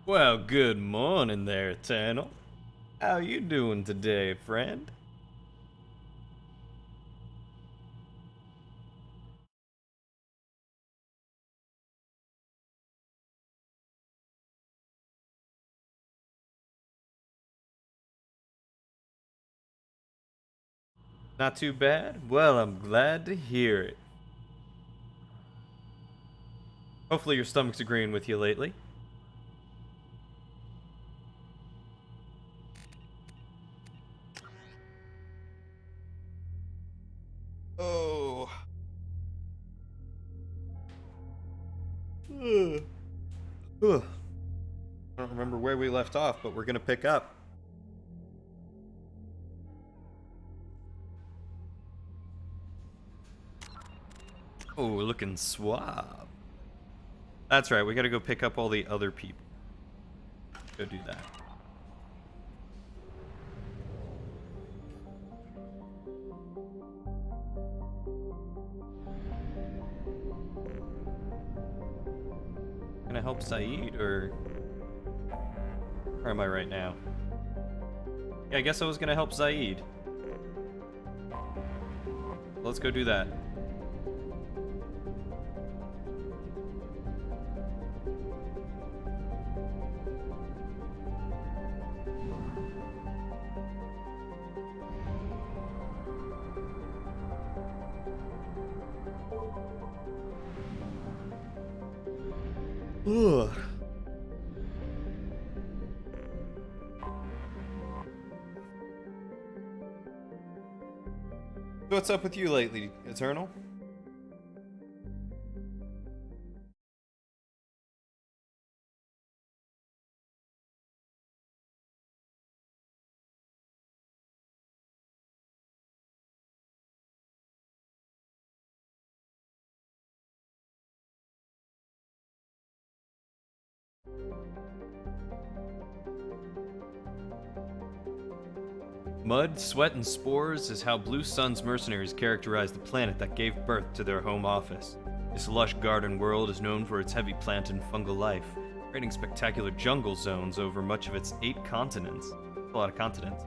Well, good morning there, Eternal. How you doing today, friend? Not too bad? Well, I'm glad to hear it. Hopefully your stomach's agreeing with you lately. Oh. Ugh. Ugh. I don't remember where we left off, but we're gonna pick up. Oh, looking suave. That's right, we gotta go pick up all the other people. Go do that. Can I help Saeed, or where am I right now? Yeah, I guess I was gonna help Zaid. Let's go do that. Ugh. What's up with you lately, Eternal? Mud, sweat, and spores is how Blue Sun's mercenaries characterize the planet that gave birth to their home office. This lush garden world is known for its heavy plant and fungal life, creating spectacular jungle zones over much of its 8 continents. A lot of continents.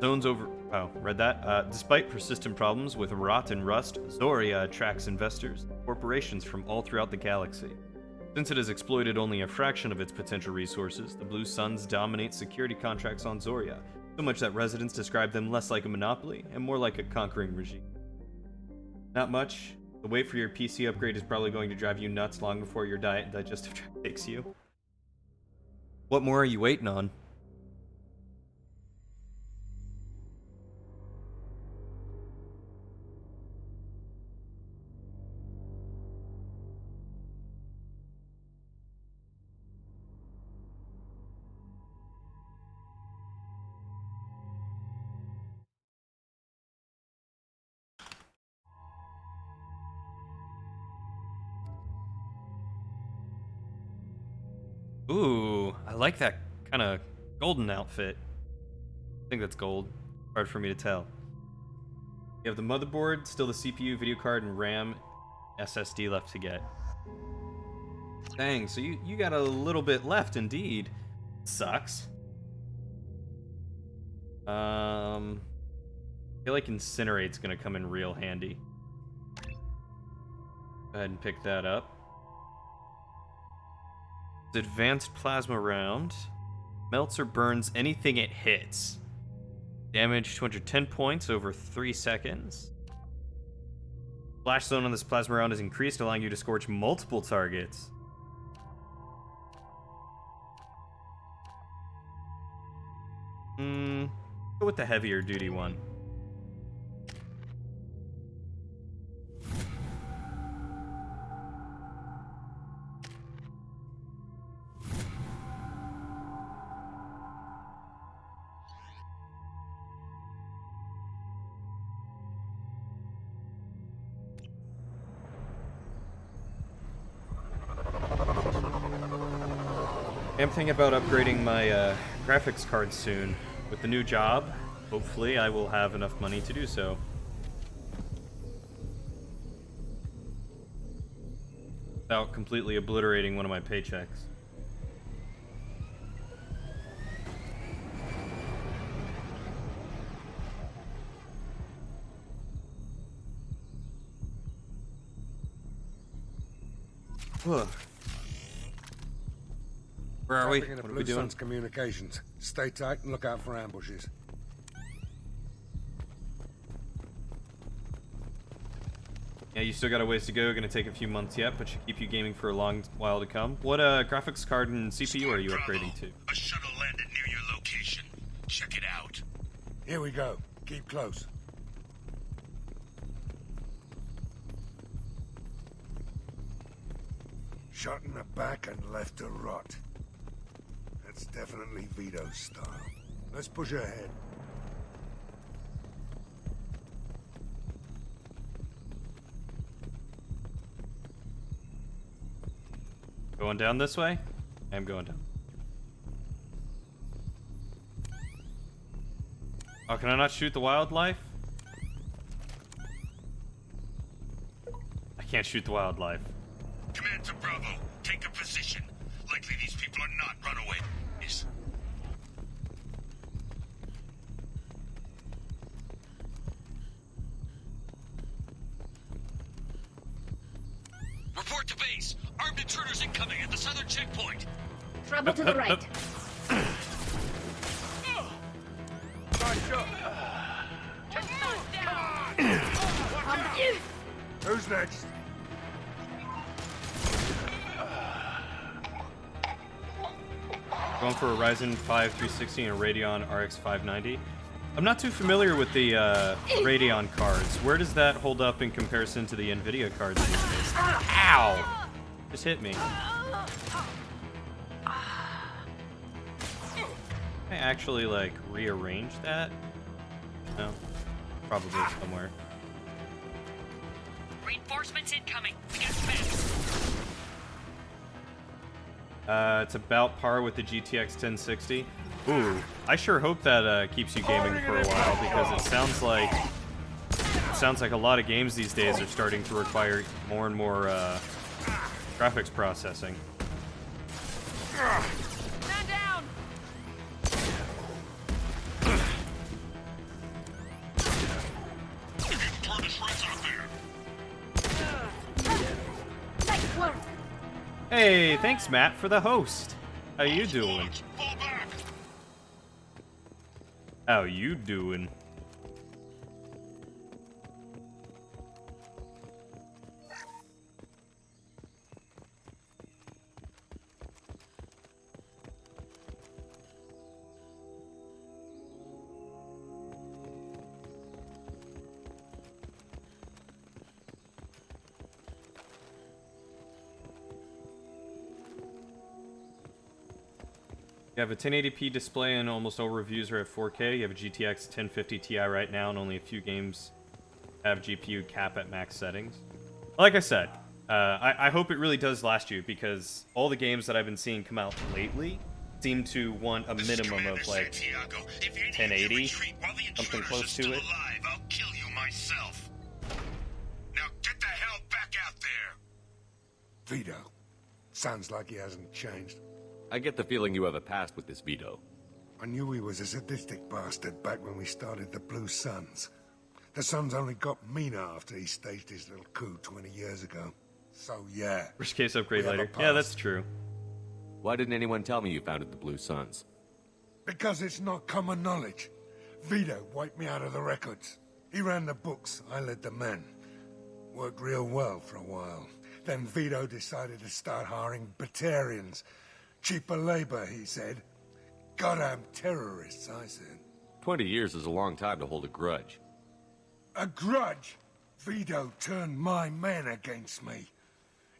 Zones over. Oh, read that? Despite persistent problems with rot and rust, Zoria attracts investors, corporations from all throughout the galaxy. Since it has exploited only a fraction of its potential resources, the Blue Suns dominate security contracts on Zoria, so much that residents describe them less like a monopoly and more like a conquering regime. Not much. The wait for your PC upgrade is probably going to drive you nuts long before your diet and digestive tract takes you. What more are you waiting on? Ooh, I like that kind of golden outfit. I think that's gold. Hard for me to tell. You have the motherboard, still the CPU, video card, and RAM, SSD left to get. Dang, so you got a little bit left indeed. Sucks. I feel like Incinerate's gonna come in real handy. Go ahead and pick that up. Advanced plasma round. Melts or burns anything it hits. Damage 210 points over 3 seconds. Flash zone on this plasma round is increased, allowing you to scorch multiple targets. Go with the heavier duty one. I'm thinking about upgrading my graphics card soon. With the new job, hopefully I will have enough money to do so. Without completely obliterating one of my paychecks. Where are we? Tapping into What are Blue we doing? Sun's communications. Stay tight and look out for ambushes. Yeah, you still got a ways to go. Gonna take a few months yet, but should keep you gaming for a long while to come. What graphics card and CPU are you upgrading to? A shuttle landed near your location. Check it out. Here we go. Keep close. Shot in the back and left to rot. That's definitely Vito's style. Let's push ahead. Going down this way? I'm going down. Oh, can I not shoot the wildlife? I can't shoot the wildlife. Command to Bravo. Take a position. Likely these people are not runaways. Report to base. Armed intruders incoming at the southern checkpoint. Trouble to the right. Who's next? Going for a Ryzen 5 360 and a Radeon RX 590. I'm not too familiar with the Radeon cards. Where does that hold up in comparison to the Nvidia cards these days? Ow! Just hit me. Can I actually, like, rearrange that? No. Probably somewhere. Reinforcements incoming. We got specs. It's about par with the GTX 1060. Ooh, I sure hope that keeps you gaming for a while, because it sounds like a lot of games these days are starting to require more and more graphics processing. Man down. Nice work. Hey, thanks Matt for the host. How you doing? Fall back. How you doing? You have a 1080p display and almost all reviews are at 4K. You have a GTX 1050 Ti right now, and only a few games have GPU cap at max settings. Like I said, I hope it really does last you, because all the games that I've been seeing come out lately seem to want a minimum of like 1080, something close to it. Alive, I'll kill you myself. Now get the hell back out there. Vito. Sounds like he hasn't changed. I get the feeling you have a past with this Vito. I knew he was a sadistic bastard back when we started the Blue Suns. The Suns only got meaner after he staged his little coup 20 years ago. So yeah. Worst case upgrade We have later. a Yeah, past. that's true. Why didn't anyone tell me you founded the Blue Suns? Because it's not common knowledge. Vito wiped me out of the records. He ran the books, I led the men. Worked real well for a while. Then Vito decided to start hiring Batarians. Cheaper labor, he said. Goddamn terrorists, I said. 20 years is a long time to hold a grudge. A grudge? Vito turned my men against me.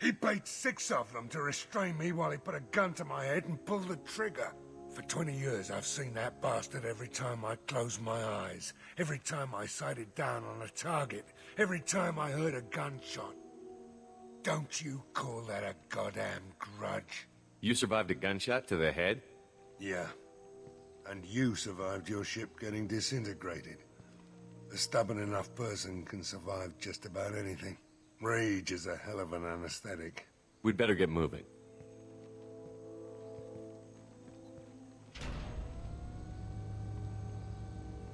He paid 6 of them to restrain me while he put a gun to my head and pulled the trigger. For 20 years, I've seen that bastard every time I closed my eyes. Every time I sighted down on a target. Every time I heard a gunshot. Don't you call that a goddamn grudge? You survived a gunshot to the head? Yeah. And you survived your ship getting disintegrated. A stubborn enough person can survive just about anything. Rage is a hell of an anesthetic. We'd better get moving.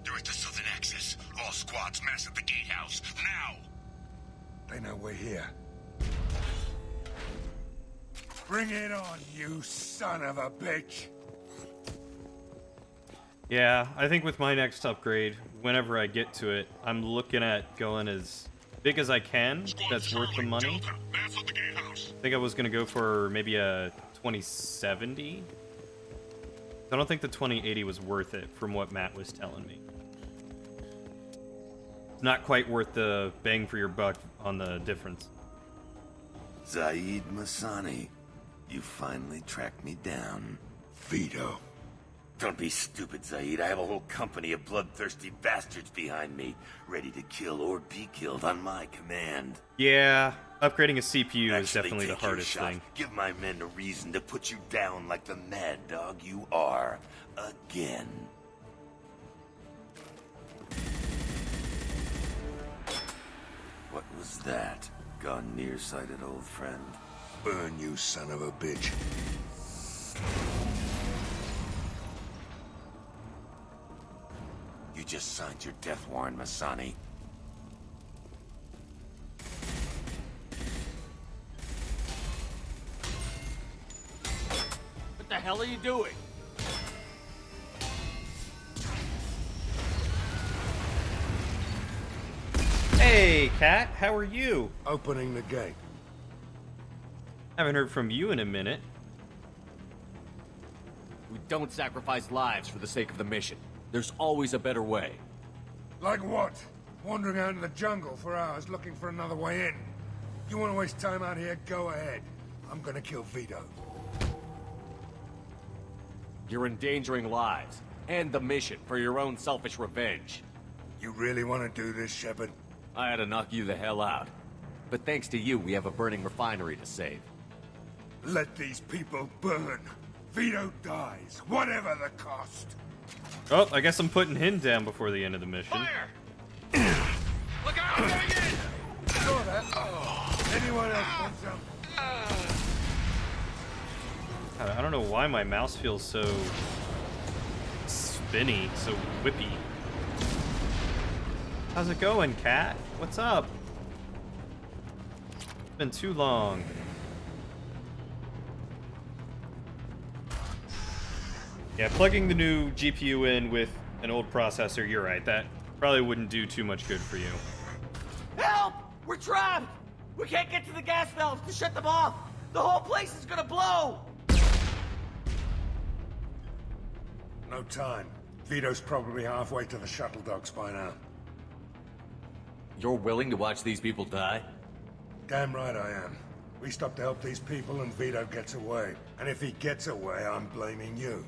They're at the southern axis. All squads mass at the gatehouse. Now! They know we're here. Bring it on, you son of a bitch! Yeah, I think with my next upgrade, whenever I get to it, I'm looking at going as big as I can. That's worth the money. Mass on the gatehouse. I think I was gonna go for maybe a 2070. I don't think the 2080 was worth it from what Matt was telling me. It's not quite worth the bang for your buck on the difference. Zaid Masani, you finally tracked me down. Vito. Don't be stupid, Zaid. I have a whole company of bloodthirsty bastards behind me, ready to kill or be killed on my command. Yeah, upgrading a CPU is Actually, definitely the take your hardest shot. thing. Give my men a reason to put you down like the mad dog you are. Again. What was that? Gone nearsighted, old friend. Burn, you son of a bitch. You just signed your death warrant, Masani. What the hell are you doing? Hey, Kat, how are you? Opening the gate. Haven't heard from you in a minute. We don't sacrifice lives for the sake of the mission. There's always a better way. Like what? Wandering out in the jungle for hours looking for another way in. You want to waste time out here? Go ahead. I'm gonna kill Vito. You're endangering lives and the mission for your own selfish revenge. You really want to do this, Shepard? I had to knock you the hell out. But thanks to you, we have a burning refinery to save. Let these people burn. Vito dies, whatever the cost. Oh, I guess I'm putting him down before the end of the mission. Fire! Look out! I'm going in! Saw that. Anyone else want some? I don't know why my mouse feels so spinny, so whippy. How's it going, Kat? What's up? It's been too long. Yeah, plugging the new GPU in with an old processor, you're right. That probably wouldn't do too much good for you. Help! We're trapped! We can't get to the gas valves to shut them off! The whole place is gonna blow! No time. Vito's probably halfway to the shuttle docks by now. You're willing to watch these people die? Damn right I am. We stop to help these people and Vito gets away. And if he gets away, I'm blaming you.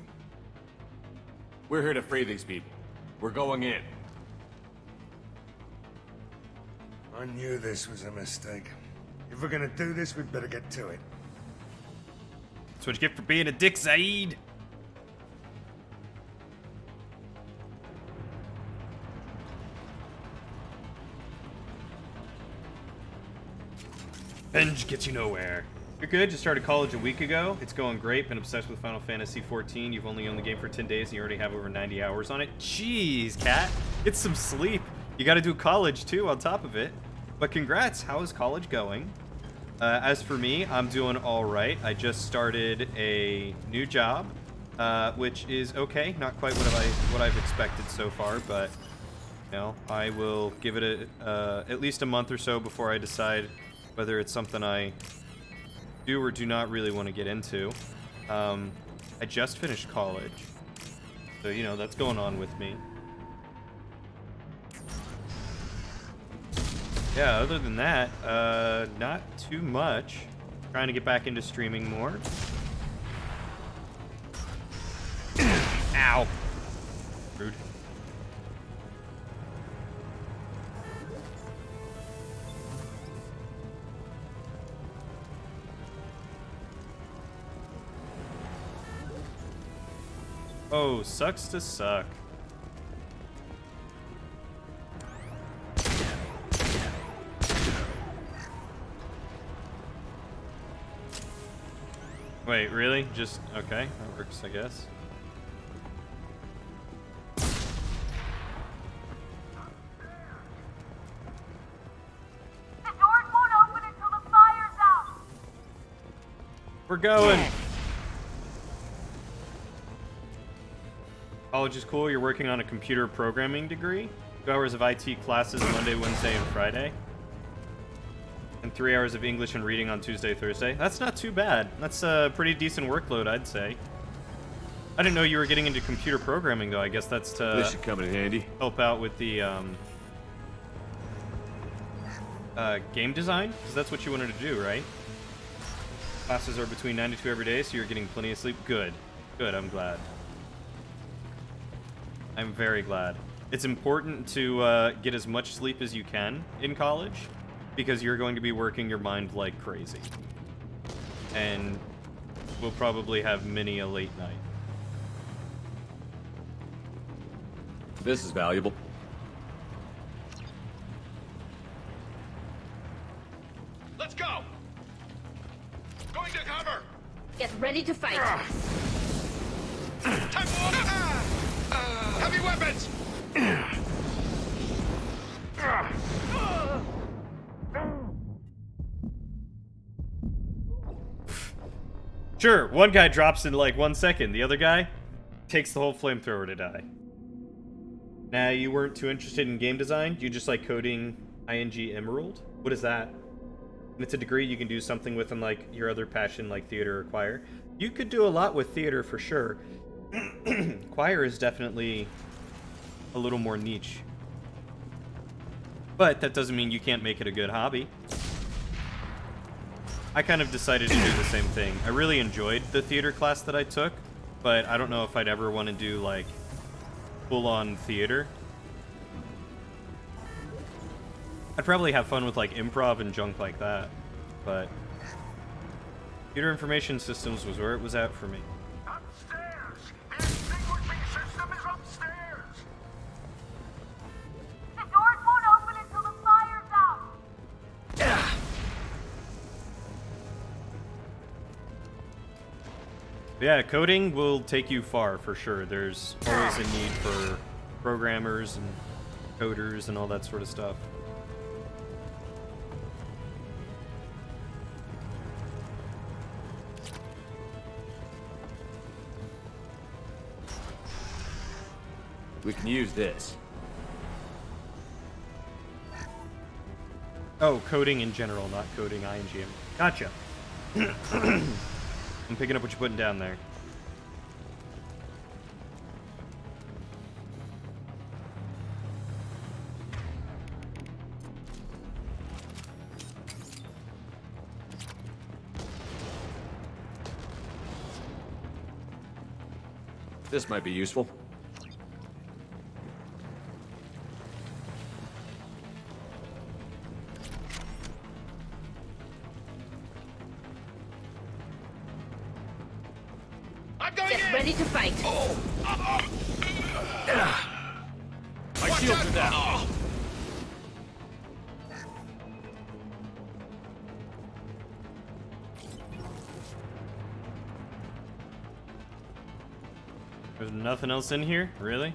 We're here to free these people. We're going in. I knew this was a mistake. If we're gonna do this, we'd better get to it. That's what you get for being a dick, Zaid. Revenge gets you nowhere. You're good. Just started college a week ago. It's going great. Been obsessed with Final Fantasy XIV. You've only owned the game for 10 days and you already have over 90 hours on it. Jeez, Kat. Get some sleep. You got to do college too on top of it. But congrats. How is college going? As for me, I'm doing all right. I just started a new job, which is okay. Not quite what I've expected so far, but you know, I will give it at least a month or so before I decide whether it's something I do or do not really want to get into. I just finished college, so you know that's going on with me. Yeah, other than that, not too much. Trying to get back into streaming more. Ow. Rude. Oh, sucks to suck. Wait, really? Just, okay, that works, I guess. The doors won't open until the fire's out! We're we're going. College is cool. You're working on a computer programming degree. 2 hours of IT classes Monday, Wednesday, and Friday. And 3 hours of English and reading on Tuesday, Thursday. That's not too bad. That's a pretty decent workload, I'd say. I didn't know you were getting into computer programming, though. I guess that's to This should come in handy. help out with the game design, because that's what you wanted to do, right? Classes are between 9 to 2 every day, so you're getting plenty of sleep. Good. Good, I'm glad. I'm very glad. It's important to get as much sleep as you can in college, because you're going to be working your mind like crazy. And we'll probably have many a late night. This is valuable. Let's go! Going to cover! Get ready to fight. Time for heavy weapons! Sure, one guy drops in like 1 second. The other guy takes the whole flamethrower to die. Nah, you weren't too interested in game design? You just like coding ING Emerald? What is that? And it's a degree you can do something with, unlike your other passion like theater or choir. You could do a lot with theater for sure. Choir is definitely a little more niche. But that doesn't mean you can't make it a good hobby. I kind of decided to do the same thing. I really enjoyed the theater class that I took, but I don't know if I'd ever want to do like full-on theater. I'd probably have fun with like improv and junk like that, but computer information systems was where it was at for me. Upstairs! The extinguishing system is upstairs! The doors won't open until the fire's out. Yeah, coding will take you far for sure. There's always a need for programmers and coders and all that sort of stuff. We can use this. Oh, coding in general, not coding ING. Gotcha. I'm picking up what you're putting down there. This might be useful. I'm going Get in! ready to fight. My shields are down. There's nothing else in here? Really?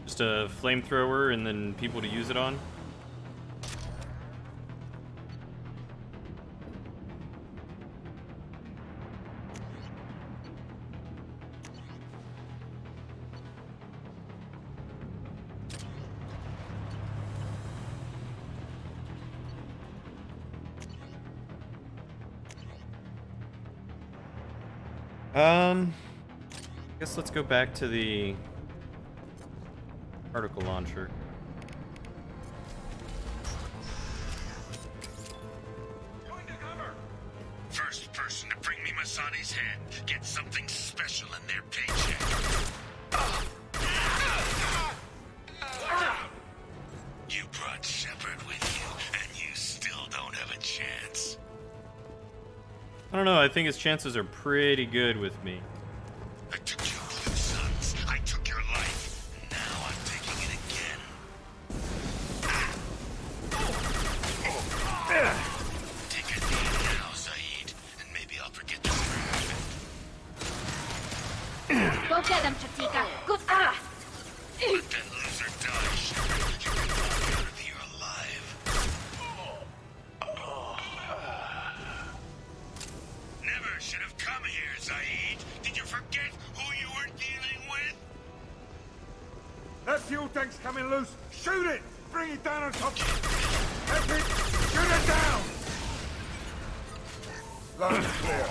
Just a flamethrower and then people to use it on? Guess let's go back to the particle launcher. Going to cover! First person to bring me Masani's head gets something special in their paycheck. You brought Shepard with you, and you still don't have a chance. I don't know, I think his chances are pretty good with me. I took your Blue Suns. I took your life. Now I'm taking it again. Take a knee now, Zaid, and maybe I'll forget the crap. Go get him, Chatika. Good. Let that loser die, Shepard. You can walk out of here alive. Never here, Zaid. Did you forget who you were dealing with? That fuel tank's coming loose. Shoot it! Bring it down on top. That's it! Shoot it down! Line clear.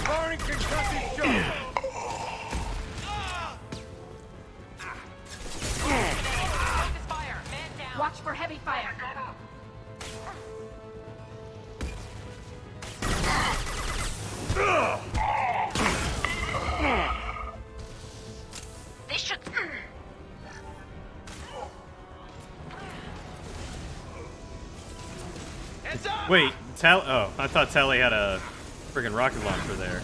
Firing concussive shot! Focus fire. Man down. Watch for heavy fire. They should. Wait, oh, I thought Tally had a friggin' rocket launcher there.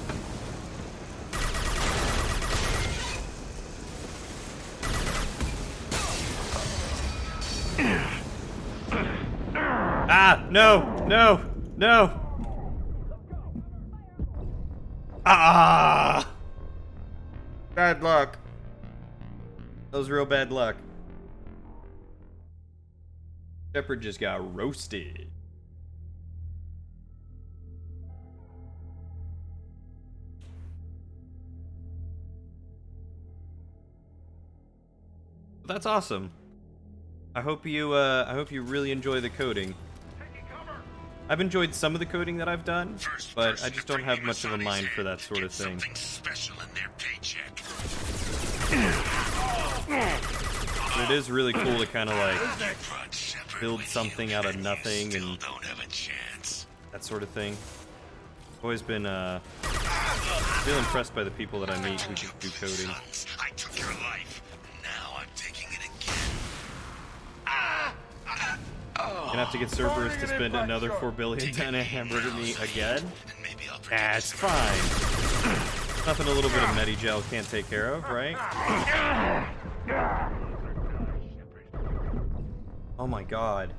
Ah, no, no, no. Ah! Bad luck. That was real bad luck. Shepard just got roasted. That's awesome. I hope you really enjoy the coding. I've enjoyed some of the coding that I've done, but I just don't have much of a mind for that sort of thing. Something special in their paycheck. But it is really cool to kind of like Brought Shepard build with something you, out of and you nothing still and don't have a chance. that sort of thing. Always been feel impressed by the people that I meet who can do coding. Sons, I took your life. Now I'm taking it again. Gonna have to get Cerberus to spend another 4 billion to hamburger me again? And maybe I'll forget That's this fine. Nothing a little bit of Medigel can't take care of, right? Oh my god.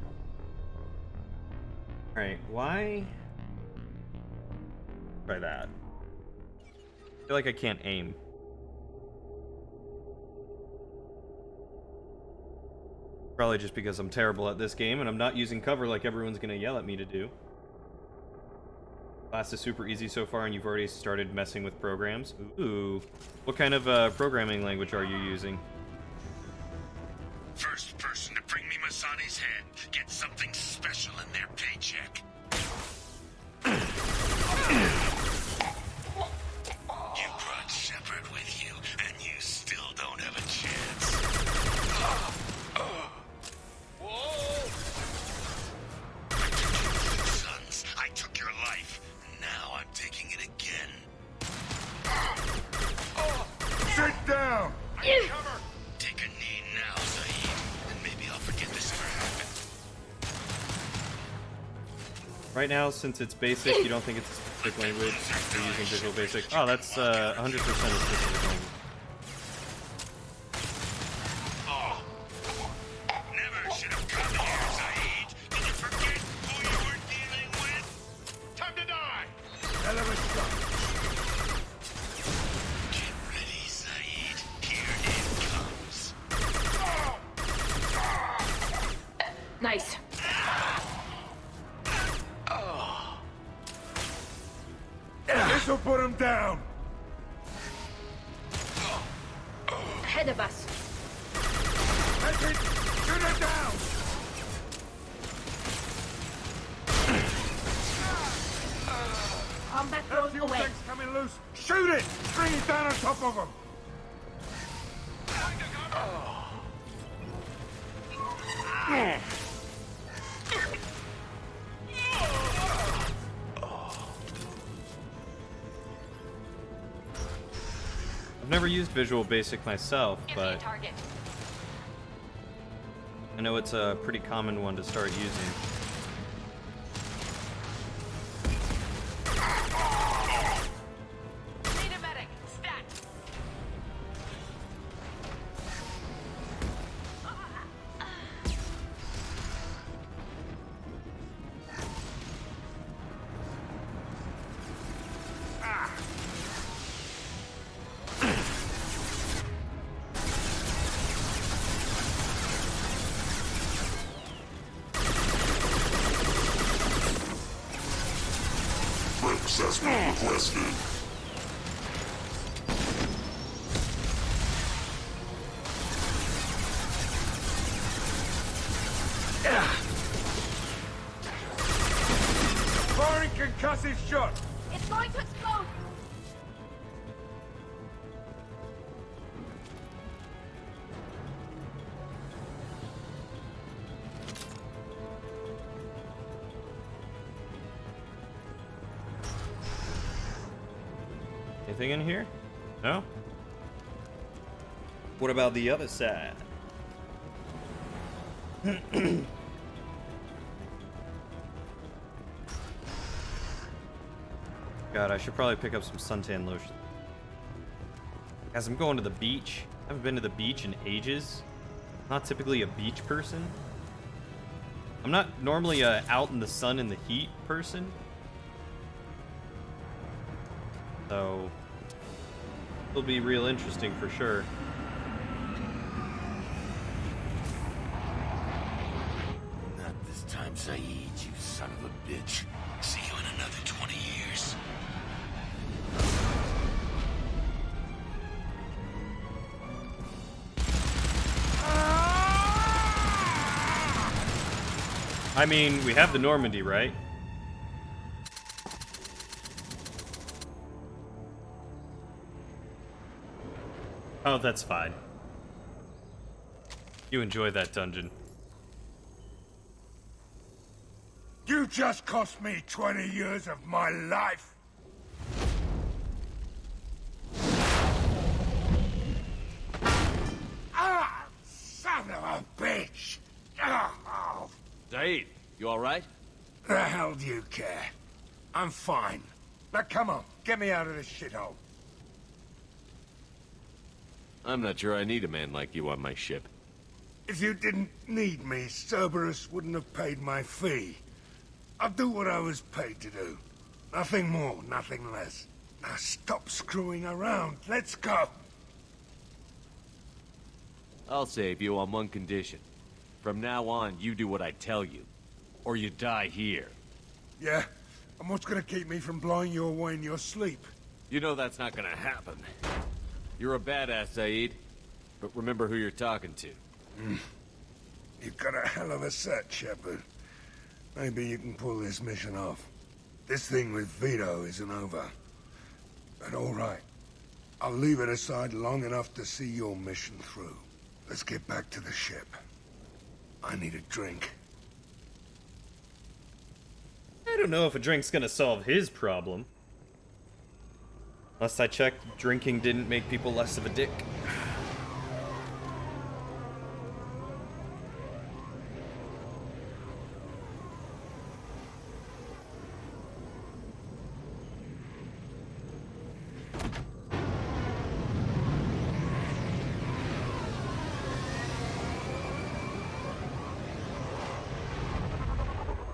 Alright, why? Try that. I feel like I can't aim. Probably just because I'm terrible at this game and I'm not using cover like everyone's gonna yell at me to do. Class is super easy so far and you've already started messing with programs. Ooh. What kind of programming language are you using? First person to bring me Masani's head gets something special in their paycheck. You brought Shepard with you, and you still don't have a chance. Sons, I took your life. Now I'm taking it again. Sit down! Take a knee now, Zaid, and maybe I'll forget this ever happened. Right now, since it's basic, you don't think it's a specific language. You're using Visual Basic. Oh, that's 100% a specific language. Never should have come here, Zaid. Did you forget who you were dealing with? Time to die! Hell of a shot. Get ready, Zaid. Here it comes. Nice. This'll put him down. Ahead of us. That's it! Shoot it down! Combat That throws fuel away. tank's coming loose. Shoot it! Bring it down on top of him. I've never used Visual Basic myself, Give me a but target. I know it's a pretty common one to start using. Need a medic. Stat. Assessment requested. Firing concussive shot! It's going to explode! Anything in here? No? What about the other side? God, I should probably pick up some suntan lotion. Guys, I'm going to the beach. I haven't been to the beach in ages. Not typically a beach person. I'm not normally a out in the sun and the heat person. So, it'll be real interesting for sure. Not this time, Saeed, you son of a bitch. See you in another 20 years. I mean, we have the Normandy, right? Oh, that's fine. You enjoy that dungeon. You just cost me 20 years of my life! Ah! Son of a bitch! Oh, Saeed, you alright? the hell do you care? I'm fine. Now come on, get me out of this shithole. I'm not sure I need a man like you on my ship. If you didn't need me, Cerberus wouldn't have paid my fee. I'll do what I was paid to do. Nothing more, nothing less. Now stop screwing around. Let's go. I'll save you on one condition. From now on, you do what I tell you. Or you die here. Yeah? And what's gonna keep me from blowing you away in your sleep? You know that's not gonna happen. You're a badass, Saeed. But remember who you're talking to. You've got a hell of a set, Shepard. Maybe you can pull this mission off. This thing with Vito isn't over. But all right. I'll leave it aside long enough to see your mission through. Let's get back to the ship. I need a drink. I don't know if a drink's gonna solve his problem. Last I checked, drinking didn't make people less of a dick.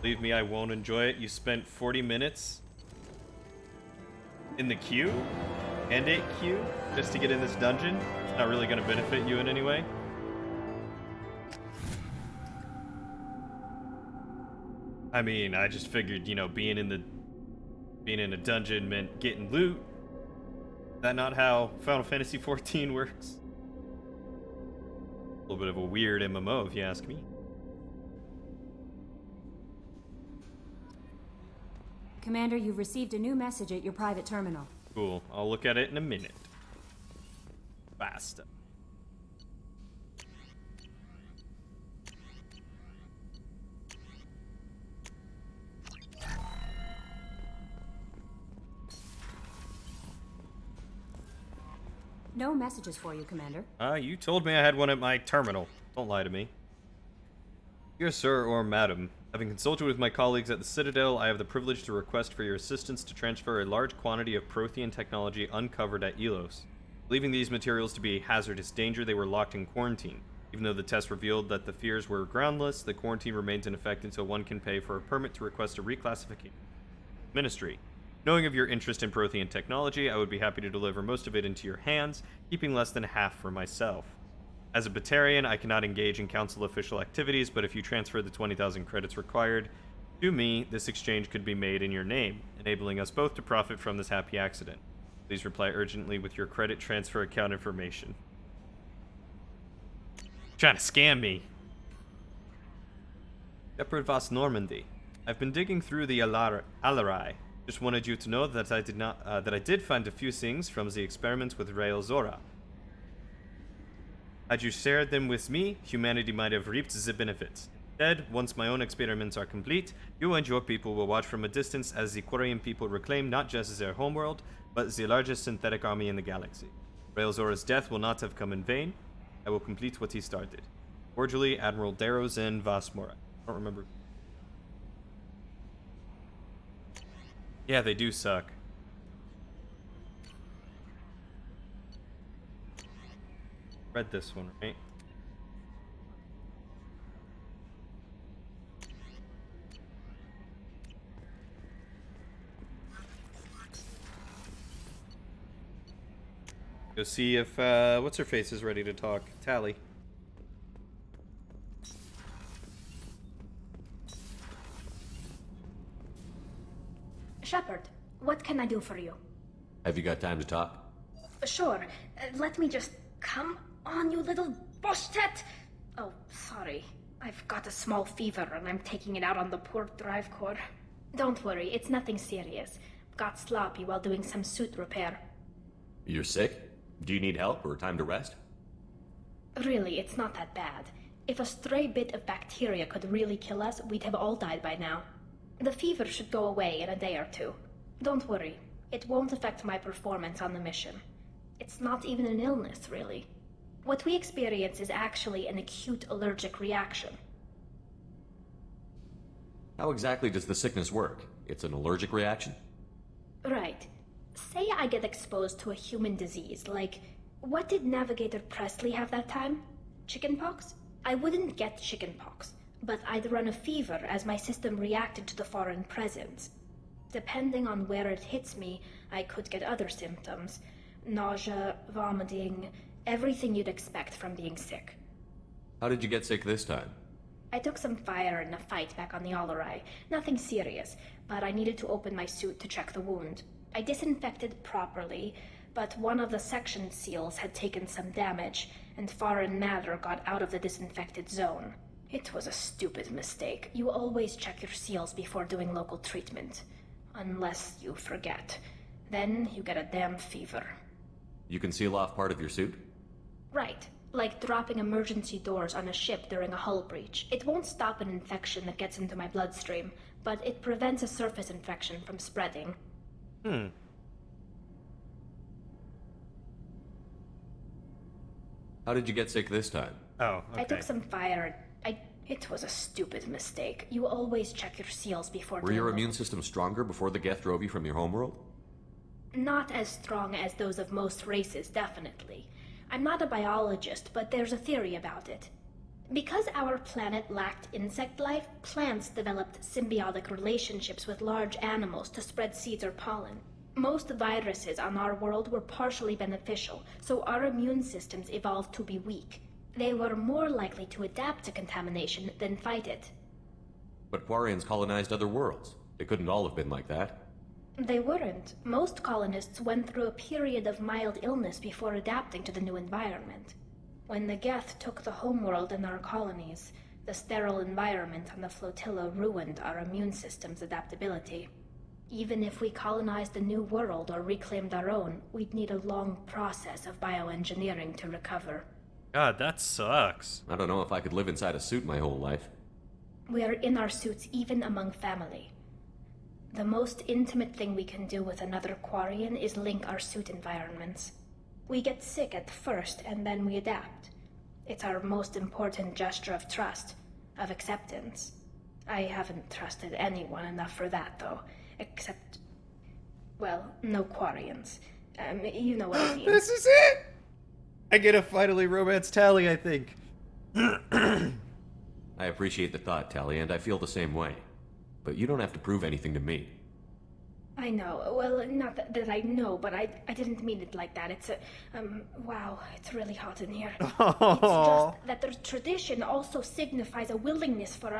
Believe me, I won't enjoy it. You spent 40 minutes in the queue and 8Q just to get in this dungeon. It's not really going to benefit you in any way. I mean, I just figured, you know, being in a dungeon meant getting loot. Is that not how Final Fantasy XIV works? A little bit of a weird MMO, if you ask me. Commander, you've received a new message at your private terminal. Cool. I'll look at it in a minute. Basta. No messages for you, Commander. You told me I had one at my terminal. Don't lie to me. Dear sir or madam, having consulted with my colleagues at the Citadel, I have the privilege to request for your assistance to transfer a large quantity of Prothean technology uncovered at Elos. Believing these materials to be a hazardous danger, they were locked in quarantine. Even though the test revealed that the fears were groundless, the quarantine remains in effect until one can pay for a permit to request a reclassification. Ministry. Knowing of your interest in Prothean technology, I would be happy to deliver most of it into your hands, keeping less than half for myself. As a Batarian, I cannot engage in council official activities, but if you transfer the 20,000 credits required, To me, this exchange could be made in your name, enabling us both to profit from this happy accident. Please reply urgently with your credit transfer account information. Trying to scam me. Shepherd Voss Normandy. I've been digging through the Alarai. Just wanted you to know that I did find a few things from the experiments with Rael Zora. Had you shared them with me, humanity might have reaped the benefits. Instead, once my own experiments are complete, you and your people will watch from a distance as the Quarian people reclaim not just their homeworld, but the largest synthetic army in the galaxy. Rael Zora's death will not have come in vain. I will complete what he started. Cordially, Admiral Darozen Vossmora. I don't remember. Yeah, they do suck. Read this one, right? Go see if, what's her face is ready to talk. Tally. Shepard, what can I do for you? Have you got time to talk? Sure. Let me just... Come on, you little boshtet! Oh, sorry. I've got a small fever and I'm taking it out on the poor drive core. Don't worry, it's nothing serious. Got sloppy while doing some suit repair. You're sick? Do you need help or time to rest? Really, it's not that bad. If a stray bit of bacteria could really kill us, we'd have all died by now. The fever should go away in a day or two. Don't worry, it won't affect my performance on the mission. It's not even an illness, really. What we experience is actually an acute allergic reaction. How exactly does the sickness work? It's an allergic reaction? Right. Say I get exposed to a human disease, like... What did Navigator Presley have that time? Chickenpox? I wouldn't get chickenpox, but I'd run a fever as my system reacted to the foreign presence. Depending on where it hits me, I could get other symptoms. Nausea, vomiting, everything you'd expect from being sick. How did you get sick this time? I took some fire in a fight back on the Alarai. Nothing serious, but I needed to open my suit to check the wound. I disinfected properly, but one of the section seals had taken some damage, and foreign matter got out of the disinfected zone. It was a stupid mistake. You always check your seals before doing local treatment. Unless you forget. Then you get a damn fever. You can seal off part of your suit? Right. Like dropping emergency doors on a ship during a hull breach. It won't stop an infection that gets into my bloodstream, but it prevents a surface infection from spreading. How did you get sick this time? Oh, okay. I took some fire. It was a stupid mistake. You always check your seals before Were your immune system stronger before the Geth drove you from your homeworld? Not as strong as those of most races, definitely. I'm not a biologist, but there's a theory about it. Because our planet lacked insect life, plants developed symbiotic relationships with large animals to spread seeds or pollen. Most viruses on our world were partially beneficial, so our immune systems evolved to be weak. They were more likely to adapt to contamination than fight it. But Quarians colonized other worlds. They couldn't all have been like that. They weren't. Most colonists went through a period of mild illness before adapting to the new environment. When the Geth took the homeworld and our colonies, the sterile environment on the flotilla ruined our immune system's adaptability. Even if we colonized a new world or reclaimed our own, we'd need a long process of bioengineering to recover. God, that sucks. I don't know if I could live inside a suit my whole life. We are in our suits even among family. The most intimate thing we can do with another Quarian is link our suit environments. We get sick at first, and then we adapt. It's our most important gesture of trust, of acceptance. I haven't trusted anyone enough for that, though. Except... well, no Quarians. You know what I mean. This is it! I get a finally romance Tally, I think. I appreciate the thought, Tally, and I feel the same way. But you don't have to prove anything to me. I know. Well, not that I know, but I didn't mean it like that. It's a... wow, it's really hot in here. It's just that the tradition also signifies a willingness for,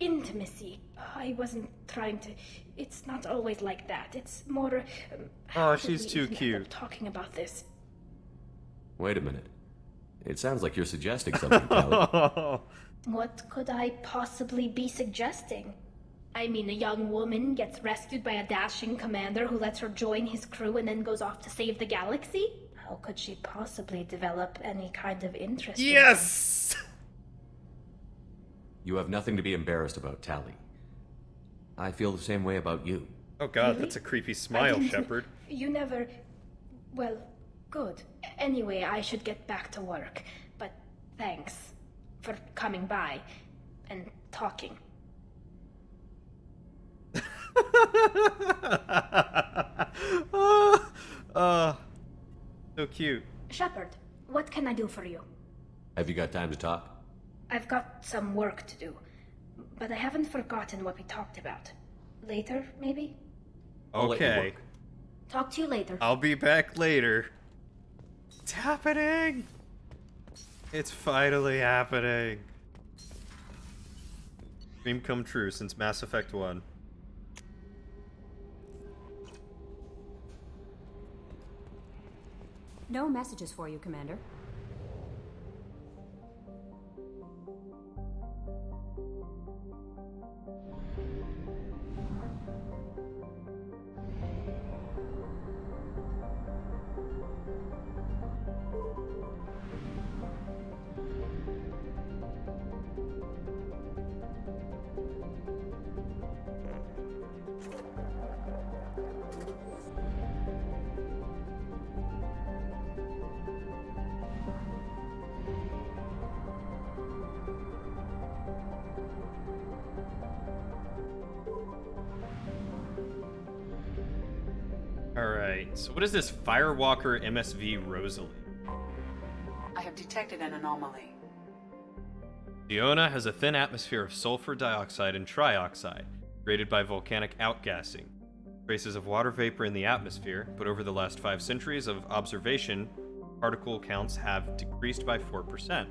intimacy. I wasn't trying to. It's not always like that. It's more. Oh, how she's did we too even end cute. up talking about this. Wait a minute. It sounds like you're suggesting something, Tally. What could I possibly be suggesting? I mean, a young woman gets rescued by a dashing commander who lets her join his crew and then goes off to save the galaxy? How could she possibly develop any kind of interest in him? Yes! You have nothing to be embarrassed about, Tally. I feel the same way about you. Oh god, Really? that's a creepy I smile, didn't- Shepard. You never. Well, good. Anyway, I should get back to work. But thanks for coming by and talking. So cute. Shepard, what can I do for you? Have you got time to talk? I've got some work to do, but I haven't forgotten what we talked about. Later, maybe? I'll let you Okay. work. Talk to you later. I'll be back later. It's happening! It's finally happening. Dream come true since Mass Effect 1. No messages for you, Commander. Alright, so what is this Firewalker MSV Rosalie? I have detected an anomaly. Diona has a thin atmosphere of sulfur dioxide and trioxide, created by volcanic outgassing. Traces of water vapor in the atmosphere, but over the last 5 centuries of observation, particle counts have decreased by 4%.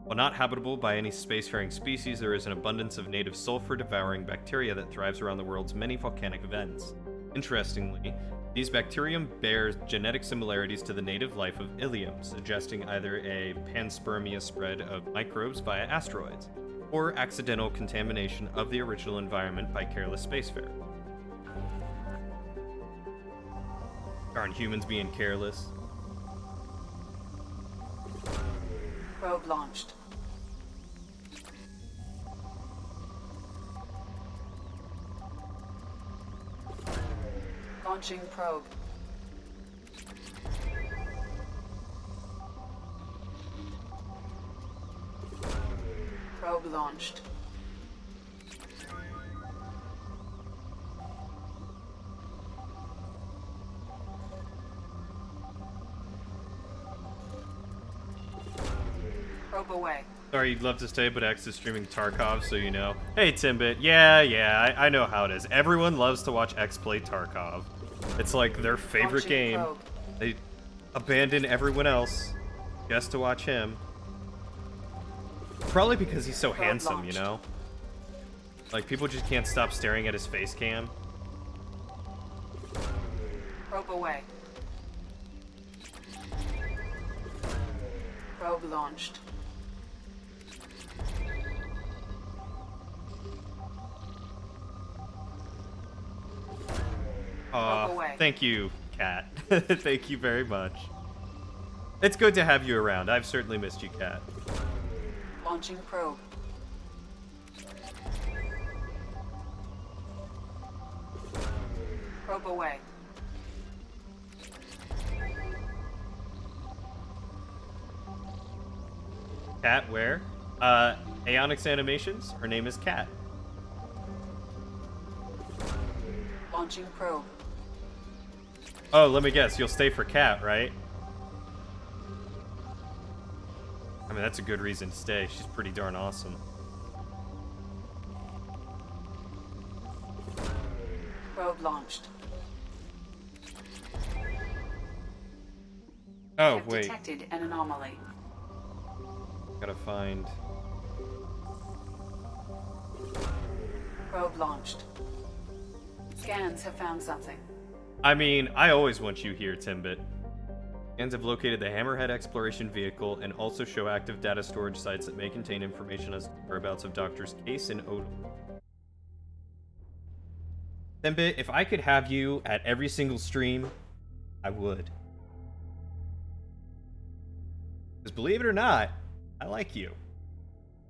While not habitable by any spacefaring species, there is an abundance of native sulfur-devouring bacteria that thrives around the world's many volcanic vents. Interestingly, these bacterium bear genetic similarities to the native life of Ilium, suggesting either a panspermia spread of microbes via asteroids, or accidental contamination of the original environment by careless spacefaring. Aren't humans being careless? Probe launched. Launching probe. Probe launched. Probe away. Sorry, you'd love to stay, but X is streaming Tarkov, so you know. Hey, Timbit. Yeah, I know how it is. Everyone loves to watch X play Tarkov. It's like their favorite Launching game. probe. They abandon everyone else just to watch him. Probably because he's so Probe handsome, launched. you know? Like, people just can't stop staring at his face cam. Probe away. Probe launched. Probe away. Thank you, Kat. Thank you very much. It's good to have you around. I've certainly missed you, Kat. Launching probe. Probe away. Kat, where? Aeonix Animations. Her name is Kat. Launching probe. Oh, let me guess. You'll stay for Kat, right? I mean, that's a good reason to stay. She's pretty darn awesome. Probe launched. Oh, Have wait. detected an anomaly. Gotta find... Probe launched. Scans have found something. I mean, I always want you here, Timbit. Scans have located the Hammerhead exploration vehicle and also show active data storage sites that may contain information as to the whereabouts of Doctors Case and Odal. Timbit, if I could have you at every single stream, I would. Because believe it or not, I like you.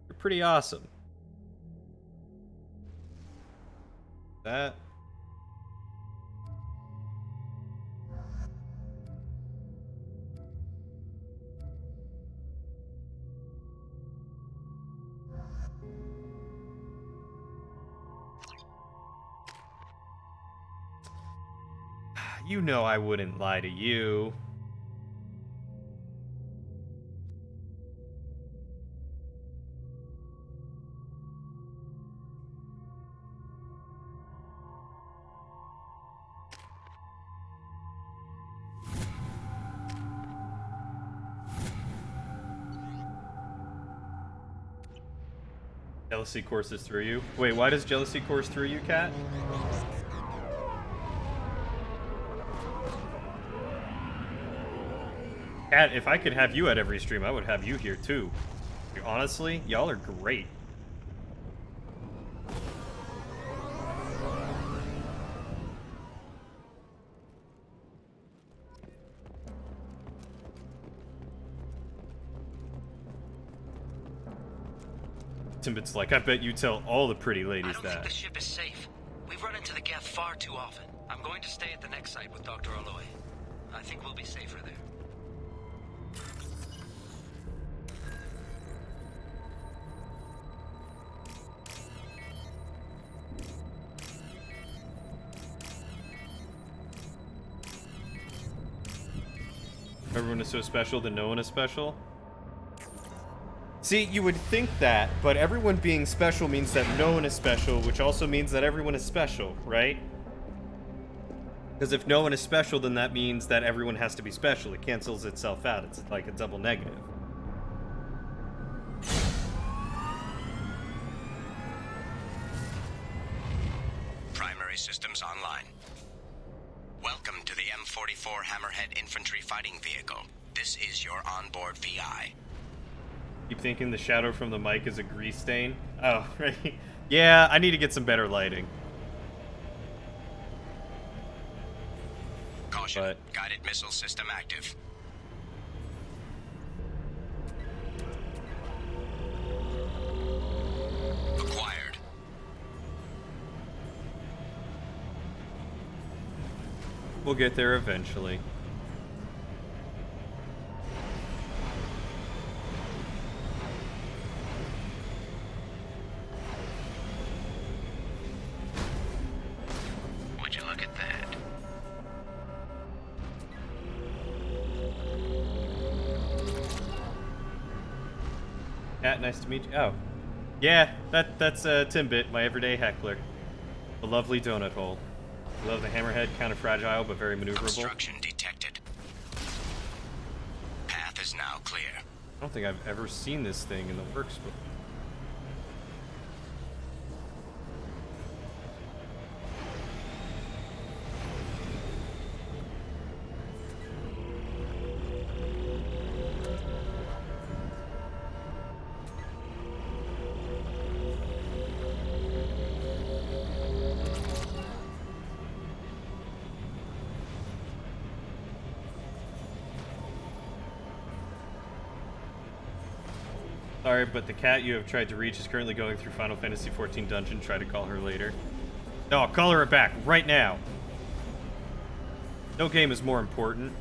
You're pretty awesome. That... You know I wouldn't lie to you. Jealousy courses through you. Wait, why does jealousy course through you, Cat? Cat, if I could have you at every stream, I would have you here too. Honestly, y'all are great. Timbit's like, I bet you tell all the pretty ladies I don't that. think the ship is safe. We've run into the gap far too often. I'm going to stay at the next site with Dr. Aloy. I think we'll be safer there. Everyone is so special that no one is special? See, you would think that, but everyone being special means that no one is special, which also means that everyone is special, right? Because if no one is special, then that means that everyone has to be special. It cancels itself out. It's like a double negative. Primary systems online. Welcome to the M44 Hammerhead Infantry Fighting Vehicle. This is your onboard VI. Keep thinking the shadow from the mic is a grease stain. Oh, right. Yeah, I need to get some better lighting. Caution, guided missile system active. Acquired. We'll get there eventually. Would you look at that? Cat, nice to meet you. Oh. Yeah, that's Timbit, my everyday heckler. The lovely donut hole. I love the Hammerhead, kind of fragile but very maneuverable. Obstruction detected. Path is now clear. I don't think I've ever seen this thing in the works before. Sorry, but the cat you have tried to reach is currently going through Final Fantasy XIV dungeon. Try to call her later. No, I'll call her back right now. No game is more important.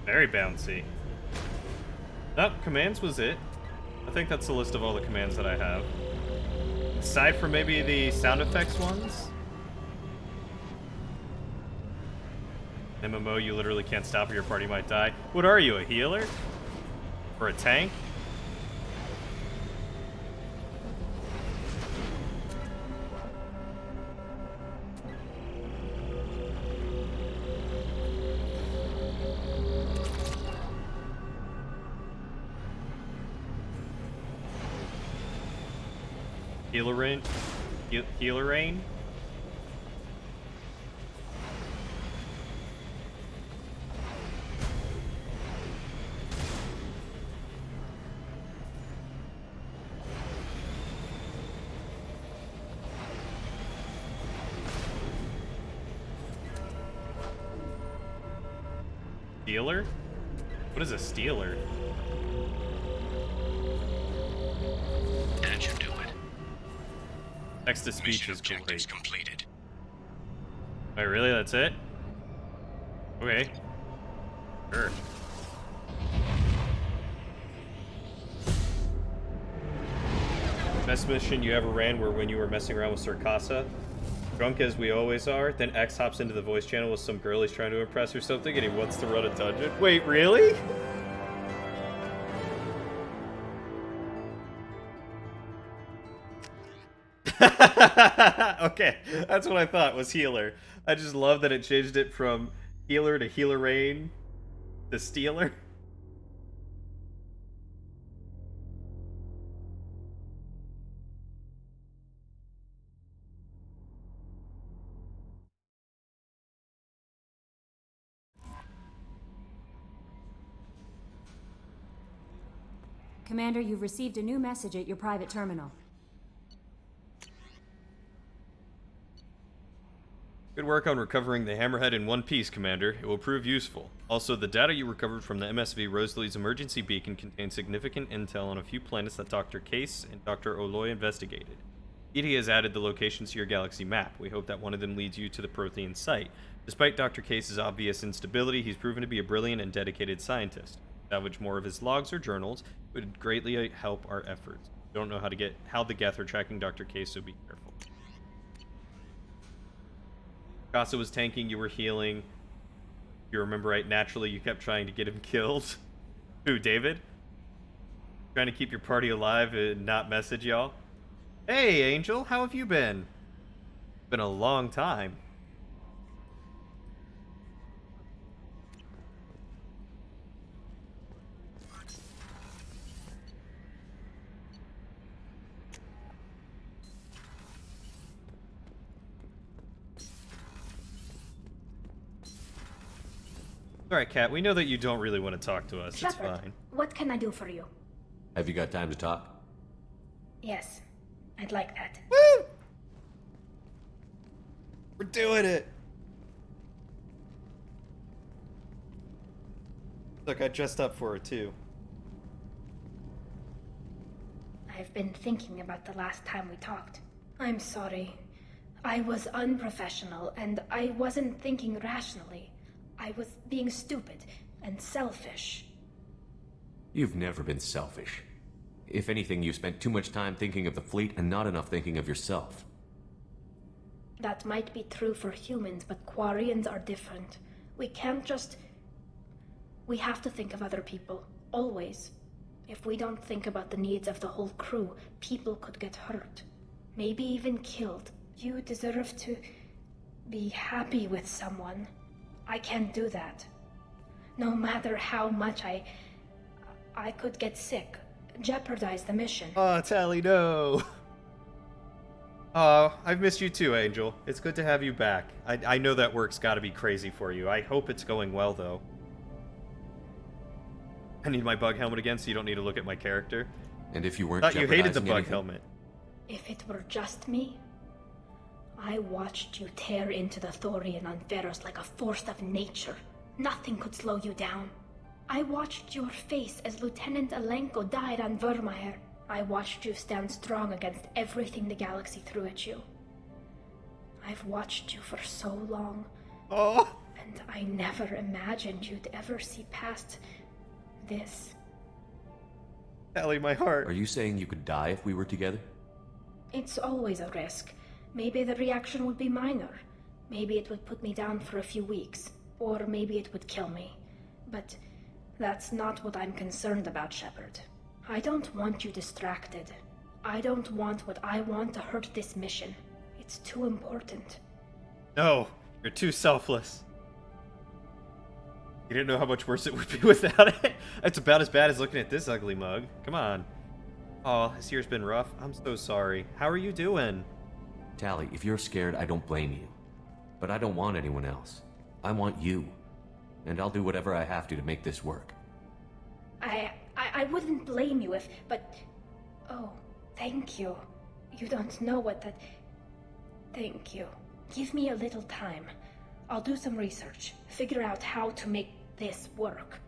Very bouncy. Nope, commands was it. I think that's the list of all the commands that I have. Aside from maybe the sound effects ones? MMO, you literally can't stop or your party might die. What are you, a healer? Or a tank? Healer rain? Healer rain? Stealer? What is a stealer? That should do it. Text to speech Mission is objectives great. completed. Wait, really? That's it? Okay. Sure. Best mission you ever ran were when you were messing around with Circasa. Drunk as we always are, then X hops into the voice channel with some girl he's trying to impress or something, and he wants to run a dungeon. Wait, really? Okay, that's what I thought was healer. I just love that it changed it from healer to healer rain to stealer. Commander, you've received a new message at your private terminal. Good work on recovering the Hammerhead in one piece, Commander. It will prove useful. Also, the data you recovered from the MSV Rosalee's emergency beacon contains significant intel on a few planets that Dr. Case and Dr. Oloy investigated. EDI has added the locations to your galaxy map. We hope that one of them leads you to the Prothean site. Despite Dr. Case's obvious instability, he's proven to be a brilliant and dedicated scientist. Salvage more of his logs or journals would greatly help our efforts. Don't know how the Geth are tracking Dr. Case, so be careful. Casa was tanking, you were healing. If you remember right, naturally you kept trying to get him killed. Who, David? Trying to keep your party alive and not message y'all? Hey, Angel, how have you been? Been a long time. Alright, Kat, we know that you don't really want to talk to us. Shepard, it's fine. what can I do for you? Have you got time to talk? Yes, I'd like that. Woo! We're doing it! Look, I dressed up for her, too. I've been thinking about the last time we talked. I'm sorry. I was unprofessional, and I wasn't thinking rationally. I was being stupid and selfish. You've never been selfish. If anything, you spent too much time thinking of the fleet and not enough thinking of yourself. That might be true for humans, but Quarians are different. We can't just... We have to think of other people. Always. If we don't think about the needs of the whole crew, people could get hurt. Maybe even killed. You deserve to be happy with someone. I can't do that. No matter how much I could get sick, jeopardize the mission. Oh, Tally, no. Oh, I've missed you too, Angel. It's good to have you back. I know that work's gotta be crazy for you. I hope it's going well, though. I need my bug helmet again so you don't need to look at my character. And if you weren't Thought you hated the bug anything? helmet. If it were just me, I watched you tear into the Thorian on Veros like a force of nature. Nothing could slow you down. I watched your face as Lieutenant Alenko died on Vermeer. I watched you stand strong against everything the galaxy threw at you. I've watched you for so long. Oh. And I never imagined you'd ever see past this. Tally, my heart. Are you saying you could die if we were together? It's always a risk. Maybe the reaction would be minor. Maybe it would put me down for a few weeks. Or maybe it would kill me. But that's not what I'm concerned about, Shepard. I don't want you distracted. I don't want what I want to hurt this mission. It's too important. No, you're too selfless. You didn't know how much worse it would be without it. It's about as bad as looking at this ugly mug. Come on. Oh, this year's been rough. I'm so sorry. How are you doing? Tali, if you're scared, I don't blame you. But I don't want anyone else. I want you. And I'll do whatever I have to make this work. I wouldn't blame you if, but... Oh, thank you. You don't know what that... Thank you. Give me a little time. I'll do some research. Figure out how to make this work.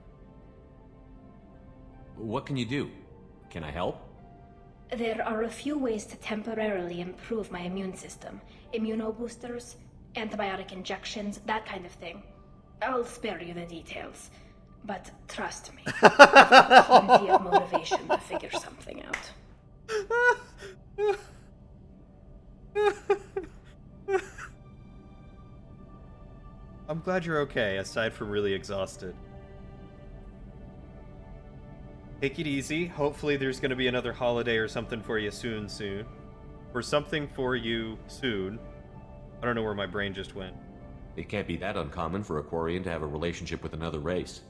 What can you do? Can I help? There are a few ways to temporarily improve my immune system. Immunoboosters, antibiotic injections, that kind of thing. I'll spare you the details. But trust me, I've plenty of motivation to figure something out. I'm glad you're okay, aside from really exhausted. Take it easy. Hopefully there's going to be another holiday or something for you soon. Or something for you soon. I don't know where my brain just went. It can't be that uncommon for a Quarian to have a relationship with another race.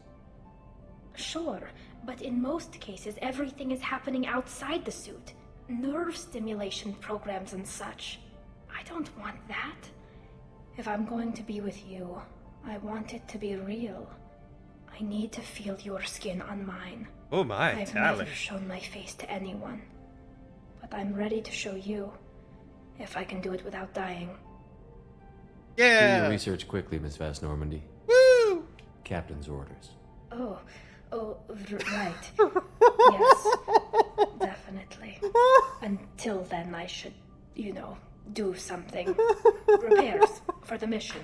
Sure, but in most cases everything is happening outside the suit. Nerve stimulation programs and such. I don't want that. If I'm going to be with you, I want it to be real. I need to feel your skin on mine. Oh my, I've Tali. never shown my face to anyone. But I'm ready to show you, if I can do it without dying. Yeah! Do your research quickly, Miss Vast Normandy. Woo! Captain's orders. Right. Yes, definitely. Until then, I should, do something. Repairs for the mission.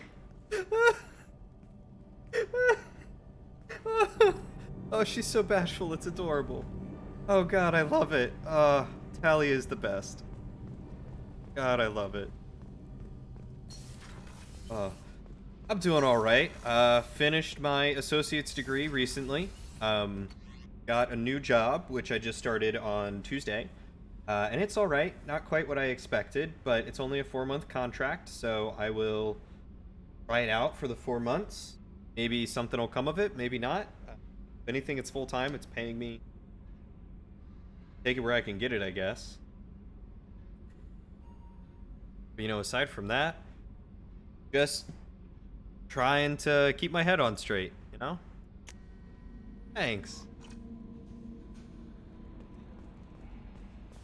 Oh, she's so bashful, it's adorable. Oh god, I love it. Tali is the best. God, I love it. I'm doing alright. Finished my associate's degree recently. Got a new job, which I just started on Tuesday. And it's alright. Not quite what I expected, but it's only a 4-month contract, so I will try it out for the 4 months. Maybe something will come of it, maybe not. If anything, it's full-time. It's paying me. Take it where I can get it, I guess. But, aside from that, just trying to keep my head on straight, Thanks.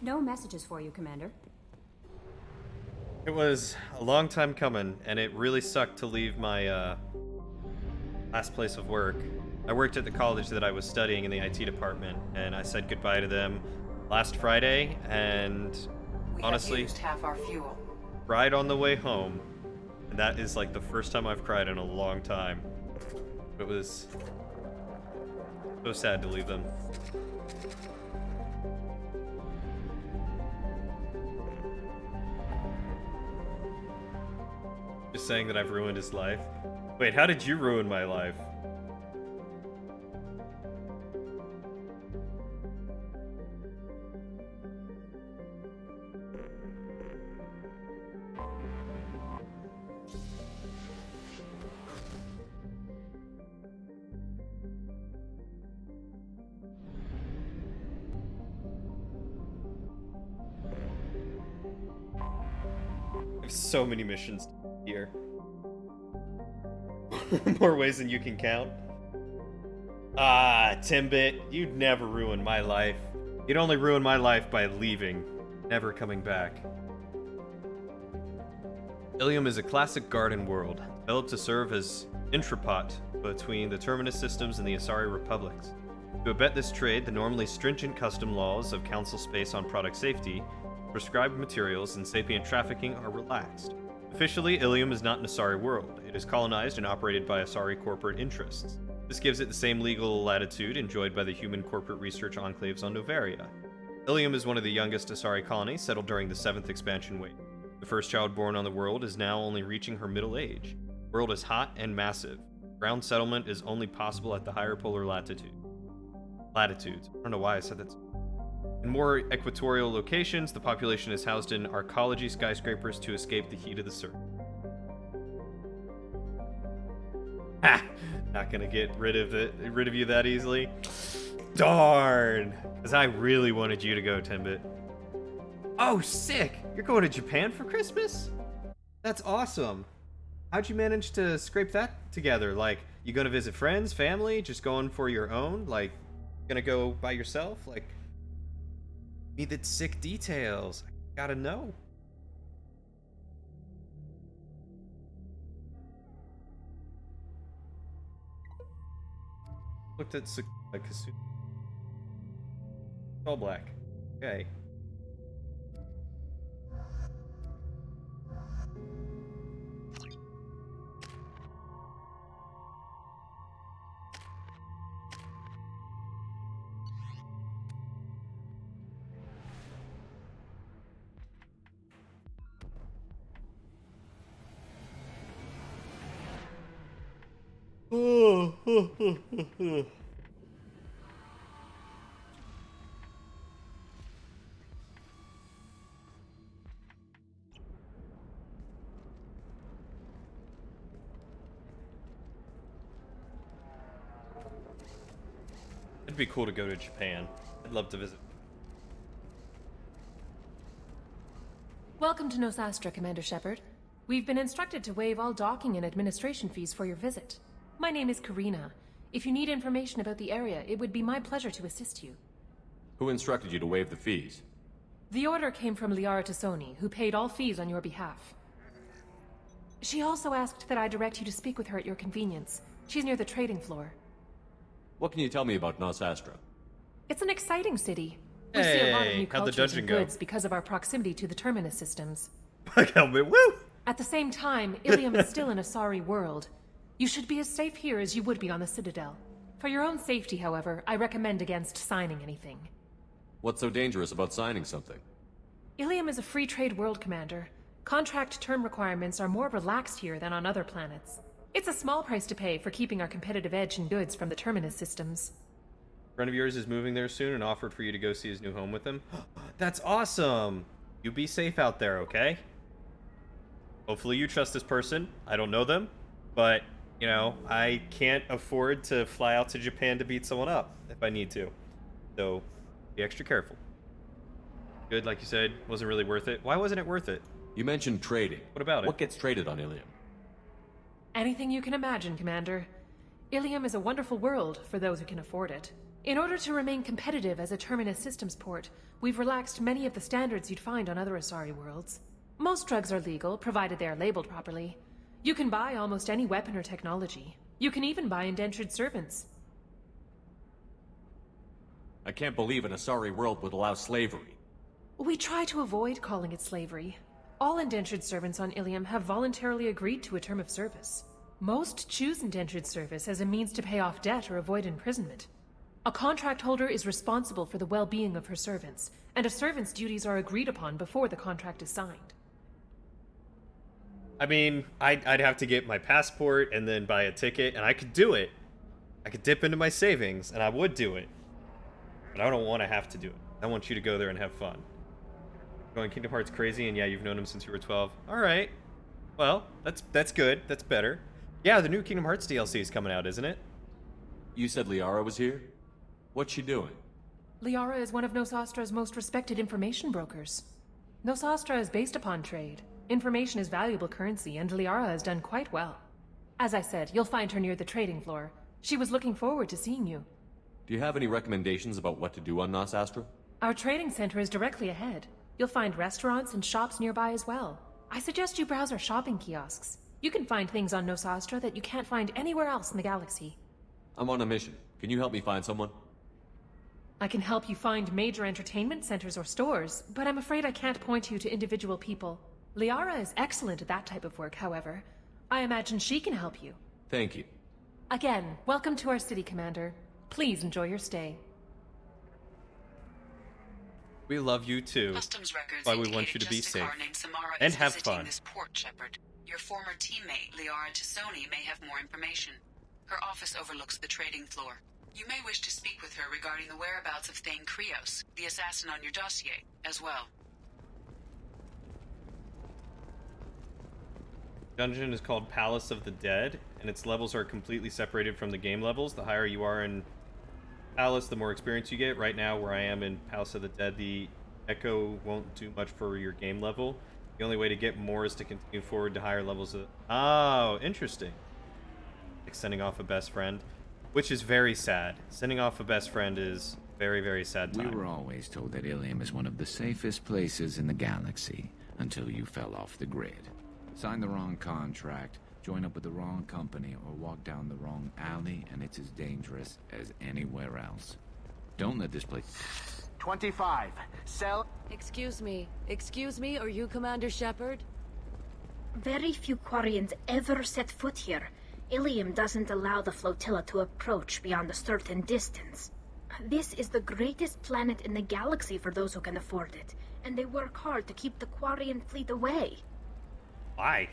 No messages for you, Commander. It was a long time coming, and it really sucked to leave my last place of work. I worked at the college that I was studying in the IT department, and I said goodbye to them last Friday, and honestly, we have used half our fuel. Cried on the way home, and that is like the first time I've cried in a long time. It was so sad to leave them. Just saying that I've ruined his life. Wait, how did you ruin my life? I have so many missions here. More ways than you can count. Ah, Timbit, you'd never ruin my life. You'd only ruin my life by leaving, never coming back. Ilium is a classic garden world, developed to serve as intrapot between the Terminus systems and the Asari republics. To abet this trade, the normally stringent custom laws of Council space on product safety, prescribed materials, and sapient trafficking are relaxed. Officially, Ilium is not an Asari world. It is colonized and operated by Asari corporate interests. This gives it the same legal latitude enjoyed by the human corporate research enclaves on Novaria. Ilium is one of the youngest Asari colonies settled during the 7th expansion wave. The first child born on the world is now only reaching her middle age. The world is hot and massive. Ground settlement is only possible at the higher polar latitudes. I don't know why I said that. In more equatorial locations, the population is housed in arcology skyscrapers to escape the heat of the surface. Ha! Not gonna get rid of you that easily. Darn! Because I really wanted you to go, Timbit. Oh, sick! You're going to Japan for Christmas? That's awesome. How'd you manage to scrape that together? Like, you gonna visit friends, family, just going for your own? Like, gonna go by yourself? Like, need the sick details. I gotta know. Looked at Kasumi. All black. Okay. It'd be cool to go to Japan. I'd love to visit. Welcome to Nosastra, Commander Shepard. We've been instructed to waive all docking and administration fees for your visit. My name is Karina. If you need information about the area, it would be my pleasure to assist you. Who instructed you to waive the fees? The order came from Liara Tassoni, who paid all fees on your behalf. She also asked that I direct you to speak with her at your convenience. She's near the trading floor. What can you tell me about Nosastra? It's an exciting city. We see a lot of new how'd the cultures dungeon and go? goods because of our proximity to the Terminus systems. Woo! At the same time, Ilium is still an Asari world. You should be as safe here as you would be on the Citadel. For your own safety, however, I recommend against signing anything. What's so dangerous about signing something? Ilium is a free trade world, Commander. Contract term requirements are more relaxed here than on other planets. It's a small price to pay for keeping our competitive edge in goods from the Terminus systems. A friend of yours is moving there soon and offered for you to go see his new home with him. That's awesome! You be safe out there, okay? Hopefully you trust this person. I don't know them, but, you know, I can't afford to fly out to Japan to beat someone up if I need to. So, be extra careful. Good, like you said, wasn't really worth it. Why wasn't it worth it? You mentioned trading. What about it? What gets traded on Ilium? Anything you can imagine, Commander. Ilium is a wonderful world for those who can afford it. In order to remain competitive as a Terminus systems port, we've relaxed many of the standards you'd find on other Asari worlds. Most drugs are legal, provided they are labeled properly. You can buy almost any weapon or technology. You can even buy indentured servants. I can't believe an Asari world would allow slavery. We try to avoid calling it slavery. All indentured servants on Ilium have voluntarily agreed to a term of service. Most choose indentured service as a means to pay off debt or avoid imprisonment. A contract holder is responsible for the well-being of her servants, and a servant's duties are agreed upon before the contract is signed. I mean, I'd have to get my passport and then buy a ticket, and I could do it. I could dip into my savings, and I would do it. But I don't want to have to do it. I want you to go there and have fun. Going Kingdom Hearts crazy, and yeah, you've known him since you were 12. Alright. Well, that's good. That's better. Yeah, the new Kingdom Hearts DLC is coming out, isn't it? You said Liara was here? What's she doing? Liara is one of Nosastra's most respected information brokers. Nosastra is based upon trade. Information is valuable currency, and Liara has done quite well. As I said, you'll find her near the trading floor. She was looking forward to seeing you. Do you have any recommendations about what to do on Nosastra? Our trading center is directly ahead. You'll find restaurants and shops nearby as well. I suggest you browse our shopping kiosks. You can find things on Nosastra that you can't find anywhere else in the galaxy. I'm on a mission. Can you help me find someone? I can help you find major entertainment centers or stores, but I'm afraid I can't point you to individual people. Liara is excellent at that type of work, however. I imagine she can help you. Thank you. Again, welcome to our city, Commander. Please enjoy your stay. We love you too. Customs records Why we want you to be indicated safe. Justicar named Samara And is have visiting fun. this port, Shepard. Your former teammate, Liara Tassoni, may have more information. Her office overlooks the trading floor. You may wish to speak with her regarding the whereabouts of Thane Krios, the assassin on your dossier, as well. Dungeon is called Palace of the Dead, and its levels are completely separated from the game levels. The higher you are in Palace, the more experience you get. Right now, where I am in Palace of the Dead, the echo won't do much for your game level. The only way to get more is to continue forward to higher levels of... Oh, interesting. Like sending off a best friend, which is very sad. Sending off a best friend is very, very sad time. We were always told that Ilium is one of the safest places in the galaxy, until you fell off the grid. Sign the wrong contract, join up with the wrong company, or walk down the wrong alley, and it's as dangerous as anywhere else. Don't let this place... 25. Sell... Excuse me, are you Commander Shepard? Very few Quarians ever set foot here. Ilium doesn't allow the flotilla to approach beyond a certain distance. This is the greatest planet in the galaxy for those who can afford it, and they work hard to keep the Quarian fleet away. Why?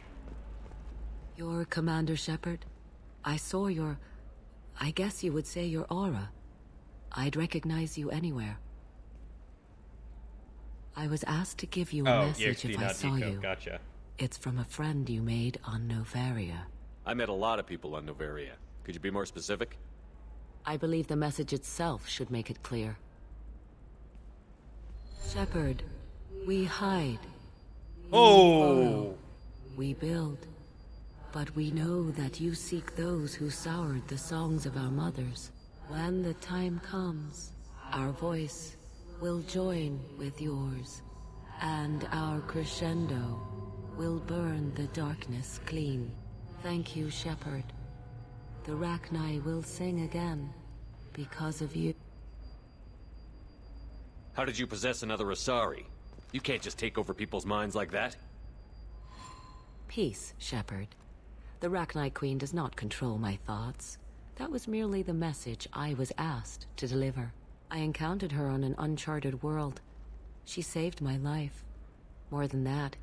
You're Commander Shepard? I saw your... I guess you would say your aura. I'd recognize you anywhere. I was asked to give you a message if I saw you. Gotcha. It's from a friend you made on Novaria. I met a lot of people on Novaria. Could you be more specific? I believe the message itself should make it clear. Shepard, we hide. We follow, we build. But we know that you seek those who soured the songs of our mothers. When the time comes, our voice will join with yours, and our crescendo will burn the darkness clean. Thank you, Shepard. The Rachni will sing again because of you. How did you possess another Asari? You can't just take over people's minds like that. Peace, Shepard. The Rachni Queen does not control my thoughts. That was merely the message I was asked to deliver. I encountered her on an uncharted world. She saved my life. More than that,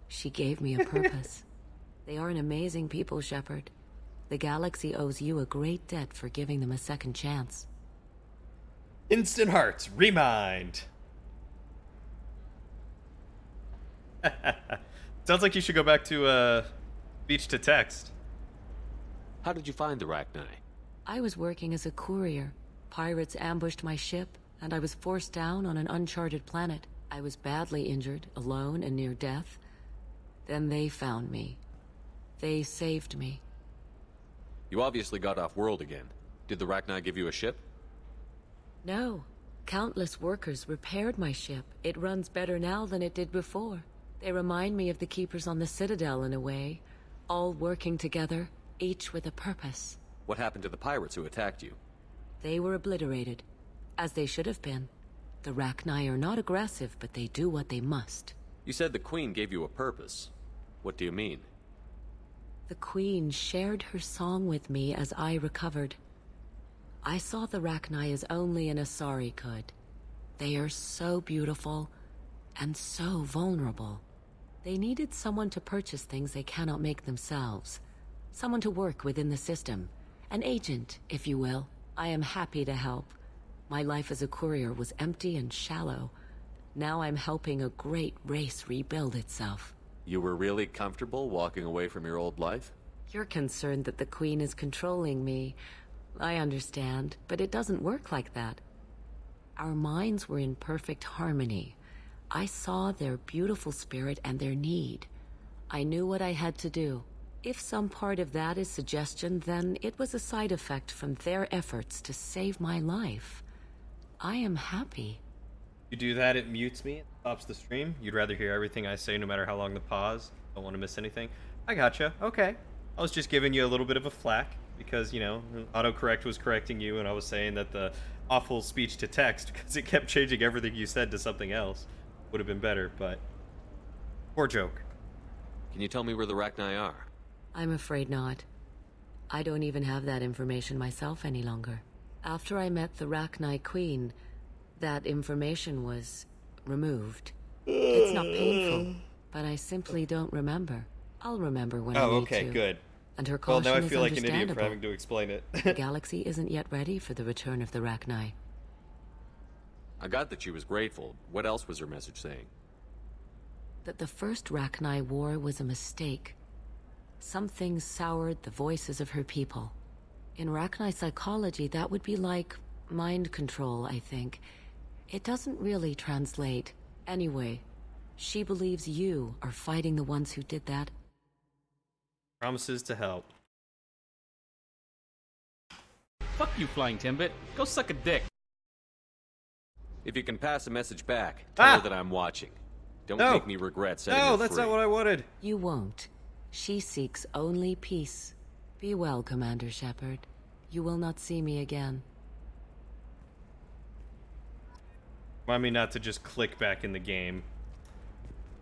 she gave me a purpose. They are an amazing people, Shepard. The galaxy owes you a great debt for giving them a second chance. Instant Hearts, Remind. Sounds like you should go back to speech to text. How did you find the Rachni? I was working as a courier. Pirates ambushed my ship, and I was forced down on an uncharted planet. I was badly injured, alone and near death. Then they found me. They saved me. You obviously got off world again. Did the Rachni give you a ship? No. Countless workers repaired my ship. It runs better now than it did before. They remind me of the Keepers on the Citadel in a way. All working together, each with a purpose. What happened to the pirates who attacked you? They were obliterated, as they should have been. The Rachni are not aggressive, but they do what they must. You said the Queen gave you a purpose. What do you mean? The Queen shared her song with me as I recovered. I saw the Rachni as only an Asari could. They are so beautiful, and so vulnerable. They needed someone to purchase things they cannot make themselves. Someone to work within the system. An agent, if you will. I am happy to help. My life as a courier was empty and shallow. Now I'm helping a great race rebuild itself. You were really comfortable walking away from your old life? You're concerned that the Queen is controlling me. I understand, but it doesn't work like that. Our minds were in perfect harmony. I saw their beautiful spirit and their need. I knew what I had to do. If some part of that is suggestion, then it was a side effect from their efforts to save my life. I am happy. You do that, it mutes me, it stops the stream. You'd rather hear everything I say no matter how long the pause. Don't want to miss anything. I gotcha. Okay. I was just giving you a little bit of a flack because, you know, autocorrect was correcting you and I was saying that the awful speech to text, because it kept changing everything you said to something else, would have been better, but poor joke. Can you tell me where the Rachni are? I'm afraid not. I don't even have that information myself any longer. After I met the Rachni Queen, that information was removed. It's not painful, but I simply don't remember. I'll remember when I need to. Oh, okay, good. And her Well, caution now I is feel like an idiot for understandable. having to explain it. The galaxy isn't yet ready for the return of the Rachni. I got that she was grateful. What else was her message saying? That the first Rachni war was a mistake. Something soured the voices of her people. In Rachni psychology, that would be like mind control, I think. It doesn't really translate. Anyway, she believes you are fighting the ones who did that. Promises to help. Fuck you, Flying Timbit. Go suck a dick. If you can pass a message back, tell her that I'm watching. Don't make me regret setting her No, free. that's not what I wanted. You won't. She seeks only peace. Be well, Commander Shepard. You will not see me again. Remind me not to just click back in the game.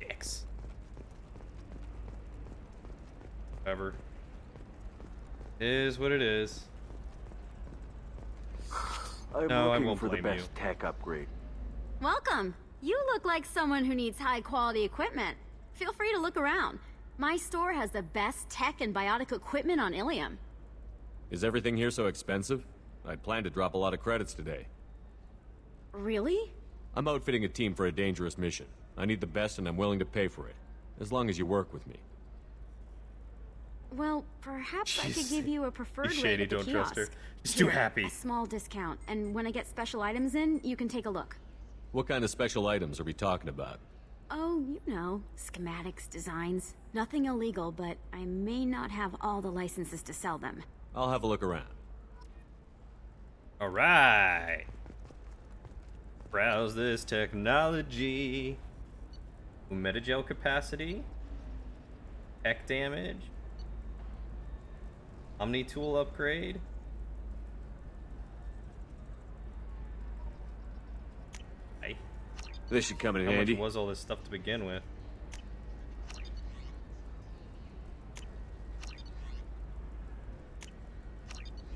Dicks. Whatever. Is what it is. I'm No, I looking won't for the blame best you. tech upgrade. Welcome. You look like someone who needs high-quality equipment. Feel free to look around. My store has the best tech and biotic equipment on Ilium. Is everything here so expensive? I'd planned to drop a lot of credits today. Really? I'm outfitting a team for a dangerous mission. I need the best and I'm willing to pay for it. As long as you work with me. Well, perhaps I could give you a preferred She's rate shady, at the don't kiosk. trust her. She's too Here, happy. A small discount, and when I get special items in, you can take a look. What kind of special items are we talking about? Oh, you know, schematics, designs. Nothing illegal, but I may not have all the licenses to sell them. I'll have a look around. Alright. Browse this technology. Metagel capacity. Tech damage. Omni tool upgrade. Hey. This should come in How handy. much was all this stuff to begin with?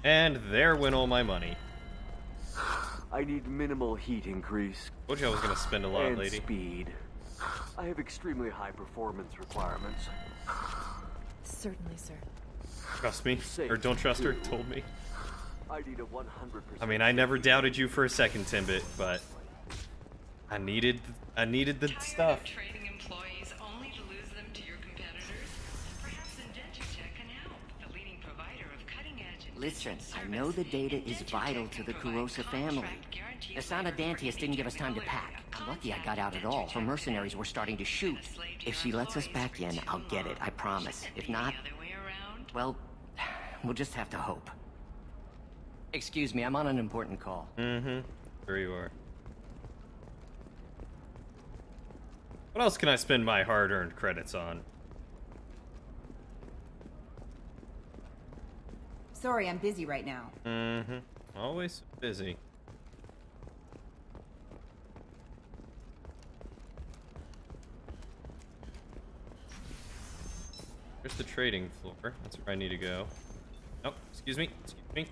And there went all my money. I need minimal heat increase. Told you I was gonna spend a lot, and lady. speed. I have extremely high performance requirements. Certainly, sir. Trust me, or don't trust her, told me. I need a 100%. I mean, I never doubted you for a second, Timbit, but I needed the stuff. Trading employees only to lose them to your competitors? Perhaps Indentutech can help, the leading provider of cutting-edge. Listen, I know the data is vital to the Kurosa family. Asana Dantius didn't give us time to pack. I'm lucky I got out at all. Her mercenaries were starting to shoot. If she lets us back in, I'll get it, I promise. If not, well, we'll just have to hope. Excuse me, I'm on an important call. Mm-hmm. There you are. What else can I spend my hard-earned credits on? Sorry, I'm busy right now. Mm-hmm. Always busy. Here's the trading floor. That's where I need to go. Oh, excuse me. Excuse me.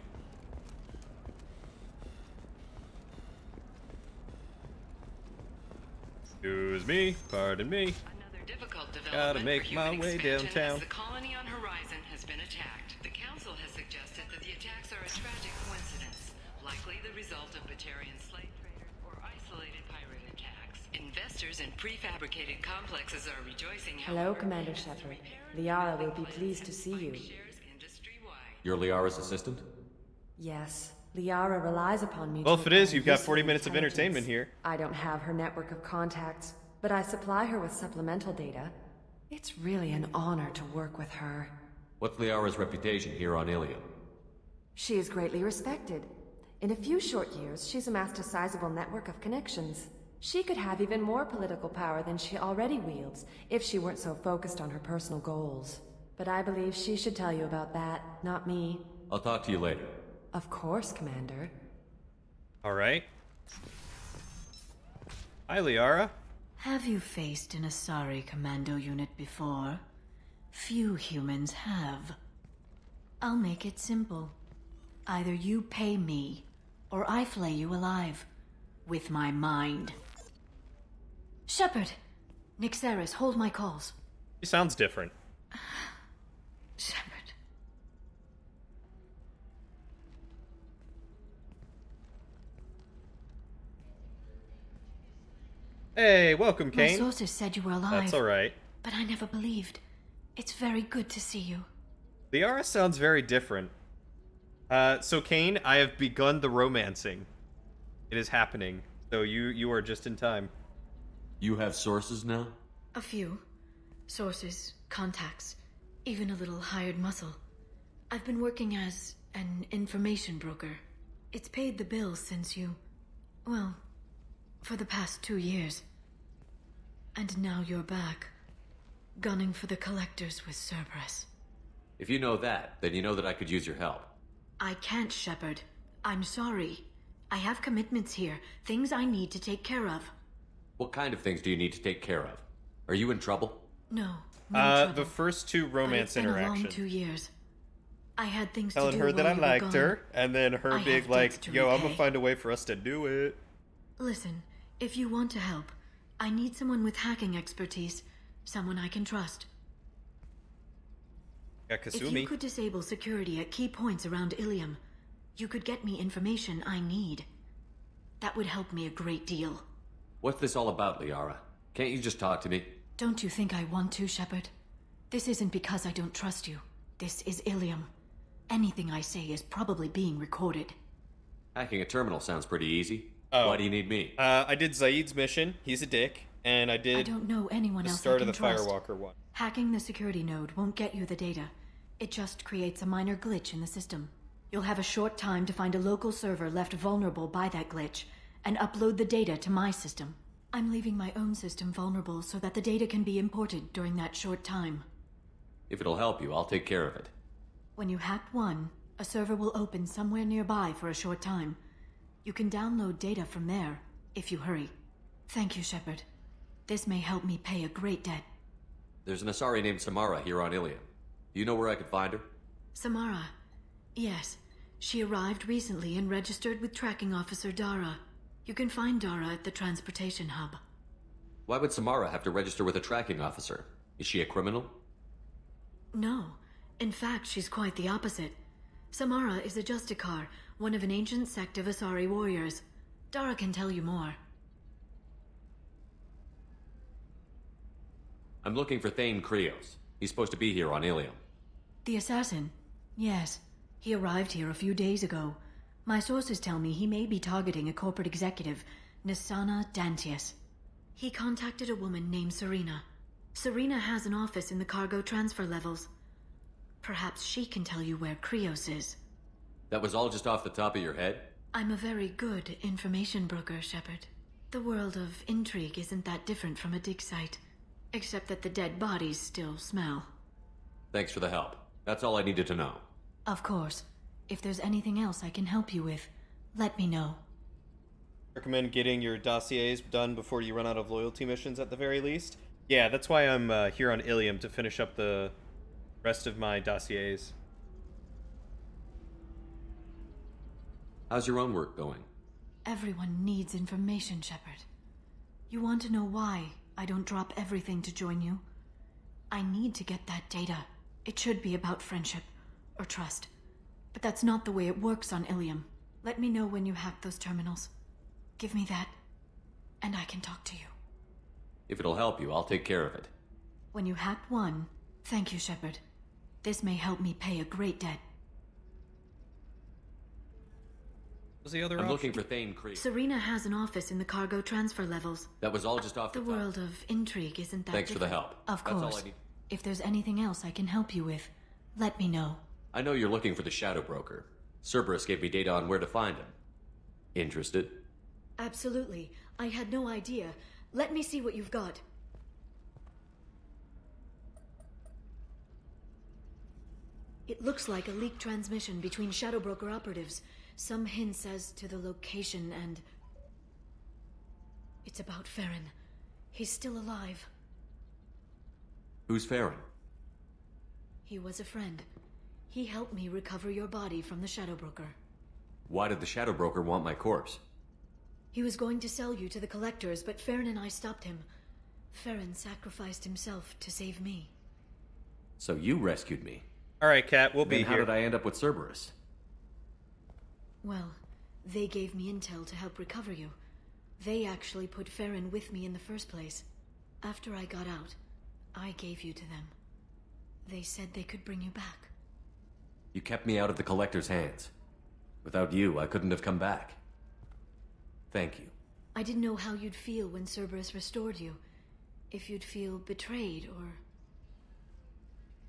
Excuse me. Pardon me. Another difficult Gotta development make for my human way expansion downtown. as the colony on Horizon has been attacked. The Council has suggested that the attacks are a tragic coincidence, likely the result of Batarian slave traders or isolated pirate attacks. Investors in prefabricated complexes are rejoicing. Hello, however, Commander Shepard. Liara will be pleased to see you. You're Liara's assistant? Yes, Liara relies upon me. Well, to if it is, acquire you've got useful 40 minutes of intelligence. entertainment here. I don't have her network of contacts, but I supply her with supplemental data. It's really an honor to work with her. What's Liara's reputation here on Ilium? She is greatly respected. In a few short years, she's amassed a sizable network of connections. She could have even more political power than she already wields if she weren't so focused on her personal goals. But I believe she should tell you about that, not me. I'll talk to you later. Of course, Commander. Alright. Hi, Liara. Have you faced an Asari commando unit before? Few humans have. I'll make it simple. Either you pay me, or I flay you alive. With my mind. Shepard! Nixeris, hold my calls. She sounds different. Shepard. Hey, welcome, My Kane. sources said you were alive. That's alright. But I never believed. It's very good to see you. Liara sounds very different. So Kane, I have begun the romancing. It is happening. So you are just in time. You have sources now? A few. Sources, contacts, even a little hired muscle. I've been working as an information broker. It's paid the bills since you... well, for the past 2 years. And now you're back, gunning for the Collectors with Cerberus. If you know that, then you know that I could use your help. I can't, Shepard. I'm sorry. I have commitments here, things I need to take care of. What kind of things do you need to take care of? Are you in trouble? No trouble. The first 2 romance But it's been a long interactions. 2 years. I had things to Telling do her that I while you were liked gone. her, and then her I big have like, debts to yo, I'm gonna repay. find a way for us to do it. Listen, if you want to help, I need someone with hacking expertise. Someone I can trust. Got If you Kasumi. could disable security at key points around Ilium, you could get me information I need. That would help me a great deal. What's this all about, Liara? Can't you just talk to me? Don't you think I want to, Shepard? This isn't because I don't trust you. This is Ilium. Anything I say is probably being recorded. Hacking a terminal sounds pretty easy. Oh. Why do you need me? I did Zaid's mission. He's a dick. And I did I don't know anyone the else start I of can the trust. Firewalker one. Hacking the security node won't get you the data. It just creates a minor glitch in the system. You'll have a short time to find a local server left vulnerable by that glitch and upload the data to my system. I'm leaving my own system vulnerable so that the data can be imported during that short time. If it'll help you, I'll take care of it. When you hack one, a server will open somewhere nearby for a short time. You can download data from there, if you hurry. Thank you, Shepard. This may help me pay a great debt. There's an Asari named Samara here on Ilium. Do you know where I could find her? Samara. Yes. She arrived recently and registered with Tracking Officer Dara. You can find Dara at the transportation hub. Why would Samara have to register with a tracking officer? Is she a criminal? No. In fact, she's quite the opposite. Samara is a Justicar, one of an ancient sect of Asari warriors. Dara can tell you more. I'm looking for Thane Krios. He's supposed to be here on Ilium. The assassin? Yes. He arrived here a few days ago. My sources tell me he may be targeting a corporate executive, Nisana Dantius. He contacted a woman named Serena. Serena has an office in the cargo transfer levels. Perhaps she can tell you where Krios is. That was all just off the top of your head? I'm a very good information broker, Shepard. The world of intrigue isn't that different from a dig site, except that the dead bodies still smell. Thanks for the help. That's all I needed to know. Of course. If there's anything else I can help you with, let me know. Recommend getting your dossiers done before you run out of loyalty missions at the very least. Yeah, that's why I'm here on Ilium, to finish up the rest of my dossiers. How's your own work going? Everyone needs information, Shepard. You want to know why I don't drop everything to join you? I need to get that data. It should be about friendship or trust. But that's not the way it works on Ilium. Let me know when you hack those terminals. Give me that, and I can talk to you. If it'll help you, I'll take care of it. When you hack one, thank you, Shepard. This may help me pay a great debt. What's the other I'm option? looking for Thane Krios. Serena has an office in the cargo transfer levels. That was all just off the The top. world of intrigue isn't that Thanks for the different. help. Of That's all course. I need. If there's anything else I can help you with, let me know. I know you're looking for the Shadow Broker. Cerberus gave me data on where to find him. Interested? Absolutely. I had no idea. Let me see what you've got. It looks like a leaked transmission between Shadow Broker operatives. Some hints as to the location and... It's about Farron. He's still alive. Who's Farron? He was a friend. He helped me recover your body from the Shadow Broker. Why did the Shadow Broker want my corpse? He was going to sell you to the Collectors, but Farron and I stopped him. Farron sacrificed himself to save me. So you rescued me. Alright, Kat, we'll be Then how here. did I end up with Cerberus? Well, they gave me intel to help recover you. They actually put Farron with me in the first place. After I got out, I gave you to them. They said they could bring you back. You kept me out of the Collector's hands. Without you, I couldn't have come back. Thank you. I didn't know how you'd feel when Cerberus restored you. If you'd feel betrayed, or...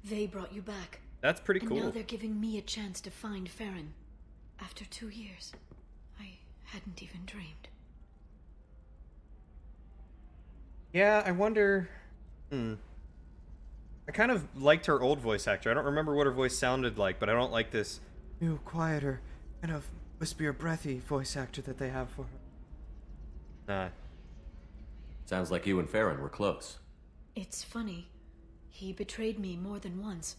They brought you back. That's pretty And cool. now they're giving me a chance to find Farron. After 2 years. I hadn't even dreamed. Yeah, I wonder... I kind of liked her old voice actor. I don't remember what her voice sounded like, but I don't like this new, quieter, kind of wispier, breathy voice actor that they have for her. Nah. Sounds like you and Farron were close. It's funny. He betrayed me more than once.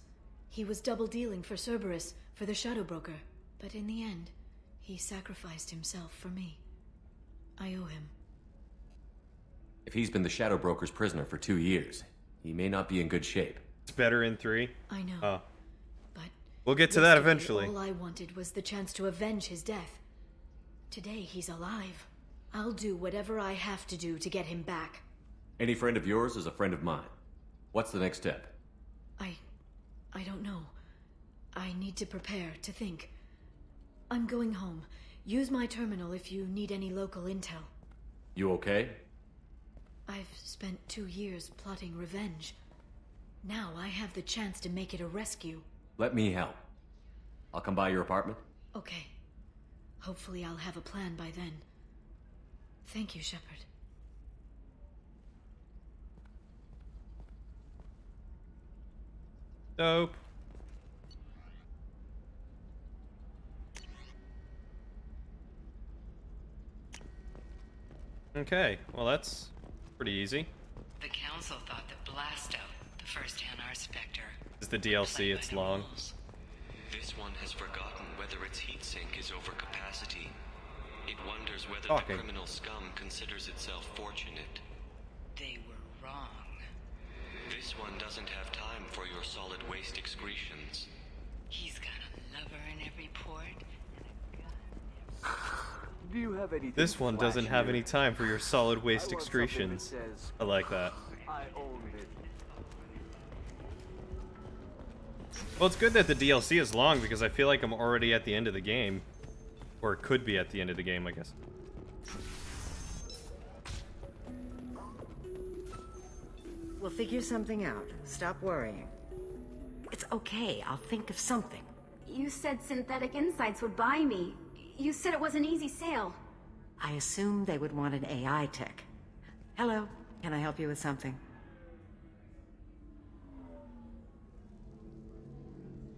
He was double-dealing for Cerberus, for the Shadow Broker. But in the end, he sacrificed himself for me. I owe him. If he's been the Shadow Broker's prisoner for 2 years, he may not be in good shape. It's better in 3? I know. Oh. But we'll get to that yesterday, eventually. All I wanted was the chance to avenge his death. Today, he's alive. I'll do whatever I have to do to get him back. Any friend of yours is a friend of mine. What's the next step? I don't know. I need to prepare, to think. I'm going home. Use my terminal if you need any local intel. You okay? I've spent 2 years plotting revenge. Now I have the chance to make it a rescue. Let me help. I'll come by your apartment. Okay. Hopefully I'll have a plan by then. Thank you, Shepard. Dope. Okay, well that's pretty easy. The Council thought that Blasto, the first Hanar Spectre... This is the DLC, it's long. This one has forgotten whether its heatsink is over capacity. It wonders whether Talking. the criminal scum considers itself fortunate. They were wrong. This one doesn't have time for your solid waste excretions. He's got a lover in every port. Do you have anything This one doesn't have flashier? any time for your solid waste I want something that excretions. says, I like that. I own it. Well, it's good that the DLC is long because I feel like I'm already at the end of the game. Or it could be at the end of the game, I guess. We'll figure something out. Stop worrying. It's okay. I'll think of something. You said Synthetic Insights would buy me. You said it was an easy sale. I assumed they would want an AI tech. Hello. Can I help you with something?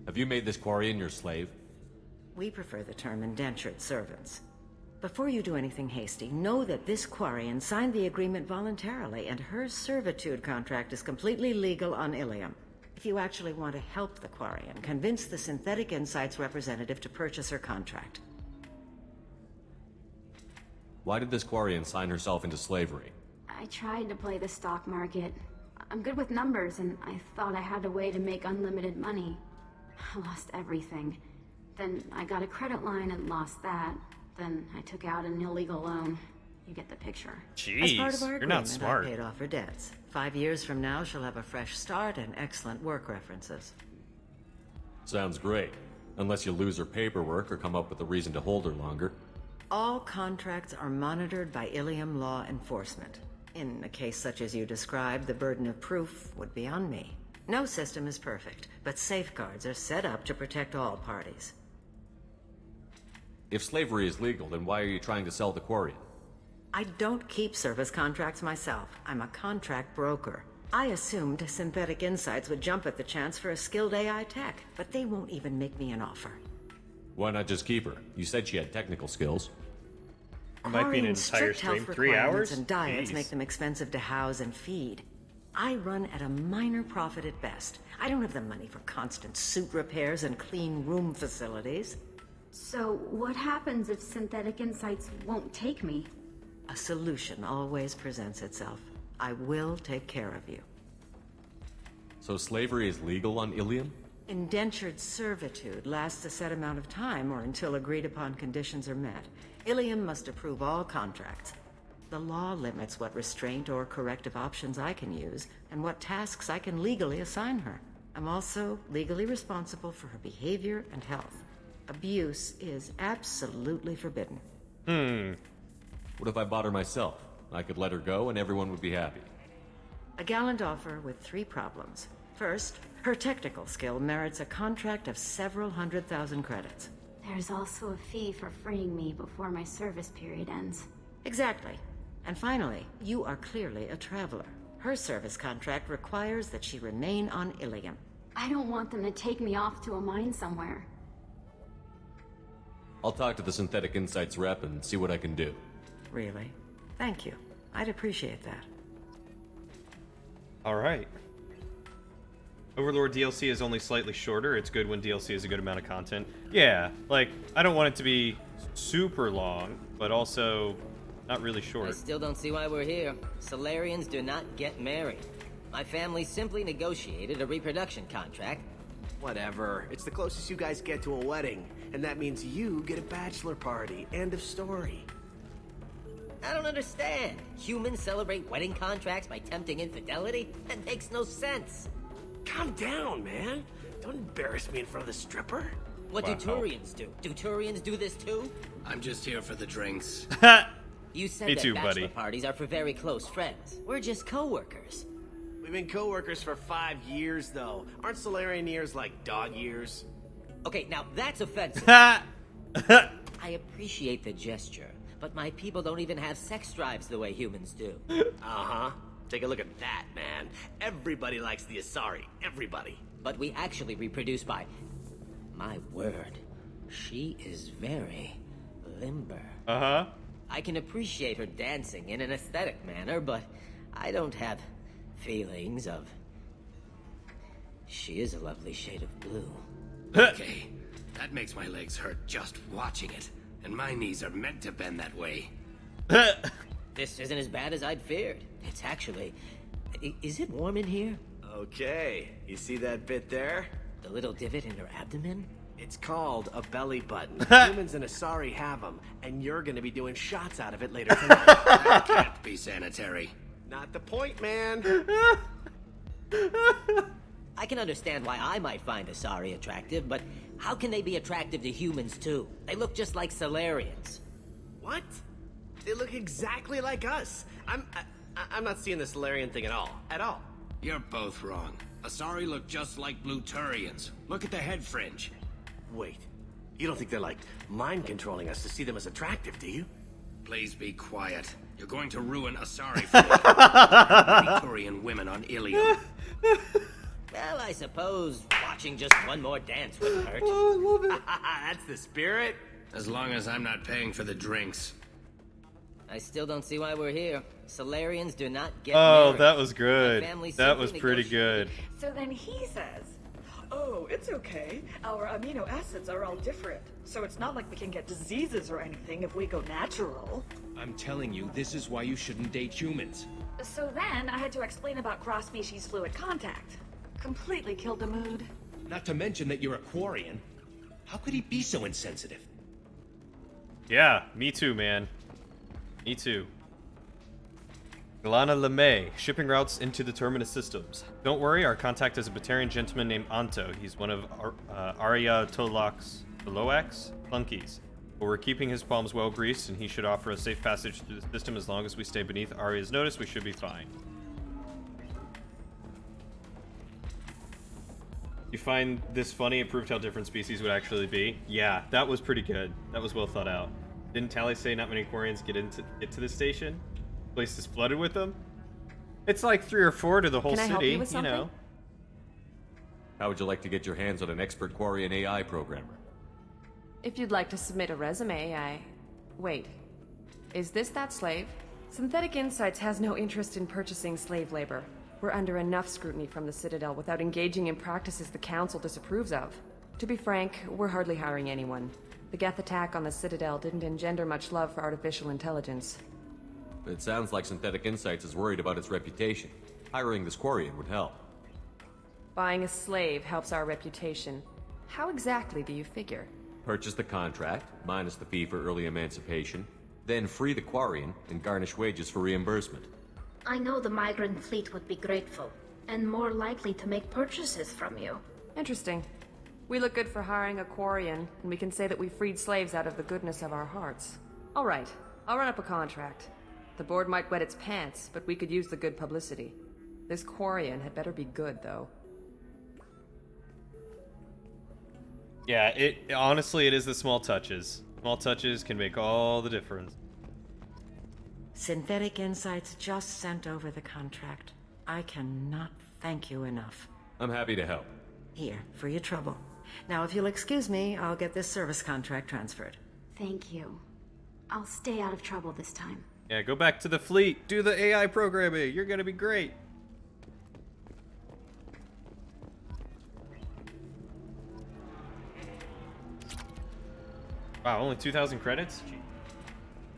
Have you made this Quarian your slave? We prefer the term indentured servants. Before you do anything hasty, know that this Quarian signed the agreement voluntarily, and her servitude contract is completely legal on Ilium. If you actually want to help the Quarian, convince the Synthetic Insights representative to purchase her contract. Why did this Quarian sign herself into slavery? I tried to play the stock market. I'm good with numbers, and I thought I had a way to make unlimited money. I lost everything. Then I got a credit line and lost that. Then I took out an illegal loan. You get the picture. As part of our you're not agreement, smart. I paid off her debts. 5 years from now, she'll have a fresh start and excellent work references. Sounds great. Unless you lose her paperwork or come up with a reason to hold her longer. All contracts are monitored by Ilium law enforcement. In a case such as you described, the burden of proof would be on me. No system is perfect, but safeguards are set up to protect all parties. If slavery is legal, then why are you trying to sell the Quarian? I don't keep service contracts myself. I'm a contract broker. I assumed Synthetic Insights would jump at the chance for a skilled AI tech, but they won't even make me an offer. Why not just keep her? You said she had technical skills. It might be an Quarian's entire strict stream. health 3 hours? requirements and diets Jeez. make them expensive to house and feed. I run at a minor profit at best. I don't have the money for constant suit repairs and clean room facilities. So, what happens if Synthetic Insights won't take me? A solution always presents itself. I will take care of you. So slavery is legal on Ilium? Indentured servitude lasts a set amount of time or until agreed upon conditions are met. Ilium must approve all contracts. The law limits what restraint or corrective options I can use and what tasks I can legally assign her. I'm also legally responsible for her behavior and health. Abuse is absolutely forbidden. What if I bought her myself? I could let her go and everyone would be happy. A gallant offer with 3 problems. First, her technical skill merits a contract of several 100,000 credits. There's also a fee for freeing me before my service period ends. Exactly. And finally, you are clearly a traveler. Her service contract requires that she remain on Ilium. I don't want them to take me off to a mine somewhere. I'll talk to the Synthetic Insights rep and see what I can do. Really? Thank you. I'd appreciate that. Alright. Overlord DLC is only slightly shorter. It's good when DLC is a good amount of content. Yeah, like, I don't want it to be super long, but also not really short. I still don't see why we're here. Solarians do not get married. My family simply negotiated a reproduction contract. Whatever. It's the closest you guys get to a wedding, and that means you get a bachelor party. End of story. I don't understand. Humans celebrate wedding contracts by tempting infidelity? That makes no sense. Calm down, man. Don't embarrass me in front of the stripper. What do Turians do? Do Turians do this too? I'm just here for the drinks. You said Me that too, bachelor buddy. parties are for very close friends. We're just co-workers. We've been co-workers for 5 years, though. Aren't Solarian years like dog years? Okay, now that's offensive. I appreciate the gesture, but my people don't even have sex drives the way humans do. Uh-huh. Take a look at that, man. Everybody likes the Asari. Everybody. But we actually reproduce by... My word. She is very limber. Uh-huh. I can appreciate her dancing in an aesthetic manner, but I don't have feelings of... She is a lovely shade of blue. Okay. That makes my legs hurt just watching it. And my knees are meant to bend that way. This isn't as bad as I'd feared. It's actually... Is it warm in here? Okay. You see that bit there? The little divot in her abdomen? It's called a belly button. Humans and Asari have them, and you're gonna be doing shots out of it later tonight. That can't be sanitary. Not the point, man. I can understand why I might find Asari attractive, but how can they be attractive to humans too? They look just like Solarians. What? They look exactly like us. I'm not seeing the Solarian thing at all. At all. You're both wrong. Asari look just like Blue Turians. Look at the head fringe. Wait. You don't think they're like mind controlling us to see them as attractive, do you? Please be quiet. You're going to ruin Asari for me. Turian women on Ilium. Well, I suppose watching just one more dance wouldn't hurt. Oh, I love it. That's the spirit. As long as I'm not paying for the drinks. I still don't see why we're here. Solarians do not get Oh, married. that was good. My family That was simply pretty good. So then he says, oh, it's okay. Our amino acids are all different. So it's not like we can get diseases or anything if we go natural. I'm telling you, this is why you shouldn't date humans. So then I had to explain about cross-species fluid contact. Completely killed the mood. Not to mention that you're a Quarian. How could he be so insensitive? Yeah, me too, man. Me too. Ilana LeMay, shipping routes into the Terminus systems. Don't worry, our contact is a Batarian gentleman named Anto. He's one of Arya Tolak's flunkies. But we're keeping his palms well greased, and he should offer us safe passage through the system as long as we stay beneath Arya's notice. We should be fine. You find this funny? It proved how different species would actually be. Yeah, that was pretty good. That was well thought out. Didn't Tally say not many Quarians get to the station? The place is flooded with them? It's like 3 or 4 to the whole Can I city, help you with something? know. How would you like to get your hands on an expert Quarian AI programmer? If you'd like to submit a resume, Wait. Is this that slave? Synthetic Insights has no interest in purchasing slave labor. We're under enough scrutiny from the Citadel without engaging in practices the Council disapproves of. To be frank, we're hardly hiring anyone. The Geth attack on the Citadel didn't engender much love for artificial intelligence. It sounds like Synthetic Insights is worried about its reputation. Hiring this Quarian would help. Buying a slave helps our reputation. How exactly do you figure? Purchase the contract, minus the fee for early emancipation, then free the Quarian and garnish wages for reimbursement. I know the migrant fleet would be grateful, and more likely to make purchases from you. Interesting. We look good for hiring a Quarian, and we can say that we freed slaves out of the goodness of our hearts. All right, I'll run up a contract. The board might wet its pants, but we could use the good publicity. This Quarian had better be good, though. Yeah, honestly, it is the small touches. Small touches can make all the difference. Synthetic Insights just sent over the contract. I cannot thank you enough. I'm happy to help. Here, for your trouble. Now, if you'll excuse me, I'll get this service contract transferred. Thank you. I'll stay out of trouble this time. Yeah, go back to the fleet. Do the AI programming. You're gonna be great. Wow, only 2,000 credits? Gee.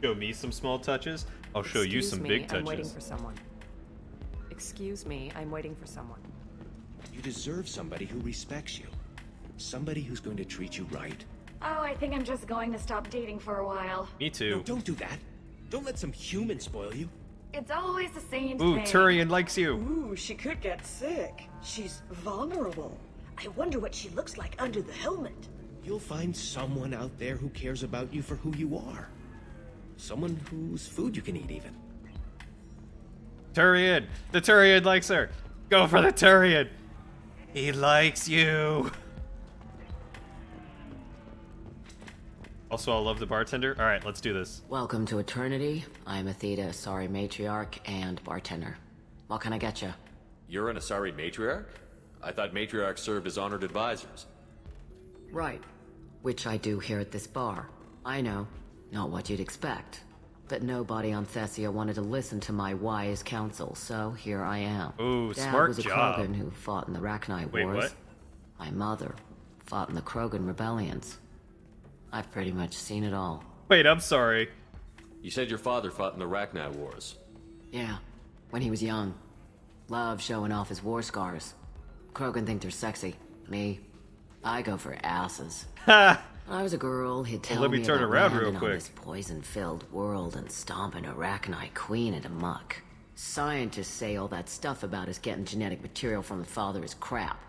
Show me some small touches. I'll show you some big touches. I'm waiting for someone. Excuse me, I'm waiting for someone. You deserve somebody who respects you. Somebody who's going to treat you right. Oh, I think I'm just going to stop dating for a while. Me too. No, don't do that. Don't let some human spoil you. It's always the same Ooh, thing. Turian likes you. Ooh, she could get sick. She's vulnerable. I wonder what she looks like under the helmet. You'll find someone out there who cares about you for who you are. Someone whose food you can eat, even. Turian! The Turian likes her! Go for the Turian! He likes you! Also, I love the bartender. Alright, let's do this. Welcome to Eternity. I'm Athena, Asari matriarch and bartender. What can I get you? You're an Asari matriarch? I thought matriarchs served as honored advisors. Right. Which I do here at this bar. I know. Not what you'd expect. But nobody on Thessia wanted to listen to my wise counsel, so here I am. Ooh, Dad smart was a job. Krogan who fought in the Rachni Wait, Wars. what? My mother fought in the Krogan rebellions. I've pretty much seen it all. Wait, I'm sorry. You said your father fought in the Rachni Wars. Yeah, when he was young. Loved showing off his war scars. Krogan think they're sexy. Me, I go for asses. Ha! I was a girl, he'd tell Let me turn about around landing real on quick. this poison-filled world and stomping Arachni Queen into muck. Scientists say all that stuff about us getting genetic material from the father is crap.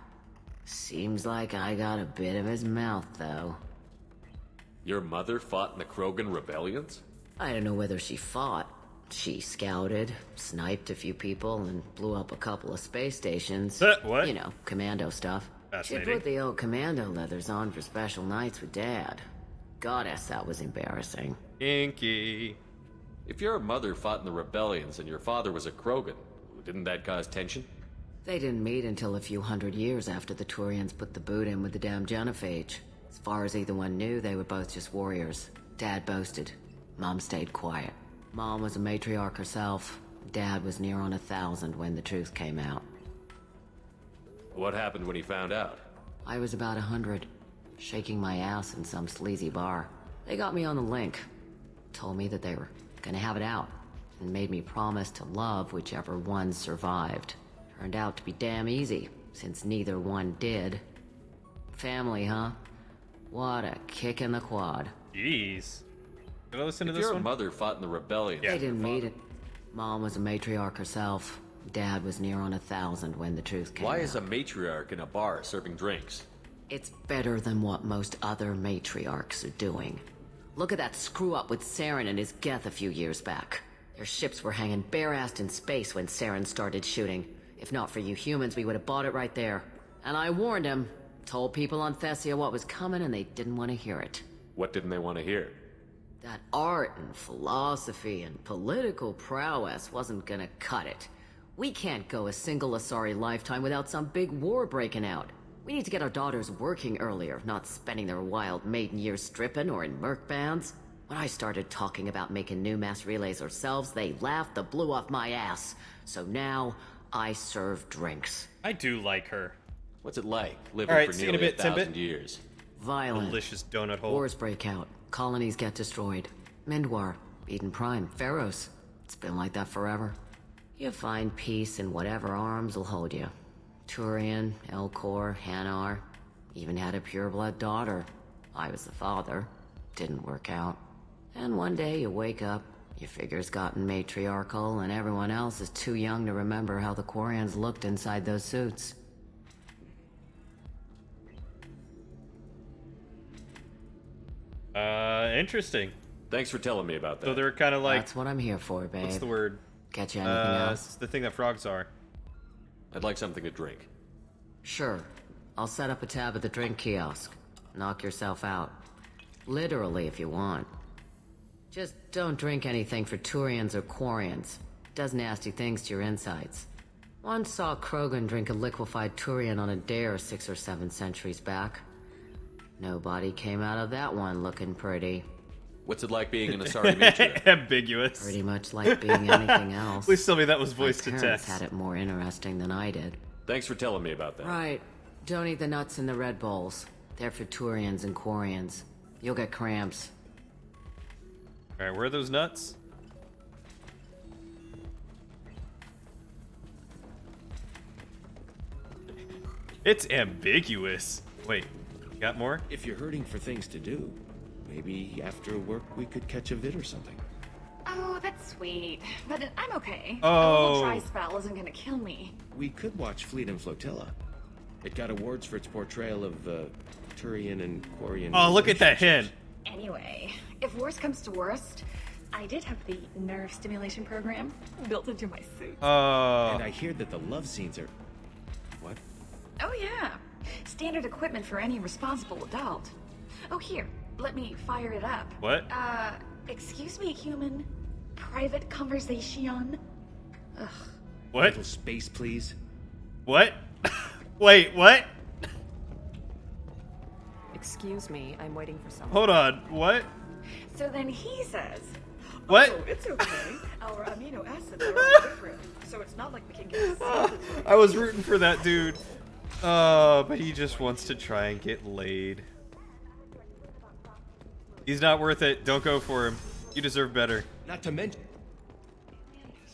Seems like I got a bit of his mouth, though. Your mother fought in the Krogan rebellions? I don't know whether she fought. She scouted, sniped a few people, and blew up a couple of space stations. What? You know, commando stuff. She Fascinating. put the old commando leathers on for special nights with Dad. Goddess, that was embarrassing. Inky. If your mother fought in the rebellions and your father was a Krogan, didn't that cause tension? They didn't meet until a few hundred years after the Turians put the boot in with the damn Genophage. As far as either one knew, they were both just warriors. Dad boasted. Mom stayed quiet. Mom was a matriarch herself. Dad was near on 1,000 when the truth came out. What happened when he found out? I was about 100, shaking my ass in some sleazy bar. They got me on the link. Told me that they were gonna have it out, and made me promise to love whichever one survived. Turned out to be damn easy, since neither one did. Family, huh? What a kick in the quad. Jeez. Did I listen to If this your one? mother fought in the rebellions... They didn't meet it. Mom was a matriarch herself. Dad was near on 1,000 when the truth came out. Why is a matriarch in a bar serving drinks? It's better than what most other matriarchs are doing. Look at that screw-up with Saren and his Geth a few years back. Their ships were hanging bare-assed in space when Saren started shooting. If not for you humans, we would have bought it right there. And I warned him. Told people on Thessia what was coming and they didn't want to hear it. What didn't they want to hear? That art and philosophy and political prowess wasn't gonna cut it. We can't go a single Asari lifetime without some big war breaking out. We need to get our daughters working earlier, not spending their wild maiden years stripping or in merc bands. When I started talking about making new mass relays ourselves, they laughed the blue off my ass. So now, I serve drinks. I do like her. What's it like, living All right, for see you in a nearly bit, 1,000 Timbit. years? Violent. Delicious donut hole. Wars break out. Colonies get destroyed. Mindwar, Eden Prime, Pharaohs. It's been like that forever. You find peace in whatever arms will hold you. Turian, Elcor, Hanar, even had a pureblood daughter. I was the father. Didn't work out. And one day you wake up, your figure's gotten matriarchal, and everyone else is too young to remember how the Quarians looked inside those suits. Interesting. Thanks for telling me about that. So they're kind of like... That's what I'm here for, babe. What's the word? Get you anything else? It's the thing that frogs are. I'd like something to drink. Sure. I'll set up a tab at the drink kiosk. Knock yourself out. Literally, if you want. Just don't drink anything for Turians or Quarians. Does nasty things to your insides. Once saw Krogan drink a liquefied Turian on a dare 6 or 7 centuries back. Nobody came out of that one looking pretty. What's it like being an Asari matriarch? Ambiguous. Pretty much like being anything else. Please tell me that was voice to My parents text. had it more interesting than I did. Thanks for telling me about that. Right. Don't eat the nuts in the Red Bowls. They're for Turians and Quarians. You'll get cramps. Alright, where are those nuts? It's ambiguous. Wait, got more? If you're hurting for things to do, maybe after work we could catch a vid or something. Oh, that's sweet. But I'm okay. Oh. A little dry spell isn't gonna kill me. We could watch Fleet and Flotilla. It got awards for its portrayal of Turian and Quarian. Oh, look at that hint. Anyway, if worst comes to worst, I did have the nerve stimulation program built into my suit. Oh. And I hear that the love scenes are... What? Oh yeah. Standard equipment for any responsible adult. Oh, here. Let me fire it up. What? Excuse me, human. Private conversation. Ugh. What? Little space, please. What? Wait, what? Excuse me, I'm waiting for someone. Hold on, what? So then he says, What? "Oh, it's okay. Our amino acids are all different, so it's not like we can get diseases." I was rooting for that dude. But he just wants to try and get laid. He's not worth it. Don't go for him. You deserve better. Not to mention...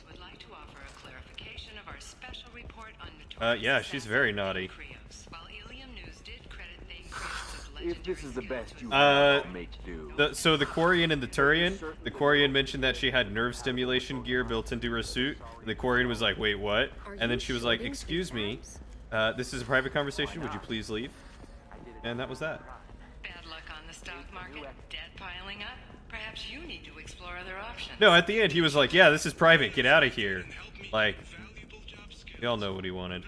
would like to offer a clarification of our special report on Yeah, she's very naughty. If this is the best you make do. So the Quarian and the Quarian mentioned that she had nerve stimulation gear built into her suit, and the Quarian was like, wait, what? And then she was like, excuse me, this is a private conversation, would you please leave? And that was that. Bad luck on the stock market, debt piling up. Perhaps you need to explore other options. No, at the end he was like, yeah, this is private, get out of here. Like, we all know what he wanted.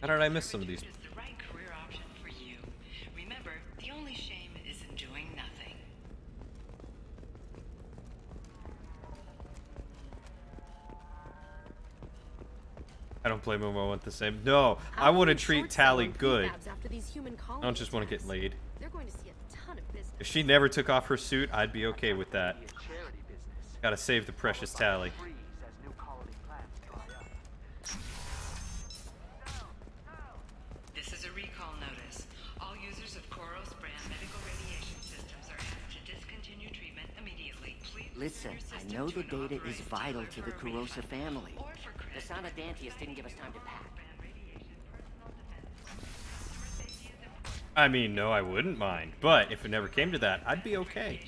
How did I miss some of these? Is the right career option for you. Remember, the only shame is in doing nothing. I don't blame him. I want the same. No, I want to treat Tally good. I don't just want to get laid. If she never took off her suit, I'd be okay with that. Gotta save the precious Tally. This is a recall notice. All users of Koros brand medical radiation systems are asked to discontinue treatment immediately. Please Listen, I know the data is vital to the Kurosa family. The Sana Dantius didn't give us time to pack. I mean, no, I wouldn't mind. But if it never came to that, I'd be okay.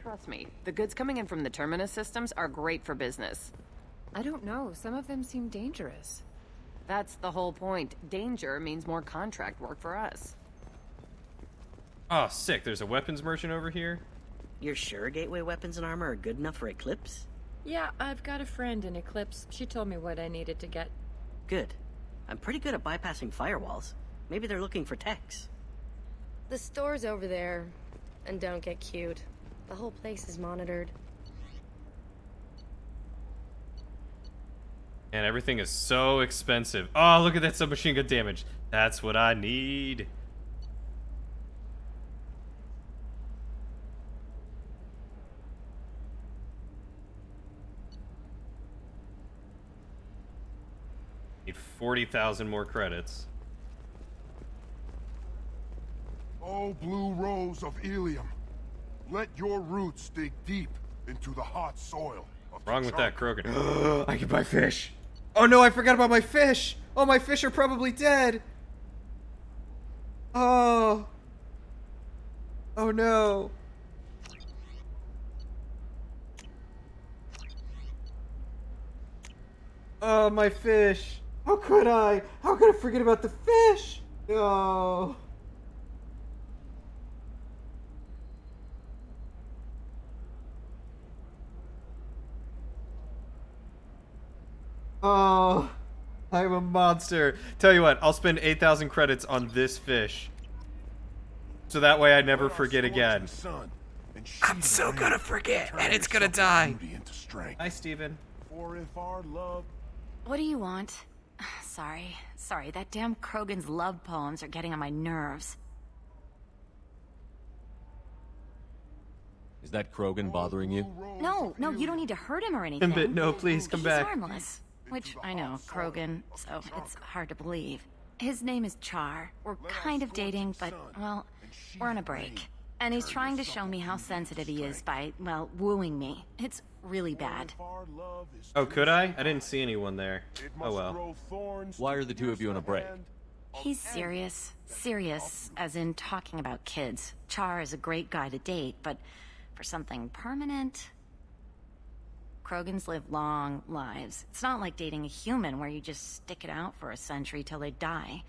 Trust me, the goods coming in from the Terminus systems are great for business. I don't know, some of them seem dangerous. That's the whole point. Danger means more contract work for us. Oh, sick. There's a weapons merchant over here. You're sure Gateway weapons and armor are good enough for Eclipse? Yeah, I've got a friend in Eclipse. She told me what I needed to get. Good. I'm pretty good at bypassing firewalls. Maybe they're looking for techs. The store's over there. And don't get cute. The whole place is monitored. And everything is so expensive. Oh, look at that submachine gun damage. That's what I need. Need 40,000 more credits. Oh, blue rose of Ilium, let your roots dig deep into the hot soil of Wrong with that, Krogan. I can buy fish. Oh no, I forgot about my fish. Oh, my fish are probably dead. Oh. Oh no. Oh, my fish. How could I? How could I forget about the fish? No. Oh, I'm a monster. Tell you what, I'll spend 8,000 credits on this fish. So that way I never forget again. I'm so gonna forget, and it's gonna die. Hi, Steven. For if our love... What do you want? Sorry, that damn Krogan's love poems are getting on my nerves. Is that Krogan bothering you? No, you don't need to hurt him or anything. But no, please, come back. He's harmless. Which, I know, Krogan, so it's hard to believe. His name is Char. We're kind of dating, but, well, we're on a break. And he's trying to show me how sensitive he is by, well, wooing me. It's really bad. Oh, could I? I didn't see anyone there. Oh well. Why are the two of you on a break? He's serious. Serious, as in talking about kids. Char is a great guy to date, but for something permanent... Krogans live long lives. It's not like dating a human where you just stick it out for a century till they die.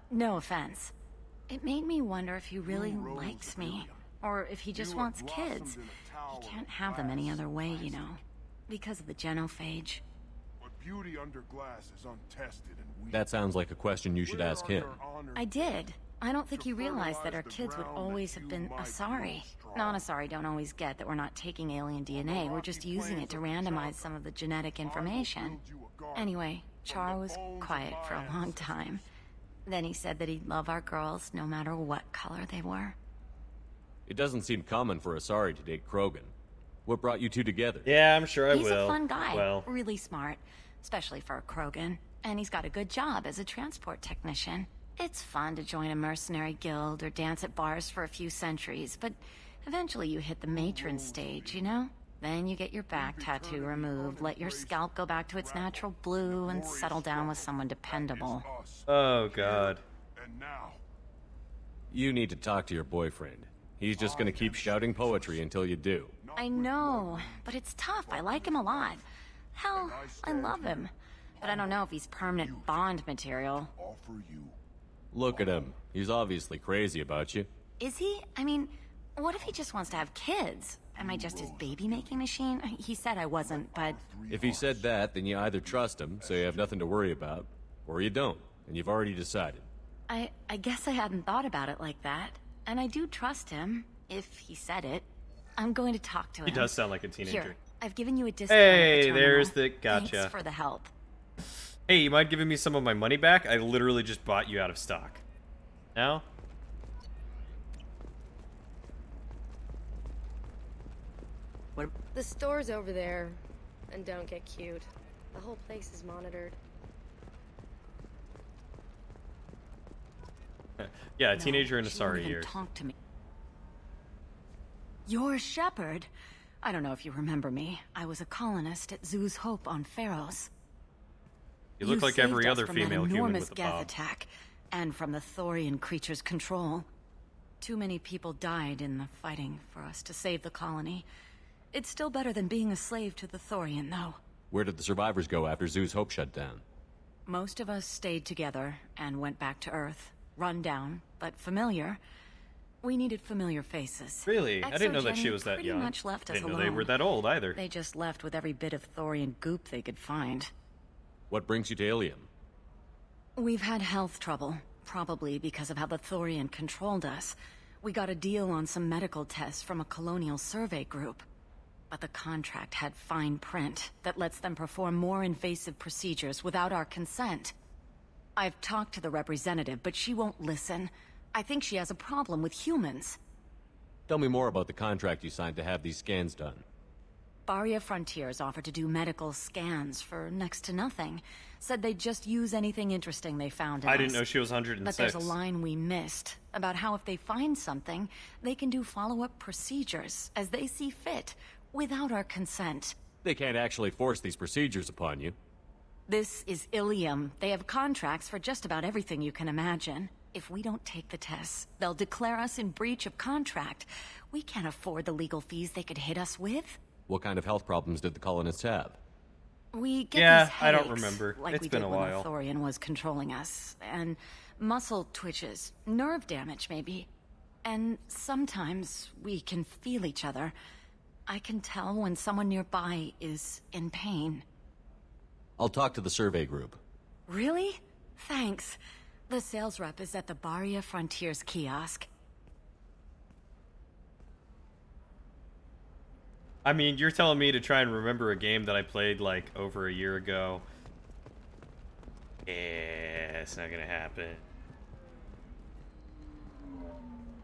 No offense. It made me wonder if he really likes me, or if he just wants kids. He can't have them any other way, you know, because of the genophage. But beauty under glass is untested and weak. That sounds like a question you should ask him. I did. I don't think he realized that our kids would always have been Asari. Non-Asari don't always get that we're not taking alien DNA, we're just using it to randomize some of the genetic information. Anyway, Char was quiet for a long time. Then he said that he'd love our girls no matter what color they were. It doesn't seem common for Asari to date Krogan. What brought you two together? Yeah, I'm sure I will. He's a fun guy, well, really smart, especially for a Krogan. And he's got a good job as a transport technician. It's fun to join a mercenary guild or dance at bars for a few centuries, but eventually you hit the matron stage, you know? Then you get your back tattoo removed, let your scalp go back to its natural blue, and settle down with someone dependable. Oh, God. You need to talk to your boyfriend. He's just gonna keep shouting poetry until you do. I know, but it's tough. I like him a lot. Hell, I love him. But I don't know if he's permanent Bond material. Look at him. He's obviously crazy about you. Is he? I mean, what if he just wants to have kids? Am I just his baby-making machine? He said I wasn't, but... If he said that, then you either trust him, so you have nothing to worry about, or you don't, and you've already decided. I guess I hadn't thought about it like that. And I do trust him, if he said it. I'm going to talk to him. He does sound like a teenager. Here, I've given you a discount. Hey, there's the... Gotcha. Thanks for the help. Hey, you mind giving me some of my money back? I literally just bought you out of stock. Now? What? The store's over there. And don't get cute. The whole place is monitored. Yeah, a teenager in Asari years. Talk to me. You're Shepard. I don't know if you remember me. I was a colonist at Zoo's Hope on Pharos. You look like every other from female that human enormous with a Geth bob. attack, and from the Thorian creature's control. Too many people died in the fighting for us to save the colony. It's still better than being a slave to the Thorian, though. Where did the survivors go after Zoo's Hope shut down? Most of us stayed together and went back to Earth. Run down, but familiar. We needed familiar faces. Really? I didn't know that she Exogeny was that pretty young. much left us Didn't know alone. they were that old either. They just left with every bit of Thorian goop they could find. What brings you to Ilium? We've had health trouble, probably because of how the Thorian controlled us. We got a deal on some medical tests from a colonial survey group. But the contract had fine print that lets them perform more invasive procedures without our consent. I've talked to the representative, but she won't listen. I think she has a problem with humans. Tell me more about the contract you signed to have these scans done. Barria Frontiers offered to do medical scans for next to nothing. Said they'd just use anything interesting they found in I us. didn't know she was 106. But there's a line we missed about how if they find something, they can do follow-up procedures as they see fit, without our consent. They can't actually force these procedures upon you. This is Ilium. They have contracts for just about everything you can imagine. If we don't take the tests, they'll declare us in breach of contract. We can't afford the legal fees they could hit us with. What kind of health problems did the colonists have? We get Yeah, these I don't headaches, remember. like It's we been did a when while. the Thorian was controlling us, and muscle twitches, nerve damage maybe. And sometimes we can feel each other. I can tell when someone nearby is in pain. I'll talk to the survey group. Really? Thanks. The sales rep is at the Barria Frontiers kiosk. I mean, you're telling me to try and remember a game that I played like over a year ago. Yeah, it's not gonna happen.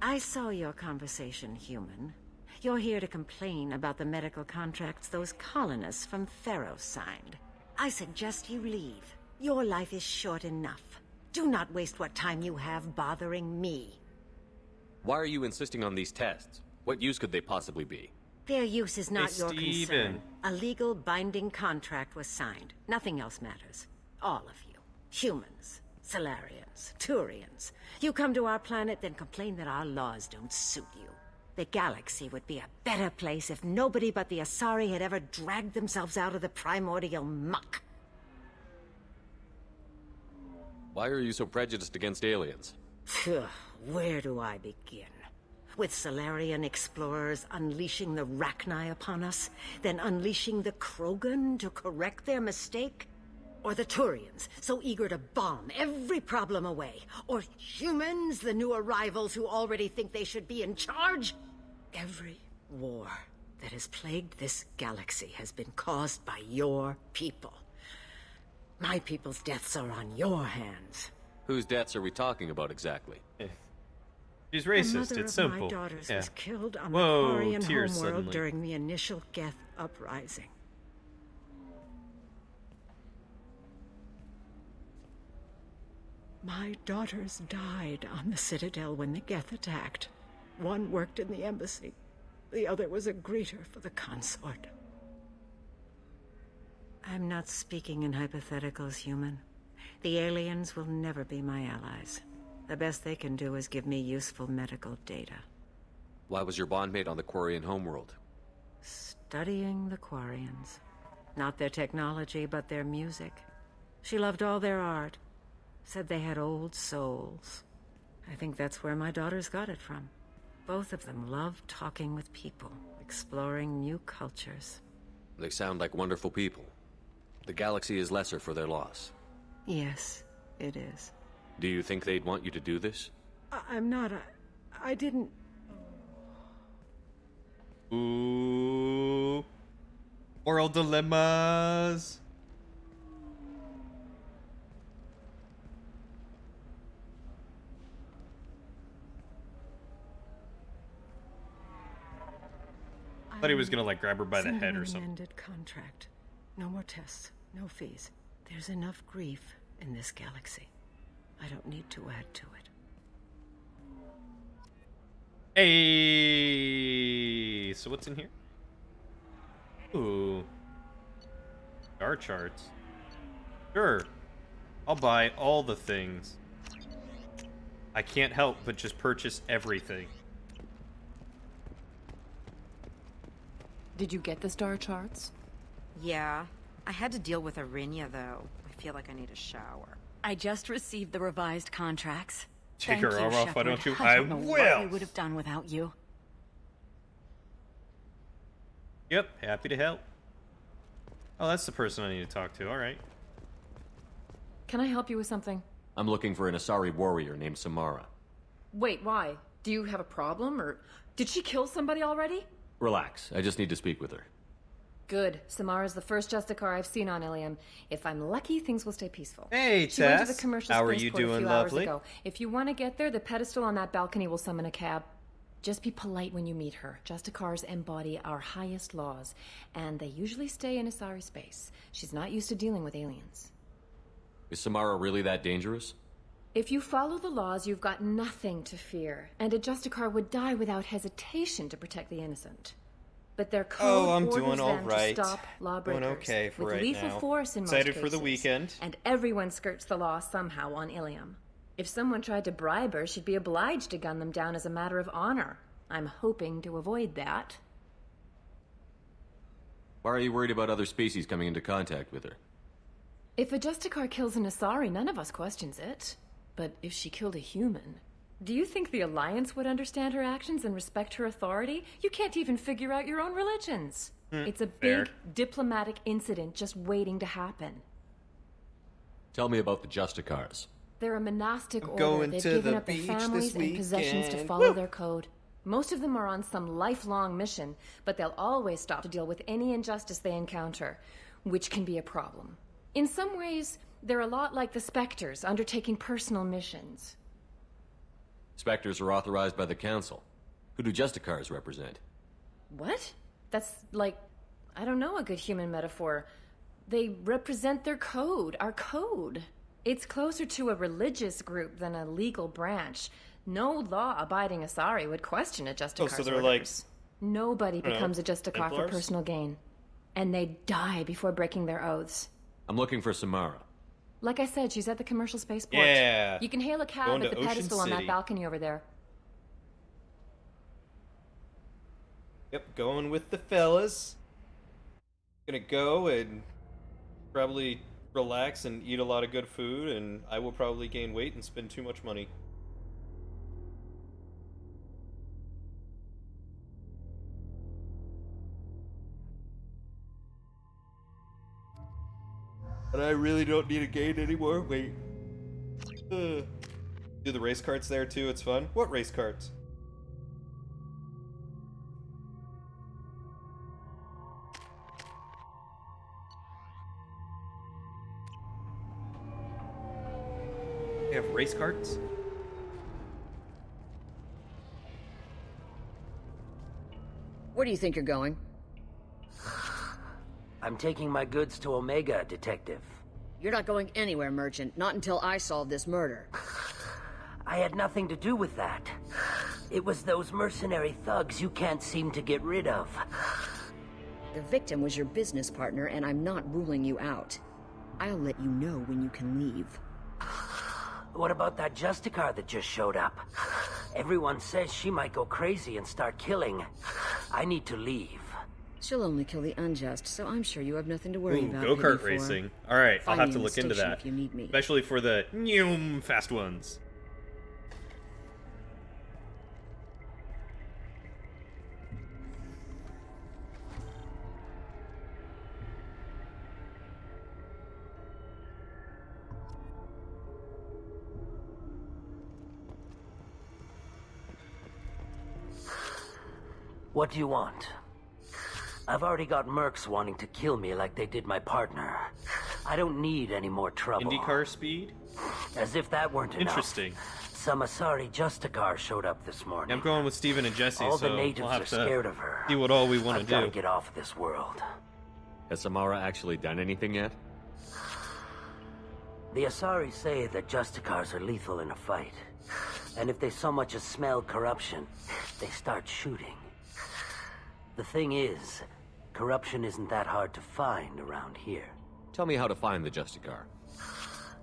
I saw your conversation, human. You're here to complain about the medical contracts those colonists from Theros signed. I suggest you leave. Your life is short enough. Do not waste what time you have bothering me. Why are you insisting on these tests? What use could they possibly be? Their use is not Hey, your Steven. concern. A legal binding contract was signed. Nothing else matters. All of you. Humans, Solarians, Turians. You come to our planet, then complain that our laws don't suit you. The galaxy would be a better place if nobody but the Asari had ever dragged themselves out of the primordial muck. Why are you so prejudiced against aliens? Phew, where do I begin? With Solarian explorers unleashing the Rachni upon us, then unleashing the Krogan to correct their mistake? Or the Turians, so eager to bomb every problem away? Or humans, the new arrivals who already think they should be in charge? Every war that has plagued this galaxy has been caused by your people. My people's deaths are on your hands. Whose deaths are we talking about exactly? She's The racist. mother It's of simple. my daughters Yeah. was killed on Whoa, the Quarian tears homeworld suddenly. during the initial Geth uprising. My daughters died on the Citadel when the Geth attacked. One worked in the embassy. The other was a greeter for the consort. I'm not speaking in hypotheticals, human. The aliens will never be my allies. The best they can do is give me useful medical data. Why was your bondmate on the Quarian homeworld? Studying the Quarians. Not their technology, but their music. She loved all their art. Said they had old souls. I think that's where my daughters got it from. Both of them loved talking with people, exploring new cultures. They sound like wonderful people. The galaxy is lesser for their loss. Yes, it is. Do you think they'd want you to do this? I'm not. I didn't. Ooh. Moral dilemmas. I thought he was gonna like grab her by the head or something. Amended contract. No more tests. No fees. There's enough grief in this galaxy. I don't need to add to it. Hey, so what's in here? Ooh. Star charts. Sure. I'll buy all the things. I can't help but just purchase everything. Did you get the star charts? Yeah. I had to deal with Arinya, though. I feel like I need a shower. I just received the revised contracts. Take Thank her you, arm off, why Shepard. don't you? I I don't know what will. we would have done without you. Yep, happy to help. Oh, that's the person I need to talk to. All right. Can I help you with something? I'm looking for an Asari warrior named Samara. Wait, why? Do you have a problem, or did she kill somebody already? Relax, I just need to speak with her. Good. Samara's the first Justicar I've seen on Ilium. If I'm lucky, things will stay peaceful. Hey, she went to Tess. the commercial How are spaceport you a doing, few lovely? hours ago. If you want to get there, the pedestal on that balcony will summon a cab. Just be polite when you meet her. Justicars embody our highest laws, and they usually stay in Asari space. She's not used to dealing with aliens. Is Samara really that dangerous? If you follow the laws, you've got nothing to fear, and a Justicar would die without hesitation to protect the innocent. But their code I'm orders doing all them right. to stop lawbreakers Doing okay for with right lethal now. force in Excited most for the cases. weekend. And everyone skirts the law somehow on Ilium. If someone tried to bribe her, she'd be obliged to gun them down as a matter of honor. I'm hoping to avoid that. Why are you worried about other species coming into contact with her? If a Justicar kills an Asari, none of us questions it. But if she killed a human, do you think the Alliance would understand her actions and respect her authority? You can't even figure out your own religions. It's a fair. big diplomatic incident just waiting to happen. Tell me about the Justicars. They're a monastic order. going They've to given the up their beach families this and possessions to weekend. follow Woo! their code. Most of them are on some lifelong mission, but they'll always stop to deal with any injustice they encounter, which can be a problem. In some ways, they're a lot like the Spectres, undertaking personal missions. Spectres are authorized by the Council. Who do Justicars represent? What? That's like, I don't know, a good human metaphor. They represent their code, our code. It's closer to a religious group than a legal branch. No law-abiding Asari would question a Justicar's so they're orders. Nobody I don't know, becomes a Justicar for Templars? personal gain. And they die before breaking their oaths. I'm looking for Samara. Like I said, she's at the commercial spaceport. Yeah. You can hail a cab Going at to the Ocean pedestal on that City. balcony over there. Yep, going with the fellas. Gonna go and probably relax and eat a lot of good food, and I will probably gain weight and spend too much money. But I really don't need to gain any more weight. Do the race carts there too, it's fun. What race carts? They have race carts? Where do you think you're going? I'm taking my goods to Omega, Detective. You're not going anywhere, Merchant. Not until I solve this murder. I had nothing to do with that. It was those mercenary thugs you can't seem to get rid of. The victim was your business partner, and I'm not ruling you out. I'll let you know when you can leave. What about that Justicar that just showed up? Everyone says she might go crazy and start killing. I need to leave. She'll only kill the unjust, so I'm sure you have nothing to worry about. Go-kart Lady Four. racing. Alright, I'll Find have me to in the look into station that. if you need me. Especially for the fast ones. What do you want? I've already got mercs wanting to kill me like they did my partner. I don't need any more trouble. IndyCar speed? As if that weren't enough. Interesting. Some Asari Justicar showed up this morning. I'm going with Steven and Jesse, All so the natives we'll are have to scared of her. see what all we want I've to gotta do. get off this world. Has Samara actually done anything yet? The Asari say that Justicars are lethal in a fight. And if they so much as smell corruption, they start shooting. The thing is, corruption isn't that hard to find around here. Tell me how to find the Justicar.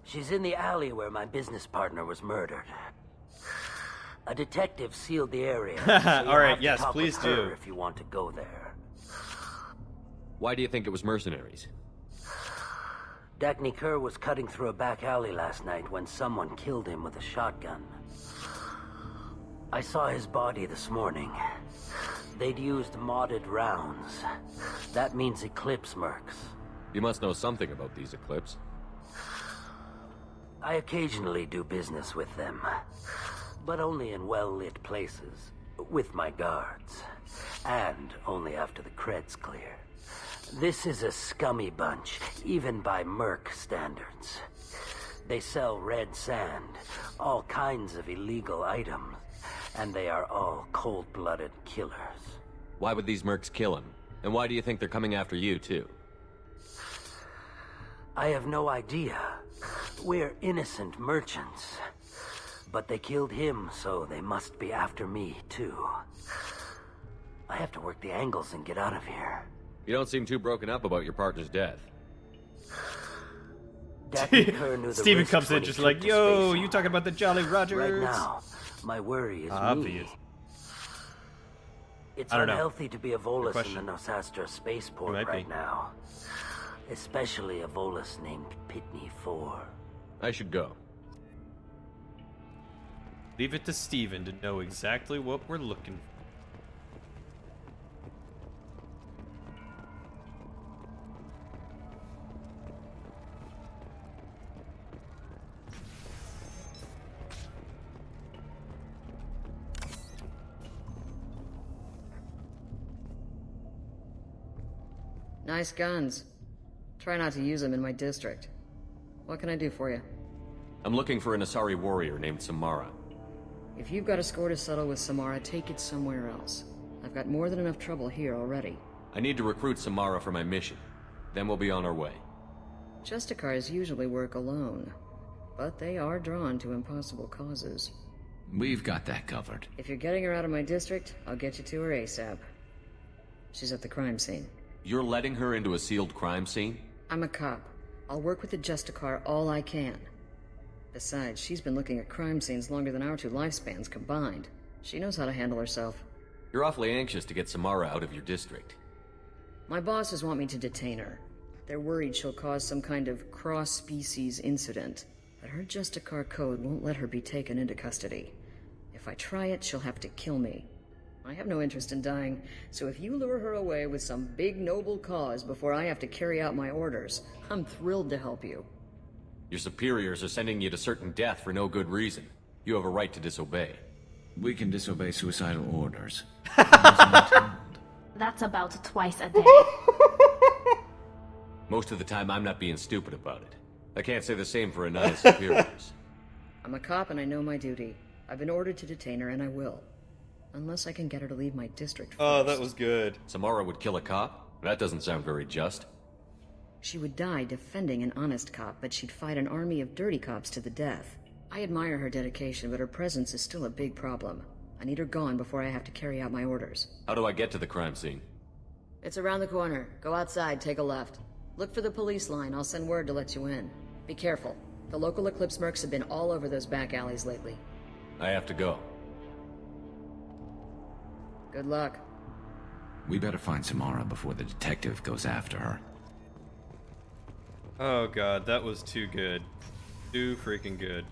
She's in the alley where my business partner was murdered. A detective sealed the area. So you'll All right, have to yes, talk please with her do. if you want to go there. Why do you think it was mercenaries? Dagny Kerr was cutting through a back alley last night when someone killed him with a shotgun. I saw his body this morning. They'd used modded rounds. That means Eclipse mercs. You must know something about these Eclipse. I occasionally do business with them, but only in well-lit places, with my guards, and only after the cred's clear. This is a scummy bunch, even by merc standards. They sell red sand, all kinds of illegal items, and they are all cold-blooded killers. Why would these mercs kill him? And why do you think they're coming after you, too? I have no idea. We're innocent merchants. But they killed him, so they must be after me, too. I have to work the angles and get out of here. You don't seem too broken up about your partner's death. Steven comes in just like, yo, you talking about the Jolly Rogers? Right now, my worry is obvious. me. It's I don't know. unhealthy to be a Volus in the Nosastra spaceport right now. Especially a Volus named Pitney 4. I should go. Leave it to Steven to know exactly what we're looking for. Nice guns. Try not to use them in my district. What can I do for you? I'm looking for an Asari warrior named Samara. If you've got a score to settle with Samara, take it somewhere else. I've got more than enough trouble here already. I need to recruit Samara for my mission. Then we'll be on our way. Justicars usually work alone, but they are drawn to impossible causes. We've got that covered. If you're getting her out of my district, I'll get you to her ASAP. She's at the crime scene. You're letting her into a sealed crime scene? I'm a cop. I'll work with the Justicar all I can. Besides, she's been looking at crime scenes longer than our two lifespans combined. She knows how to handle herself. You're awfully anxious to get Samara out of your district. My bosses want me to detain her. They're worried she'll cause some kind of cross-species incident, but her Justicar code won't let her be taken into custody. If I try it, she'll have to kill me. I have no interest in dying, so if you lure her away with some big noble cause before I have to carry out my orders, I'm thrilled to help you. Your superiors are sending you to certain death for no good reason. You have a right to disobey. We can disobey suicidal orders. That's about twice a day. Most of the time, I'm not being stupid about it. I can't say the same for Anaya's superiors. I'm a cop and I know my duty. I've been ordered to detain her and I will. Unless I can get her to leave my district first. Oh, that was good. Samara would kill a cop? That doesn't sound very just. She would die defending an honest cop, but she'd fight an army of dirty cops to the death. I admire her dedication, but her presence is still a big problem. I need her gone before I have to carry out my orders. How do I get to the crime scene? It's around the corner. Go outside, take a left. Look for the police line. I'll send word to let you in. Be careful. The local Eclipse mercs have been all over those back alleys lately. I have to go. Good luck. We better find Samara before the detective goes after her. Oh god, that was too good. Too freaking good.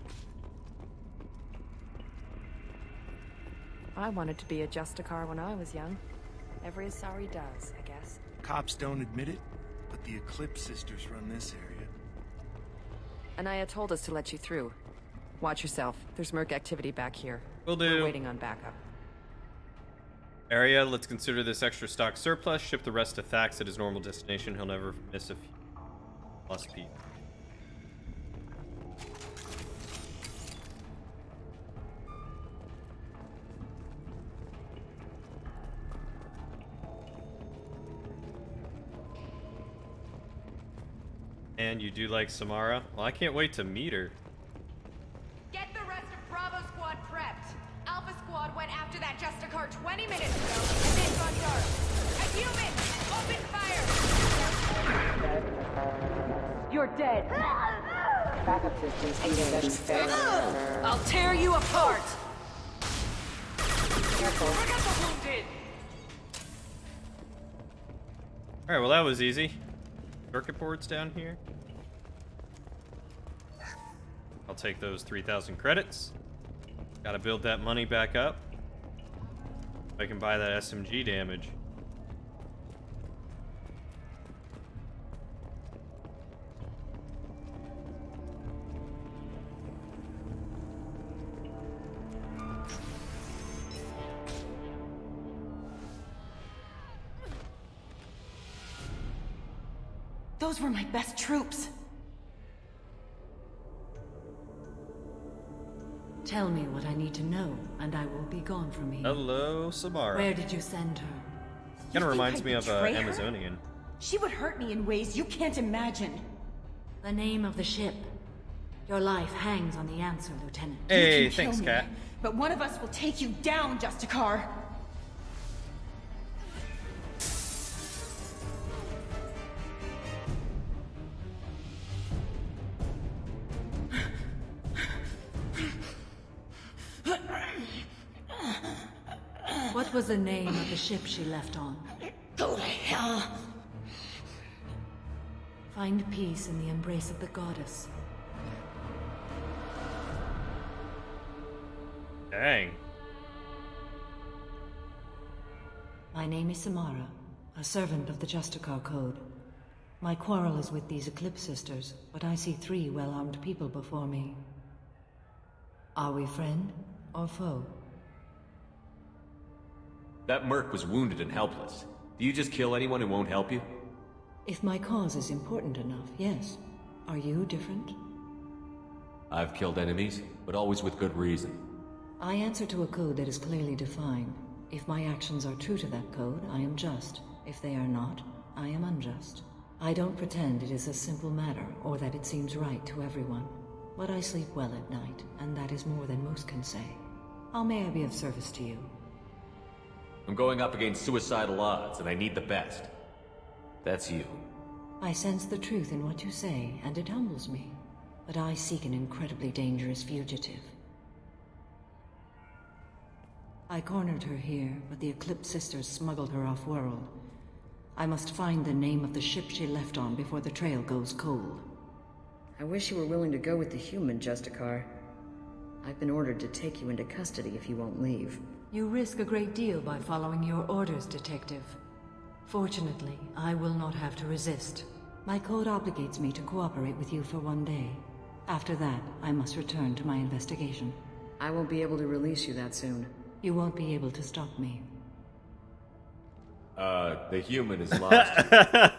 I wanted to be a Justicar when I was young. Every Asari does, I guess. Cops don't admit it, but the Eclipse sisters run this area. Anaya told us to let you through. Watch yourself. There's merc activity back here. Will do. We're waiting on backup. Area, let's consider this extra stock surplus. Ship the rest to Thax at his normal destination. He'll never miss a few. Plus P. And you do like Samara? Well, I can't wait to meet her. Get the rest of Bravo Squad prepped. Alpha Squad went after that Justicar 20 minutes ago, and then gone dark. A human! Open fire! You're dead. Backup systems engaged. I'll tear you apart! Careful. Pick up the wounded! Alright, well that was easy. Circuit boards down here. I'll take those 3,000 credits. Gotta build that money back up. I can buy that SMG damage. Those were my best troops. Tell me what I need to know, and I will be gone from here. Hello, Samara. Where did you send her? Kind of reminds me of betray her? Amazonian. She would hurt me in ways you can't imagine. The name of the ship. Your life hangs on the answer, Lieutenant. Hey, You can thanks, kill me, Kat. But one of us will take you down, Justicar. What was the name of the ship she left on? Go to hell. Find peace in the embrace of the goddess. Dang. My name is Samara, a servant of the Justicar Code. My quarrel is with these Eclipse Sisters, but I see 3 well-armed people before me. Are we friend or foe? That merc was wounded and helpless. Do you just kill anyone who won't help you? If my cause is important enough, yes. Are you different? I've killed enemies, but always with good reason. I answer to a code that is clearly defined. If my actions are true to that code, I am just. If they are not, I am unjust. I don't pretend it is a simple matter, or that it seems right to everyone. But I sleep well at night, and that is more than most can say. How may I be of service to you? I'm going up against suicidal odds, and I need the best. That's you. I sense the truth in what you say, and it humbles me. But I seek an incredibly dangerous fugitive. I cornered her here, but the Eclipse Sisters smuggled her off-world. I must find the name of the ship she left on before the trail goes cold. I wish you were willing to go with the human, Justicar. I've been ordered to take you into custody if you won't leave. You risk a great deal by following your orders, Detective. Fortunately, I will not have to resist. My code obligates me to cooperate with you for 1 day. After that, I must return to my investigation. I won't be able to release you that soon. You won't be able to stop me. The human is lost.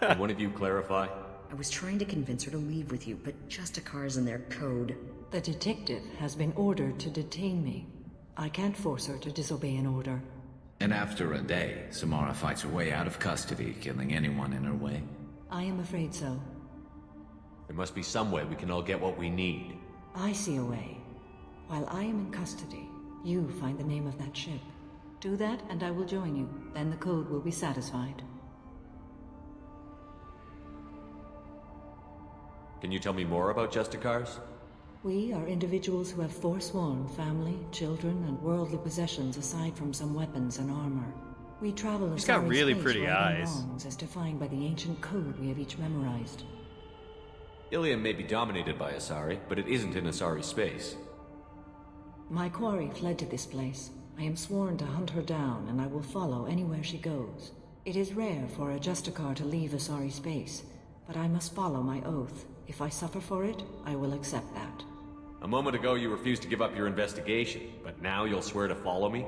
Can one of you clarify? I was trying to convince her to leave with you, but Justicar's in their code. The detective has been ordered to detain me. I can't force her to disobey an order. And after a day, Samara fights her way out of custody, killing anyone in her way. I am afraid so. There must be some way we can all get what we need. I see a way. While I am in custody, you find the name of that ship. Do that, and I will join you. Then the code will be satisfied. Can you tell me more about Justicars? We are individuals who have forsworn family, children, and worldly possessions aside from some weapons and armor. We travel He's got really space pretty righting eyes. wrongs as defined by the ancient code we have each memorized. Ilium may be dominated by Asari, but it isn't in Asari space. My quarry fled to this place. I am sworn to hunt her down, and I will follow anywhere she goes. It is rare for a Justicar to leave Asari space, but I must follow my oath. If I suffer for it, I will accept that. A moment ago you refused to give up your investigation, but now you'll swear to follow me?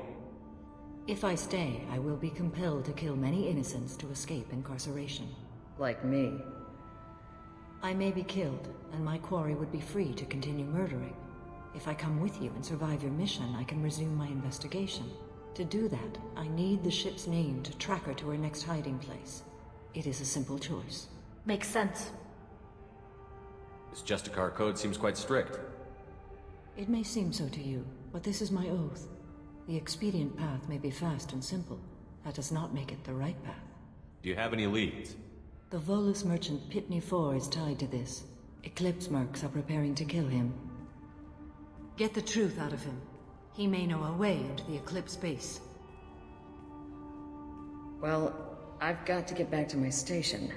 If I stay, I will be compelled to kill many innocents to escape incarceration. Like me. I may be killed, and my quarry would be free to continue murdering. If I come with you and survive your mission, I can resume my investigation. To do that, I need the ship's name to track her to her next hiding place. It is a simple choice. Makes sense. This Justicar code seems quite strict. It may seem so to you, but this is my oath. The expedient path may be fast and simple. That does not make it the right path. Do you have any leads? The Volus merchant Pitney 4 is tied to this. Eclipse mercs are preparing to kill him. Get the truth out of him. He may know a way into the Eclipse base. Well, I've got to get back to my station.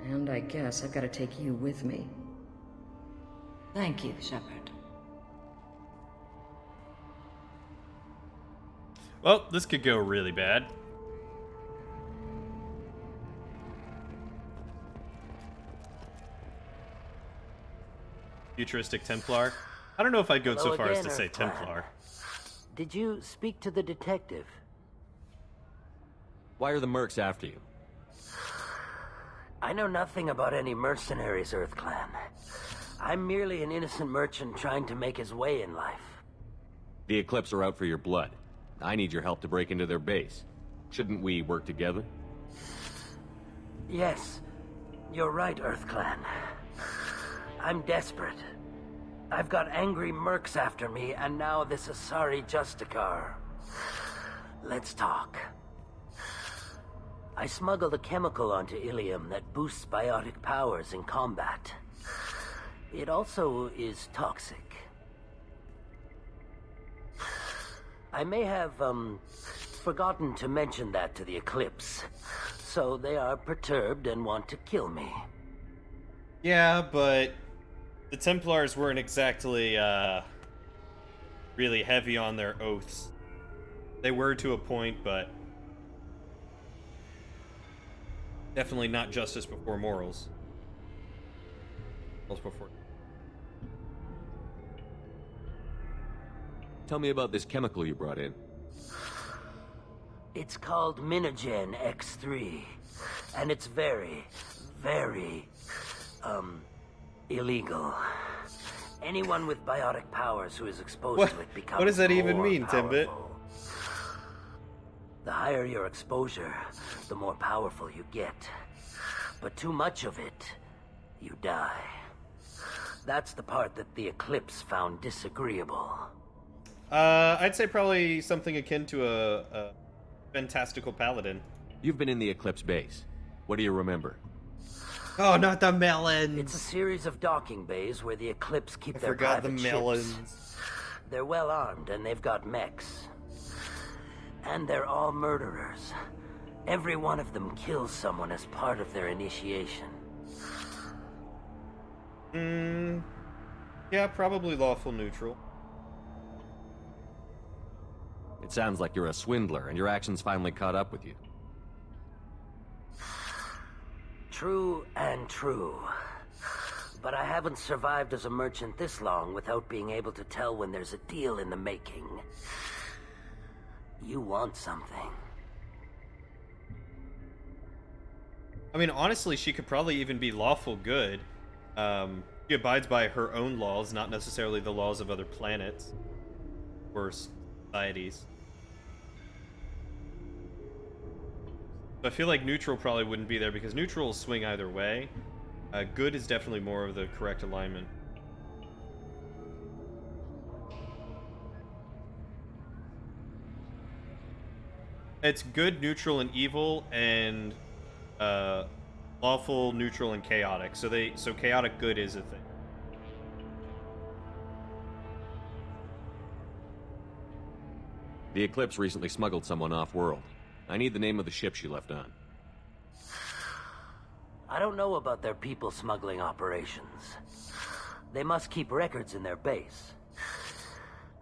And I guess I've got to take you with me. Thank you, Shepard. Well, this could go really bad. Futuristic Templar. I don't know if I'd go so far as to say Templar. Did you speak to the detective? Why are the mercs after you? I know nothing about any mercenaries, EarthClan. I'm merely an innocent merchant trying to make his way in life. The Eclipse are out for your blood. I need your help to break into their base. Shouldn't we work together? Yes, you're right, EarthClan. I'm desperate. I've got angry mercs after me, and now this Asari Justicar. Let's talk. I smuggled a chemical onto Ilium that boosts biotic powers in combat. It also is toxic. I may have, forgotten to mention that to the Eclipse, so they are perturbed and want to kill me. Yeah, but the Templars weren't exactly, really heavy on their oaths. They were to a point, but definitely not justice before morals. Morals before. Tell me about this chemical you brought in. It's called Minogen X3, and it's very, very, illegal. Anyone with biotic powers who is exposed to it becomes What does that even more mean, Timbit? powerful. The higher your exposure, the more powerful you get. But too much of it, you die. That's the part that the Eclipse found disagreeable. I'd say probably something akin to a fantastical paladin. You've been in the Eclipse base. What do you remember? Oh, not the melons! It's a series of docking bays where the Eclipse keep I their forgot the private melons. ships. They're well armed and they've got mechs. And they're all murderers. Every one of them kills someone as part of their initiation. Yeah, probably lawful neutral. It sounds like you're a swindler, and your actions finally caught up with you. True and true. But I haven't survived as a merchant this long without being able to tell when there's a deal in the making. You want something. I mean, honestly, she could probably even be lawful good. She abides by her own laws, not necessarily the laws of other planets or societies. I feel like neutral probably wouldn't be there because neutral will swing either way. Good is definitely more of the correct alignment. It's good, neutral, and evil, and lawful, neutral, and chaotic. So chaotic good is a thing. The Eclipse recently smuggled someone off-world. I need the name of the ship she left on. I don't know about their people smuggling operations. They must keep records in their base.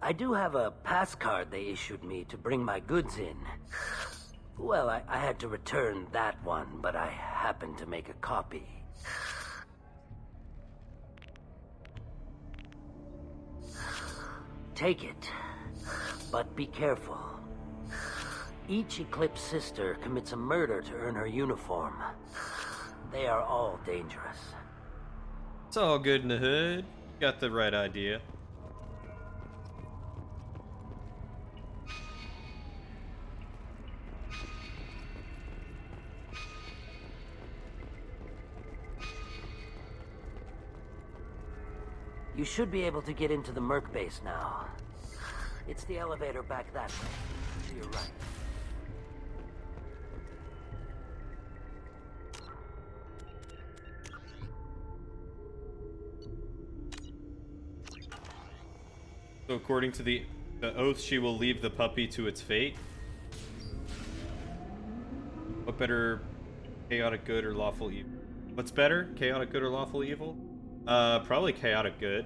I do have a pass card they issued me to bring my goods in. Well, I had to return that one, but I happened to make a copy. Take it, but be careful. Each Eclipse sister commits a murder to earn her uniform. They are all dangerous. It's all good in the hood. Got the right idea. You should be able to get into the Merc base now. It's the elevator back that way, to your right. So according to the oath, she will leave the puppy to its fate. What better, chaotic good or lawful evil? What's better, chaotic good or lawful evil? Probably chaotic good.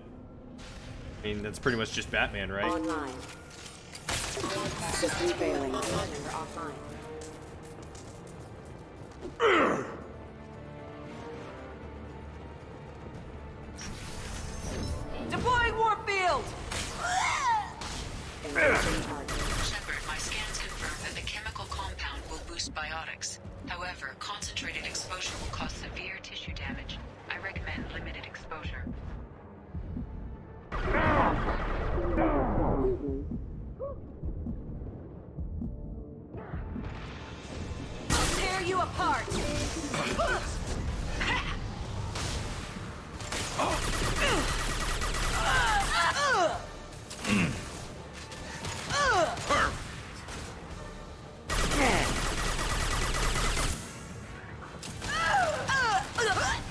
I mean, that's pretty much just Batman, right? Online. System failing. Offline. Deploying Warfield! Shepard, my scans confirm that the chemical compound will boost biotics. However, concentrated exposure will cause severe tissue damage. I recommend limited exposure. tear you apart!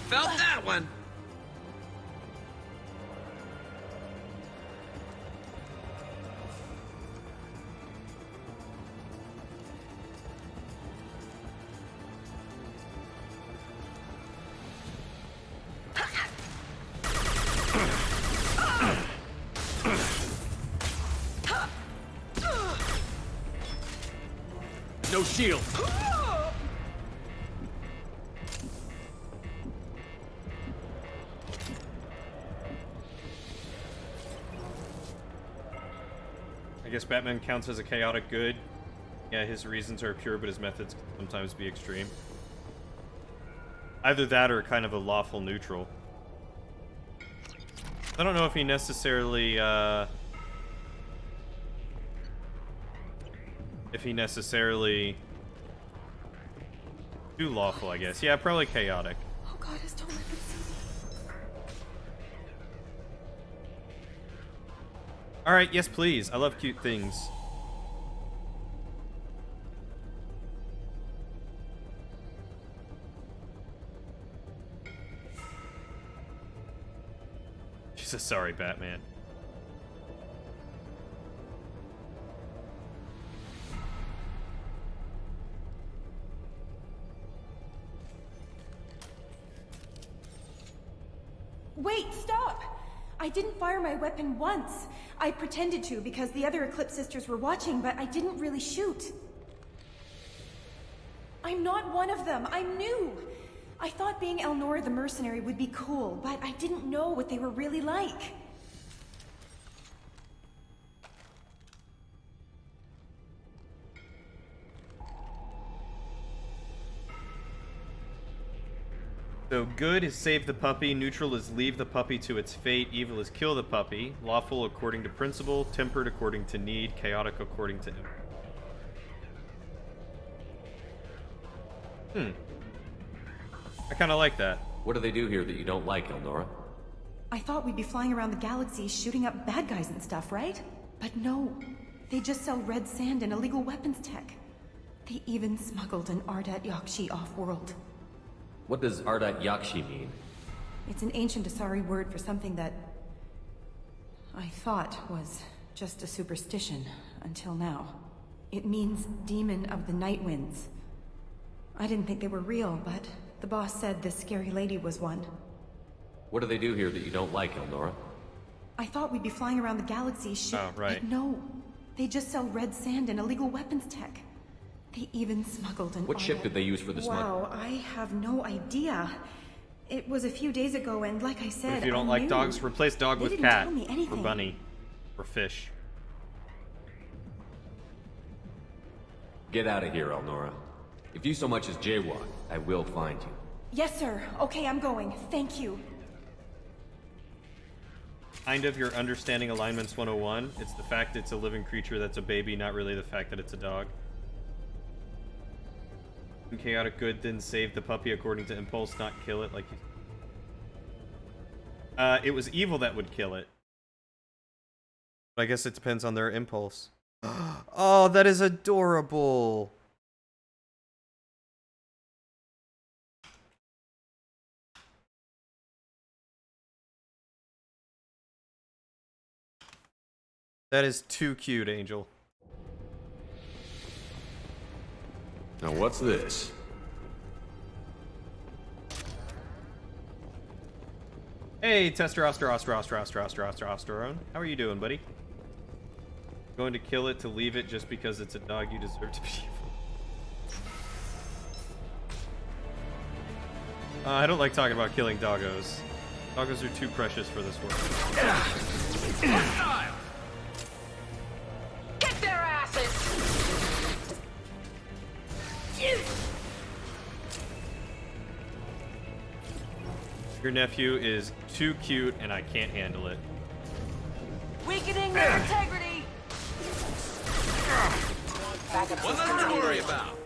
Felt that one! No shield. I guess Batman counts as a chaotic good. Yeah, his reasons are pure, but his methods can sometimes be extreme. Either that or kind of a lawful neutral. I don't know if he necessarily, too lawful, I guess. Yeah, probably chaotic. Oh god, just don't let them see me. Alright, yes please. I love cute things. Jesus, sorry, Batman. Wait, stop! I didn't fire my weapon once. I pretended to because the other Eclipse sisters were watching, but I didn't really shoot. I'm not one of them. I'm new. I thought being Elnora the mercenary would be cool, but I didn't know what they were really like. So good is save the puppy, neutral is leave the puppy to its fate, evil is kill the puppy, lawful according to principle, tempered according to need, chaotic according to... I kind of like that. What do they do here that you don't like, Elnora? I thought we'd be flying around the galaxy shooting up bad guys and stuff, right? But no. They just sell red sand and illegal weapons tech. They even smuggled an Ardat Yakshi off-world. What does Ardat Yakshi mean? It's an ancient Asari word for something that I thought was just a superstition until now. It means demon of the night winds. I didn't think they were real, but the boss said this scary lady was one. What do they do here that you don't like, Elnora? I thought we'd be flying around the galaxy Oh, right. But no. They just sell red sand and illegal weapons tech. They even smuggled an What ship did they use for the smuggle? Wow, I have no idea. It was a few days ago, and like I said, But if you don't like dogs, replace dog They with didn't cat. tell me Or anything. bunny. Or fish. Get out of here, Elnora. If you so much as jaywalk, I will find you. Yes, sir. Okay, I'm going. Thank you. Kind of your understanding alignments 101. It's the fact it's a living creature that's a baby, not really the fact that it's a dog. Chaotic good, then save the puppy according to impulse, not kill it like you... it was evil that would kill it. I guess it depends on their impulse. Oh, that is adorable. That is too cute, Angel. Now what's this? Hey, testosterone. How are you doing, buddy? Going to kill it to leave it just because it's a dog you deserve to be evil. I don't like talking about killing doggos. Doggos are too precious for this world. Get their asses! Your nephew is too cute and I can't handle it. Weakening their integrity! One less to worry about.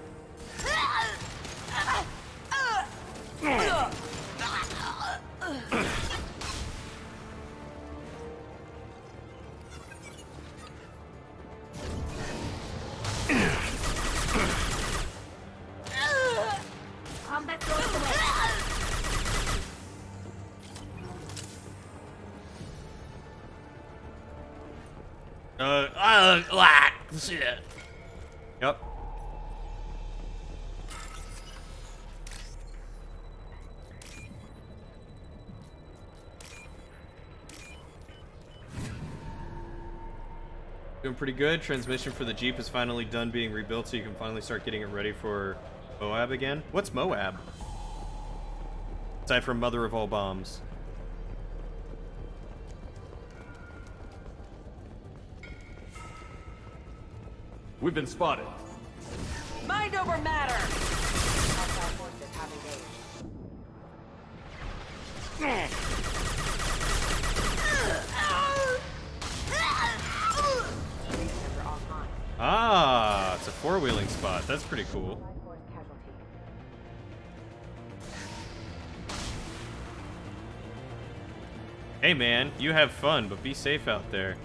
shit. Yep. Doing pretty good. Transmission for the Jeep is finally done being rebuilt, so you can finally start getting it ready for Moab again. What's Moab? Aside from Mother of All Bombs. We've been spotted. Mind over matter! Ah, it's a four-wheeling spot. That's pretty cool. Hey man, you have fun, but be safe out there.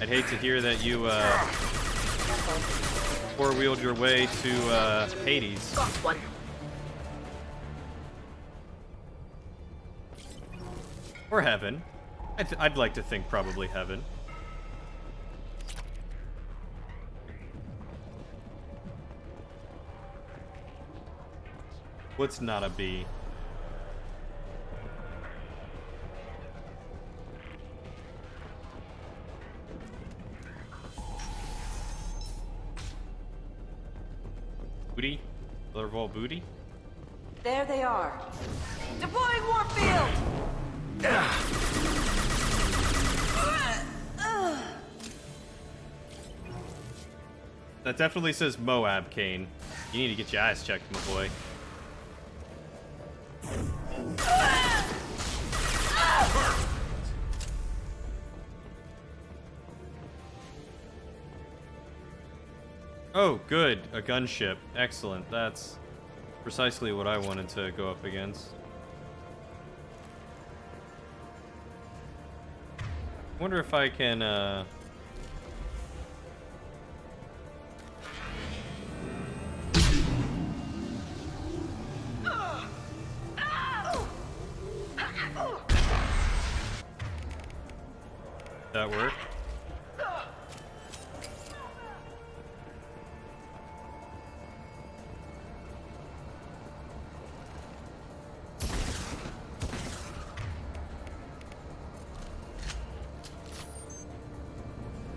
I'd hate to hear that you four-wheeled your way to Hades. Got one. Or heaven. I'd like to think probably heaven. What's not a bee? Booty? Mother-of-all booty? There they are. Deploying Warfield! That definitely says Moab, Kane. You need to get your eyes checked, my boy. Oh, good. A gunship. Excellent. That's precisely what I wanted to go up against. Wonder if I can, that work?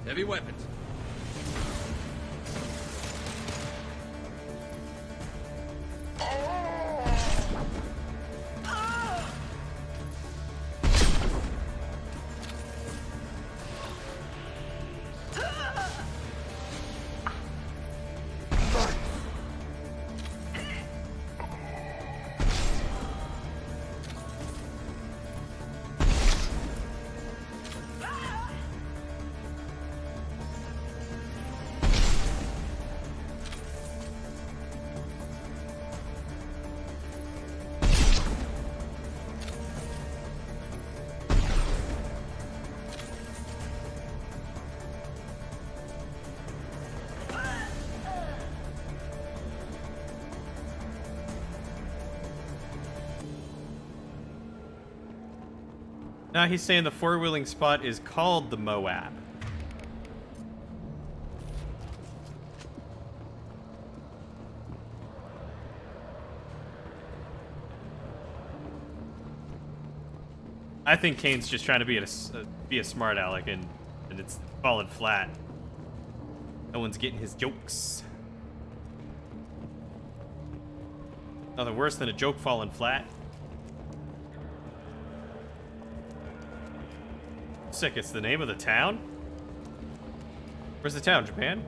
Heavy weapons. Now he's saying the four-wheeling spot is called the Moab. I think Kane's just trying to be a smart aleck, and it's falling flat. No one's getting his jokes. Nothing worse than a joke falling flat. Sick, it's the name of the town? Where's the town, Japan?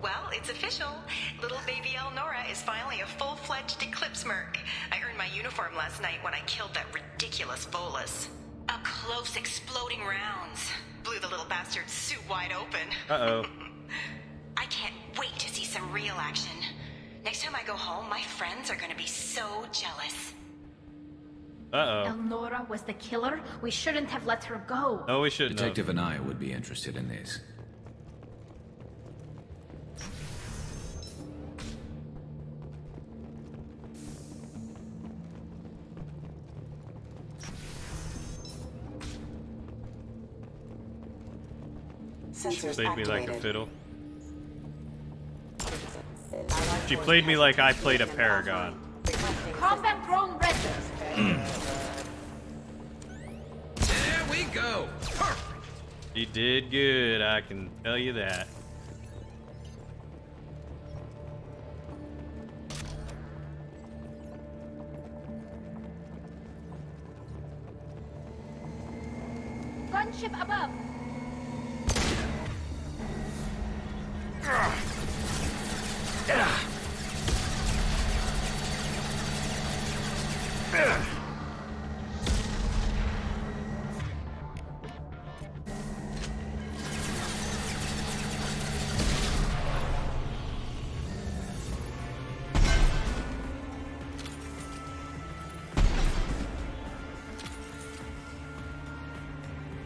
Well, it's official. Little baby Elnora is finally a full-fledged Eclipse merc. I earned my uniform last night when I killed that ridiculous Volus. Up close, exploding rounds. Blew the little bastard's suit wide open. Uh-oh. I can't wait to see some real action. Next time I go home, my friends are gonna be so jealous. Uh-oh. Elnora was the killer. We shouldn't have let her go. No, we shouldn't. Detective Anaya would be interested in this. She played me like a fiddle. She played me like I played a Paragon. Combat drone ready. There we go. Perfect. She did good, I can tell you that. Gunship above.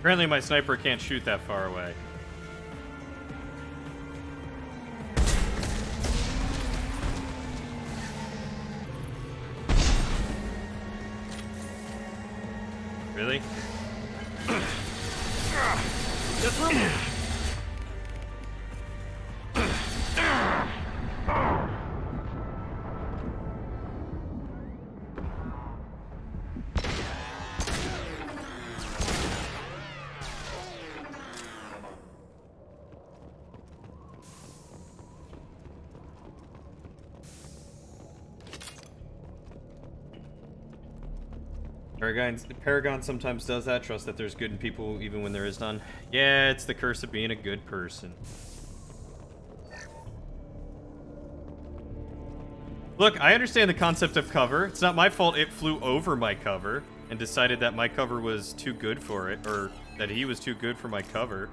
Apparently my sniper can't shoot that far away. Really? Paragon sometimes does that. Trust that there's good in people even when there is none. Yeah, it's the curse of being a good person. Look, I understand the concept of cover. It's not my fault it flew over my cover and decided that my cover was too good for it, or that he was too good for my cover.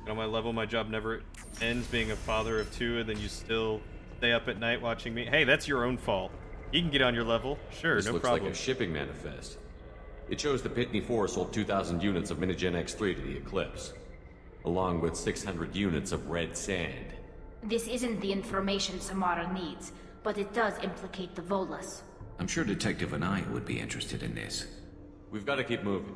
And on my level, my job never ends, being a father of two, and then you still stay up at night watching me. Hey, that's your own fault. You can get on your level. Sure, this no looks problem. Like a shipping manifest. It shows the Pitney 4 sold 2,000 units of Minigen X3 to the Eclipse, along with 600 units of red sand. This isn't the information Samara needs, but it does implicate the Volus. I'm sure Detective Anaya would be interested in this. We've got to keep moving.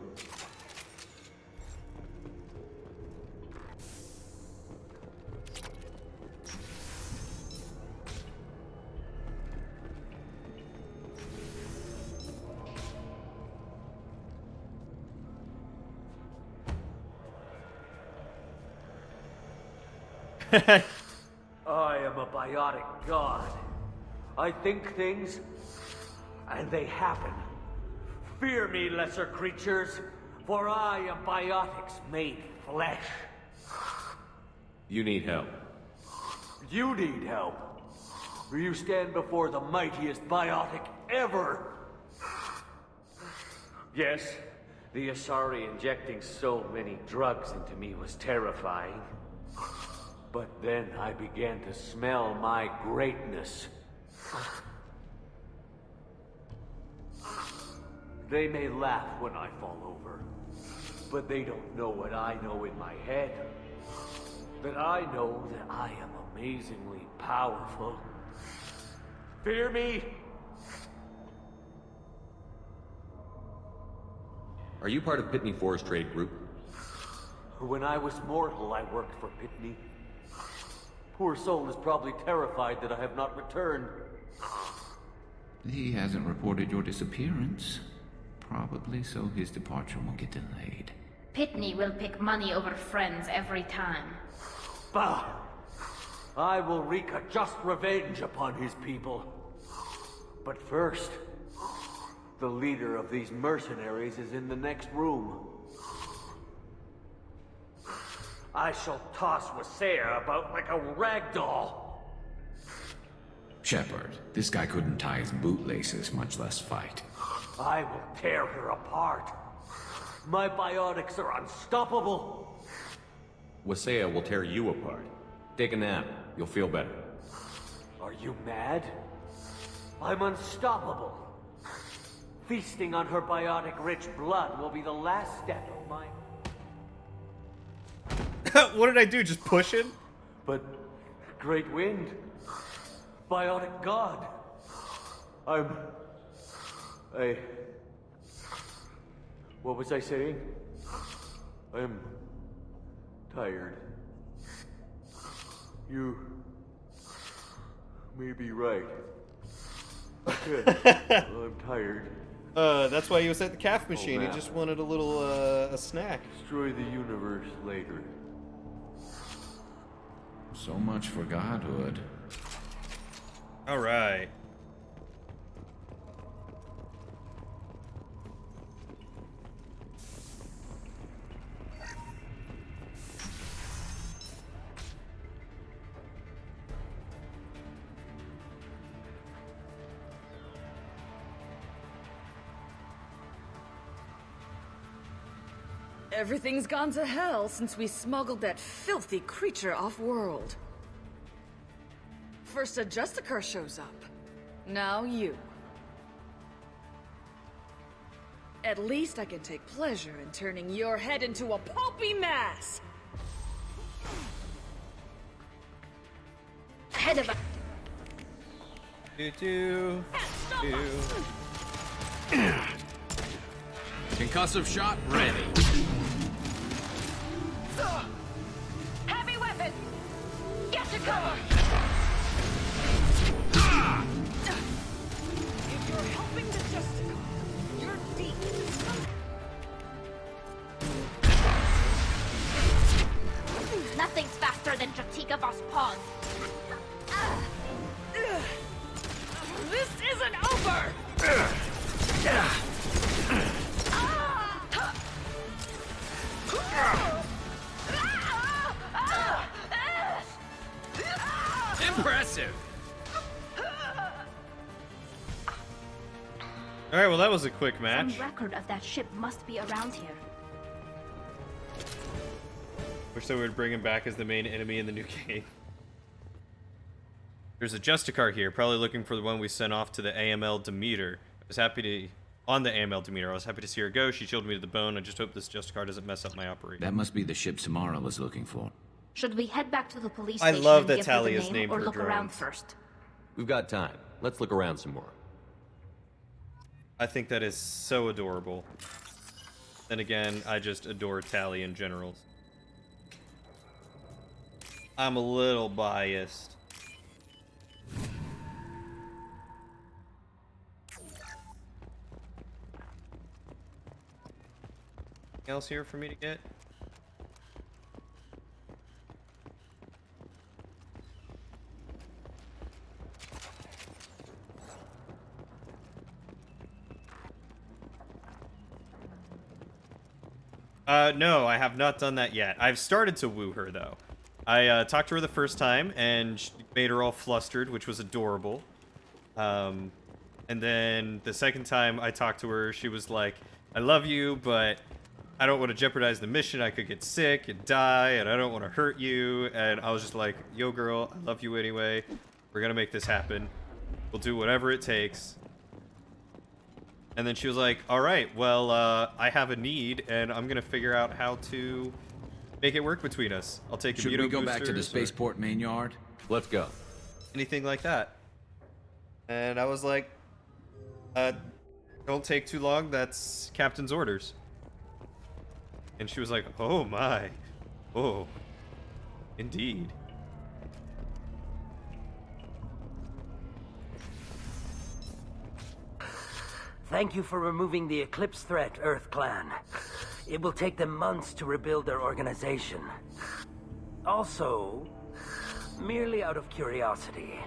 I am a biotic god. I think things, and they happen. Fear me, lesser creatures, for I am biotics made flesh. You need help. You need help. You stand before the mightiest biotic ever. Yes, the Asari injecting so many drugs into me was terrifying. But then I began to smell my greatness. They may laugh when I fall over, but they don't know what I know in my head. That I know that I am amazingly powerful. Fear me? Are you part of Pitney 4's trade group? When I was mortal, I worked for Pitney. Poor soul is probably terrified that I have not returned. He hasn't reported your disappearance. Probably so his departure won't get delayed. Pitney will pick money over friends every time. Bah! I will wreak a just revenge upon his people. But first, the leader of these mercenaries is in the next room. I shall toss Wasea about like a rag doll. Shepard, this guy couldn't tie his bootlaces, much less fight. I will tear her apart. My biotics are unstoppable. Wasea will tear you apart. Take a nap. You'll feel better. Are you mad? I'm unstoppable. Feasting on her biotic-rich blood will be the last step of my... What did I do? Just push him? But Great Wind, biotic god, What was I saying? I'm tired. You may be right. I'm tired. That's why he was at the calf machine. He just wanted a little, a snack. Destroy the universe later. So much for godhood. Alright. Everything's gone to hell since we smuggled that filthy creature off-world. First a Justicar shows up. Now you. At least I can take pleasure in turning your head into a pulpy mass! Head of a... Do. Concussive shot ready. Heavy weapon! Get to cover! If you're helping the Justicar, you're deep. Nothing's faster than Jatikavos paws. This isn't over! Impressive. Alright, well that was a quick match. Some record of that ship must be around here. Wish they would bring him back as the main enemy in the new game. There's a Justicar here, probably looking for the one we sent off to the AML Demeter. I was happy to... On the AML Demeter, I was happy to see her go. She chilled me to the bone. I just hope this Justicar doesn't mess up my operation. That must be the ship Samara was looking for. Should we head back to the police I station love and that give her the Talia's name, named or her look around drones. first? We've got time. Let's look around some more. I think that is so adorable. Then again, I just adore Tali in general. I'm a little biased. Anything else here for me to get? No, I have not done that yet. I've started to woo her, though. I talked to her the first time, and she made her all flustered, which was adorable. And then the second time I talked to her, she was like, I love you, but I don't want to jeopardize the mission. I could get sick and die, and I don't want to hurt you. And I was just like, yo, girl, I love you anyway. We're going to make this happen. We'll do whatever it takes. And then she was like, all right, well, I have a need, and I'm going to figure out how to make it work between us. I'll take Should we go back to the spaceport main yard? Let's go. Anything like that. And I was like, don't take too long. That's Captain's orders. And she was like, oh my. Oh, indeed. Thank you for removing the Eclipse threat, Earth Clan. It will take them months to rebuild their organization. Also, merely out of curiosity,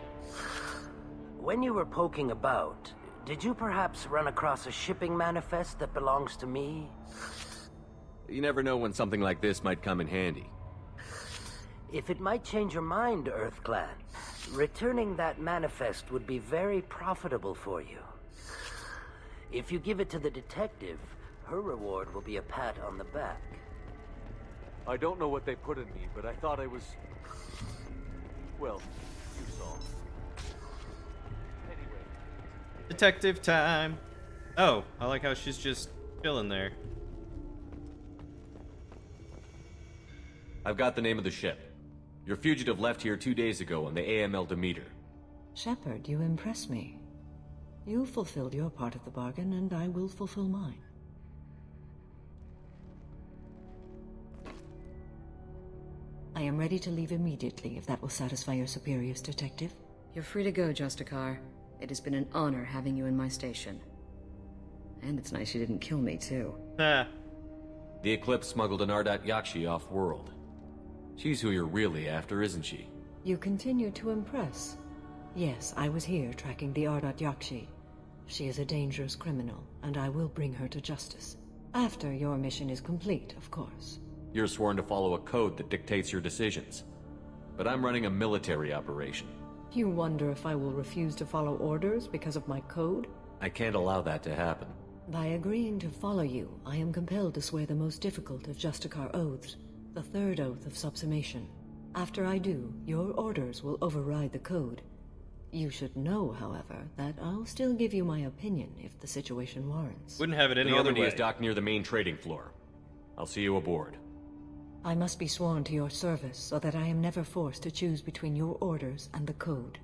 when you were poking about, did you perhaps run across a shipping manifest that belongs to me? You never know when something like this might come in handy. If it might change your mind, Earth Clan, returning that manifest would be very profitable for you. If you give it to the detective, her reward will be a pat on the back. I don't know what they put in me, but I thought I was... Well, you saw. Anyway. Detective time. Oh, I like how she's just chilling there. I've got the name of the ship. Your fugitive left here 2 days ago on the AML Demeter. Shepard, you impress me. You fulfilled your part of the bargain, and I will fulfill mine. I am ready to leave immediately, if that will satisfy your superiors, Detective. You're free to go, Justicar. It has been an honor having you in my station. And it's nice you didn't kill me, too. The Eclipse smuggled an Ardat Yakshi off-world. She's who you're really after, isn't she? You continue to impress. Yes, I was here tracking the Ardat Yakshi. She is a dangerous criminal, and I will bring her to justice. After your mission is complete, of course. You're sworn to follow a code that dictates your decisions. But I'm running a military operation. You wonder if I will refuse to follow orders because of my code? I can't allow that to happen. By agreeing to follow you, I am compelled to swear the most difficult of Justicar oaths, the third oath of subsumation. After I do, your orders will override the code. You should know, however, that I'll still give you my opinion if the situation warrants. Wouldn't have it any the other Normandy way. is docked near the main trading floor. I'll see you aboard. I must be sworn to your service so that I am never forced to choose between your orders and the code.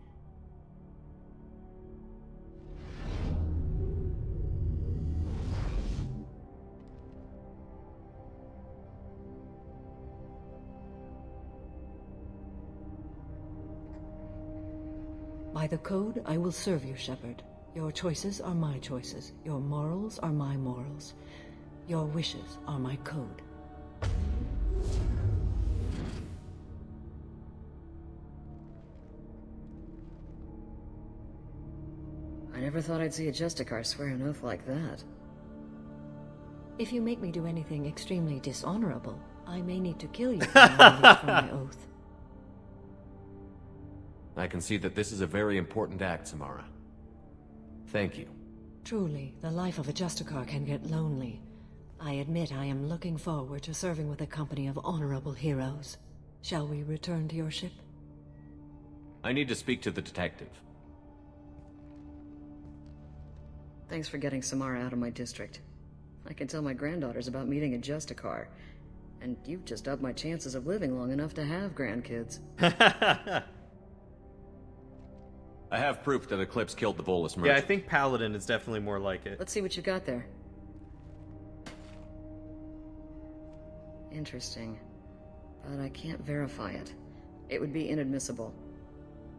By the code, I will serve you, Shepard. Your choices are my choices. Your morals are my morals. Your wishes are my code. I never thought I'd see a Justicar swear an oath like that. If you make me do anything extremely dishonorable, I may need to kill you for my oath. I can see that this is a very important act, Samara. Thank you. Truly, the life of a Justicar can get lonely. I admit I am looking forward to serving with a company of honorable heroes. Shall we return to your ship? I need to speak to the detective. Thanks for getting Samara out of my district. I can tell my granddaughters about meeting a Justicar. And you've just upped my chances of living long enough to have grandkids. I have proof that Eclipse killed the Volus merchant. Yeah, I think Paladin is definitely more like it. Let's see what you got there. Interesting. But I can't verify it. It would be inadmissible.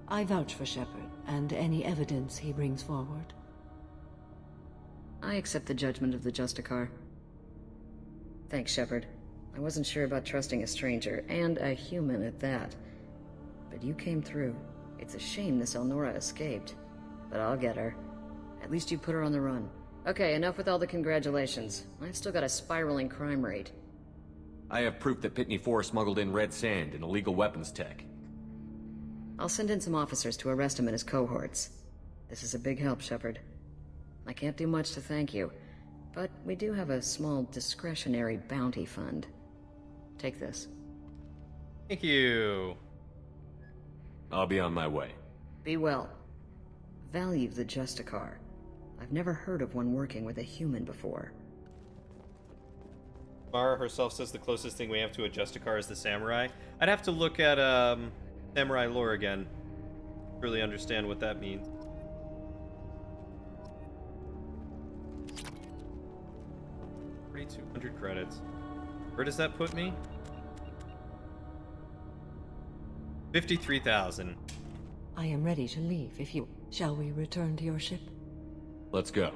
I vouch for Shepard, and any evidence he brings forward. I accept the judgment of the Justicar. Thanks, Shepard. I wasn't sure about trusting a stranger, and a human at that. But you came through. It's a shame this Elnora escaped. But I'll get her. At least you put her on the run. Okay, enough with all the congratulations. I've still got a spiraling crime rate. I have proof that Pitney 4 smuggled in red sand and illegal weapons tech. I'll send in some officers to arrest him and his cohorts. This is a big help, Shepard. I can't do much to thank you, but we do have a small discretionary bounty fund. Take this. Thank you. I'll be on my way. Be well. Value the Justicar. I've never heard of one working with a human before. Mara herself says the closest thing we have to a Justicar is the Samurai. I'd have to look at Samurai lore again. Really understand what that means. $200 credits. Where does that put me? 53,000. I am ready to leave if you... Shall we return to your ship? Let's go.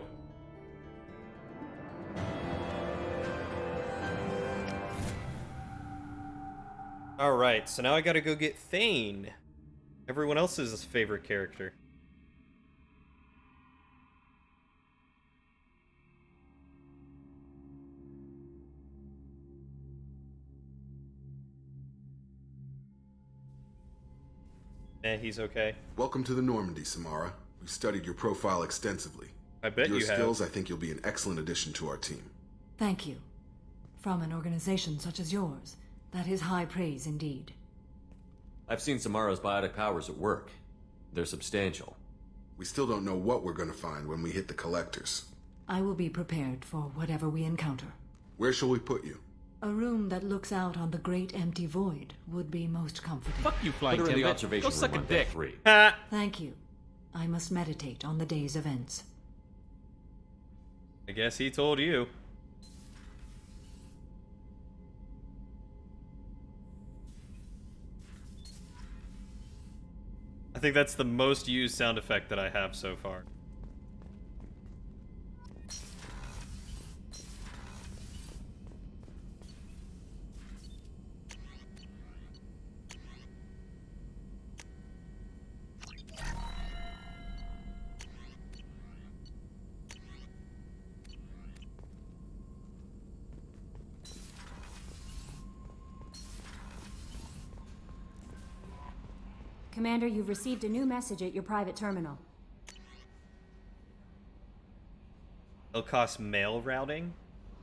Alright, so now I gotta go get Thane. Everyone else's favorite character. He's okay. Welcome to the Normandy, Samara. We've studied your profile extensively. I bet you have. Your skills, I think you'll be an excellent addition to our team. Thank you. From an organization such as yours, that is high praise indeed. I've seen Samara's biotic powers at work. They're substantial. We still don't know what we're going to find when we hit the collectors. I will be prepared for whatever we encounter. Where shall we put you? A room that looks out on the great empty void would be most comforting. Fuck you, flying Put her in the Timbit. observation Go room suck a on dick. deck 3. Thank you. I must meditate on the day's events. I guess he told you. I think that's the most used sound effect that I have so far. Commander, you've received a new message at your private terminal. Elcos mail routing?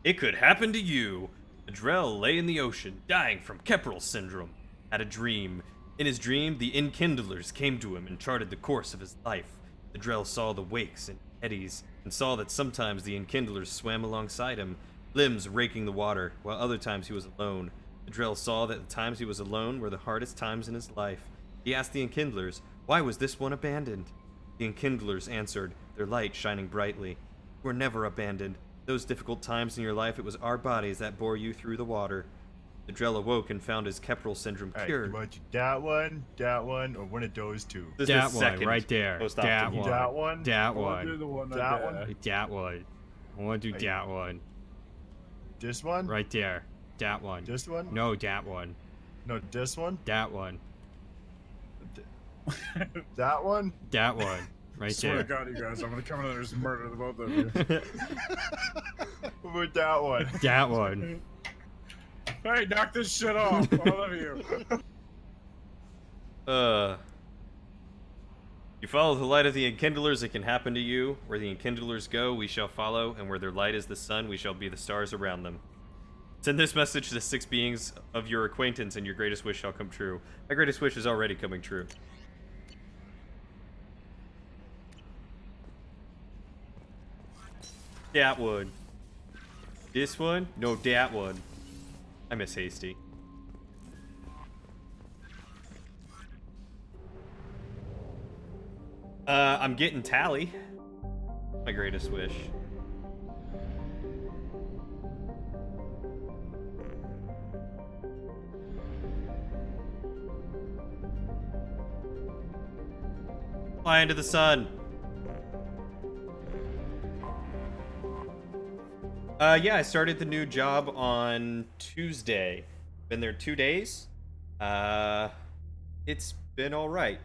It could happen to you. Adrel lay in the ocean, dying from Kepral syndrome. Had a dream. In his dream, the Enkindlers came to him and charted the course of his life. Adrel saw the wakes and eddies, and saw that sometimes the Enkindlers swam alongside him, limbs raking the water, while other times he was alone. Adrel saw that the times he was alone were the hardest times in his life. He asked the Enkindlers, why was this one abandoned? The Enkindlers answered, their light shining brightly. You were never abandoned. Those difficult times in your life, it was our bodies that bore you through the water. Adrel awoke and found his Kepral syndrome cured. You want that one, or one of those two? This that was one, second. right there. That one. That one. That one. I want to do that one. That one. I want to do that one. This one? Right there. That one. This one? No, that one. No, this one? That one. That one? That one. Right Swear there. to God, you guys, I'm gonna come in and just murder the both of you. With that one. That one. Hey, knock this shit off, all of you. You follow the light of the Enkindlers, it can happen to you. Where the Enkindlers go, we shall follow, and where their light is the sun, we shall be the stars around them. Send this message to the 6 beings of your acquaintance, and your greatest wish shall come true. My greatest wish is already coming true. That one. This one? No, that one. I miss Hasty. I'm getting Tally. My greatest wish. Fly into the sun. Yeah, I started the new job on Tuesday. Been there 2 days. It's been alright.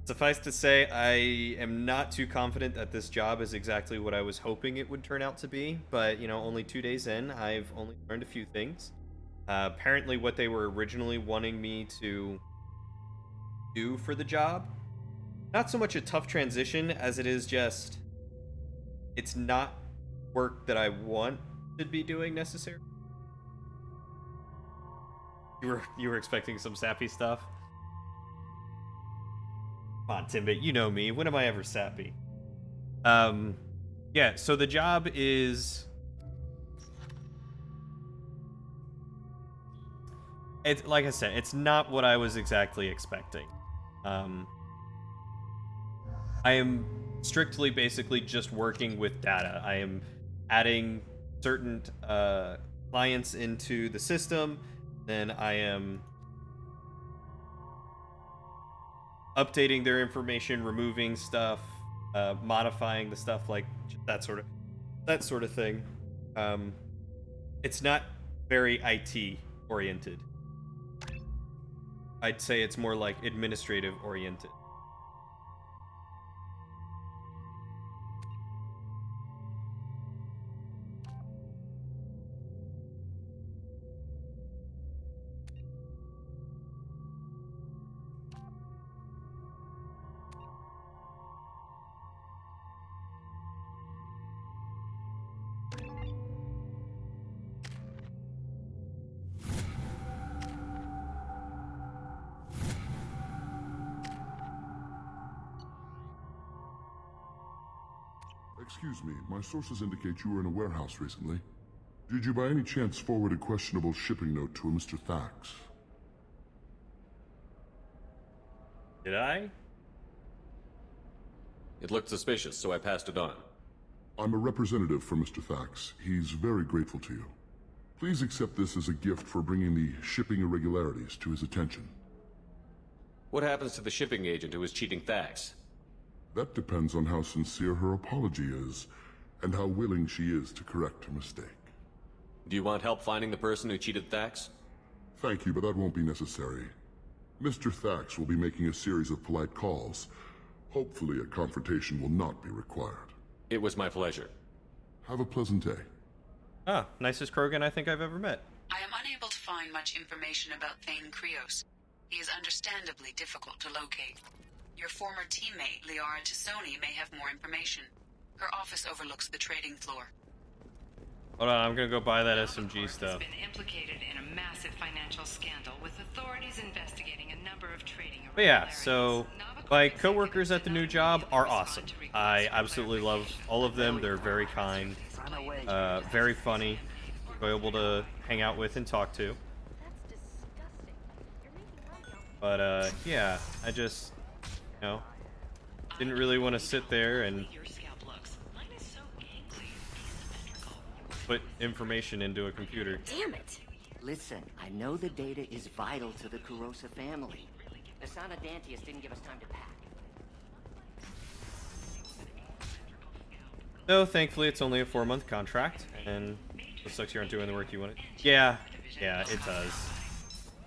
Suffice to say, I am not too confident that this job is exactly what I was hoping it would turn out to be, but, you know, only 2 days in, I've only learned a few things. Apparently what they were originally wanting me to do for the job, not so much a tough transition as it is just, it's not work that I want to be doing necessarily. You were expecting some sappy stuff? Come on, Timbit, you know me. When am I ever sappy? Yeah, so the job is... It's, like I said, it's not what I was exactly expecting. I am strictly basically just working with data. I am adding certain clients into the system, then I am updating their information, removing stuff, modifying the stuff, like that sort of thing. It's not very IT oriented. I'd say it's more like administrative oriented. Excuse me, my sources indicate you were in a warehouse recently. Did you by any chance forward a questionable shipping note to a Mr. Thax? Did I? It looked suspicious, so I passed it on. I'm a representative for Mr. Thax. He's very grateful to you. Please accept this as a gift for bringing the shipping irregularities to his attention. What happens to the shipping agent who was cheating Thax? That depends on how sincere her apology is, and how willing she is to correct her mistake. Do you want help finding the person who cheated Thax? Thank you, but that won't be necessary. Mr. Thax will be making a series of polite calls. Hopefully a confrontation will not be required. It was my pleasure. Have a pleasant day. Ah, nicest Krogan I think I've ever met. I am unable to find much information about Thane Krios. He is understandably difficult to locate. Your former teammate, Liara Tassoni, may have more information. Her office overlooks the trading floor. Hold on, I'm gonna go buy that SMG stuff. Has been implicated in a massive financial scandal with authorities investigating a number of trading But yeah, so my coworkers at the new job are awesome. I absolutely love all of them. They're very kind, very funny, enjoyable to hang out with and talk to. But yeah, I just, you know, didn't really want to sit there and put information into a computer. Damn it! Listen, I know the data is vital to the Kurosa family. Asana Dantius didn't give us time to pack. So thankfully it's only a 4-month contract, and it sucks you aren't doing the work you wanted. Yeah, it does.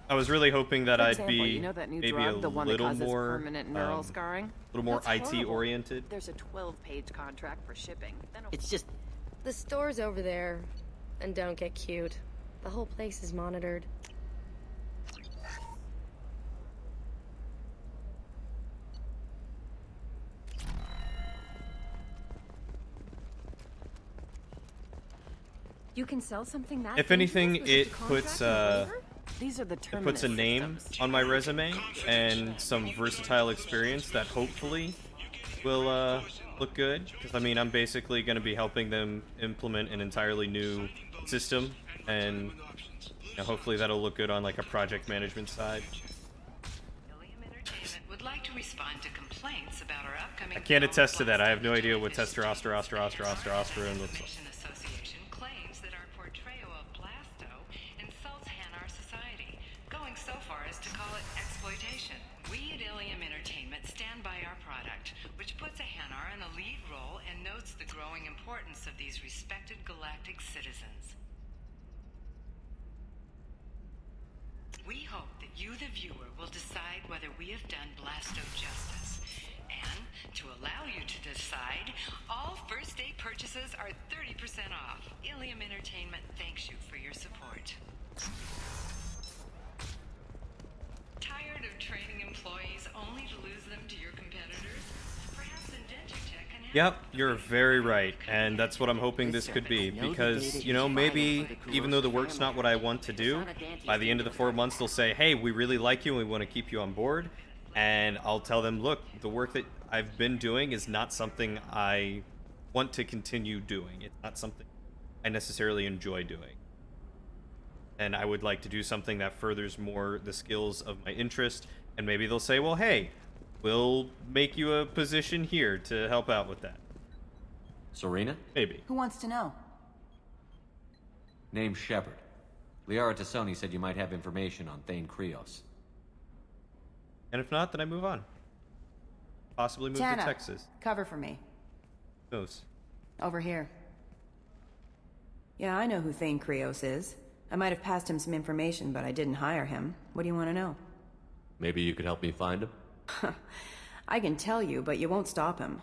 I was really hoping that I'd be you know that new maybe drug, a the one little that causes more, permanent neural scarring? a little more That's IT horrible. oriented. There's a 12-page contract for shipping. It's just... The store's over there. And don't get cute. The whole place is monitored. You can sell something that If anything, dangerous with it such a puts contract? These are the it puts a name on my resume and some versatile experience that hopefully will look good. Because I mean, I'm basically going to be helping them implement an entirely new system, and you know, hopefully that'll look good on like a project management side. Would like to respond to complaints about our upcoming I can't attest to that. I have no idea what testosterone looks like. Association claims that our portrayal of Blasto insults Hanar society, going so far as to call it exploitation. We at Ilium Entertainment stand by our product, which puts a Hanar in a lead role and notes the growing importance of these respected galactic citizens. We hope that you, the viewer, will decide whether we have done Blasto justice. And to allow you to decide, all first day purchases are 30% off. Ilium Entertainment thanks you for your support. Tired of training employees only to lose them to your competitors? Perhaps Indentotech can help. Yep, you're very right, and that's what I'm hoping this could be, because, you know, maybe even though the work's not what I want to do, by the end of the 4 months they'll say, hey, we really like you and we want to keep you on board, and I'll tell them, look, the work that I've been doing is not something I want to continue doing. It's not something I necessarily enjoy doing. And I would like to do something that furthers more the skills of my interest, and maybe they'll say, well, hey, we'll make you a position here to help out with that. Serena? Maybe. Who wants to know? Name's Shepard. Liara Tassoni said you might have information on Thane Krios. And if not, then I move on. Possibly move Tana, to Texas. cover for me. Who knows? Over here. Yeah, I know who Thane Krios is. I might have passed him some information, but I didn't hire him. What do you want to know? Maybe you could help me find him? I can tell you, but you won't stop him.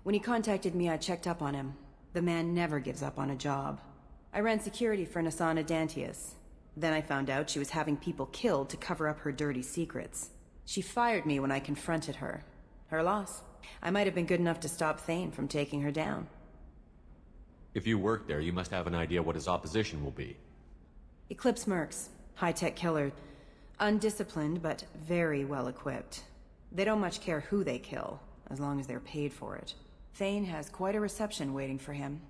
When he contacted me, I checked up on him. The man never gives up on a job. I ran security for Asana Dantius. Then I found out she was having people killed to cover up her dirty secrets. She fired me when I confronted her. Her loss. I might have been good enough to stop Thane from taking her down. If you work there, you must have an idea what his opposition will be. Eclipse mercs. High-tech killer. Undisciplined, but very well-equipped. They don't much care who they kill, as long as they're paid for it. Thane has quite a reception waiting for him.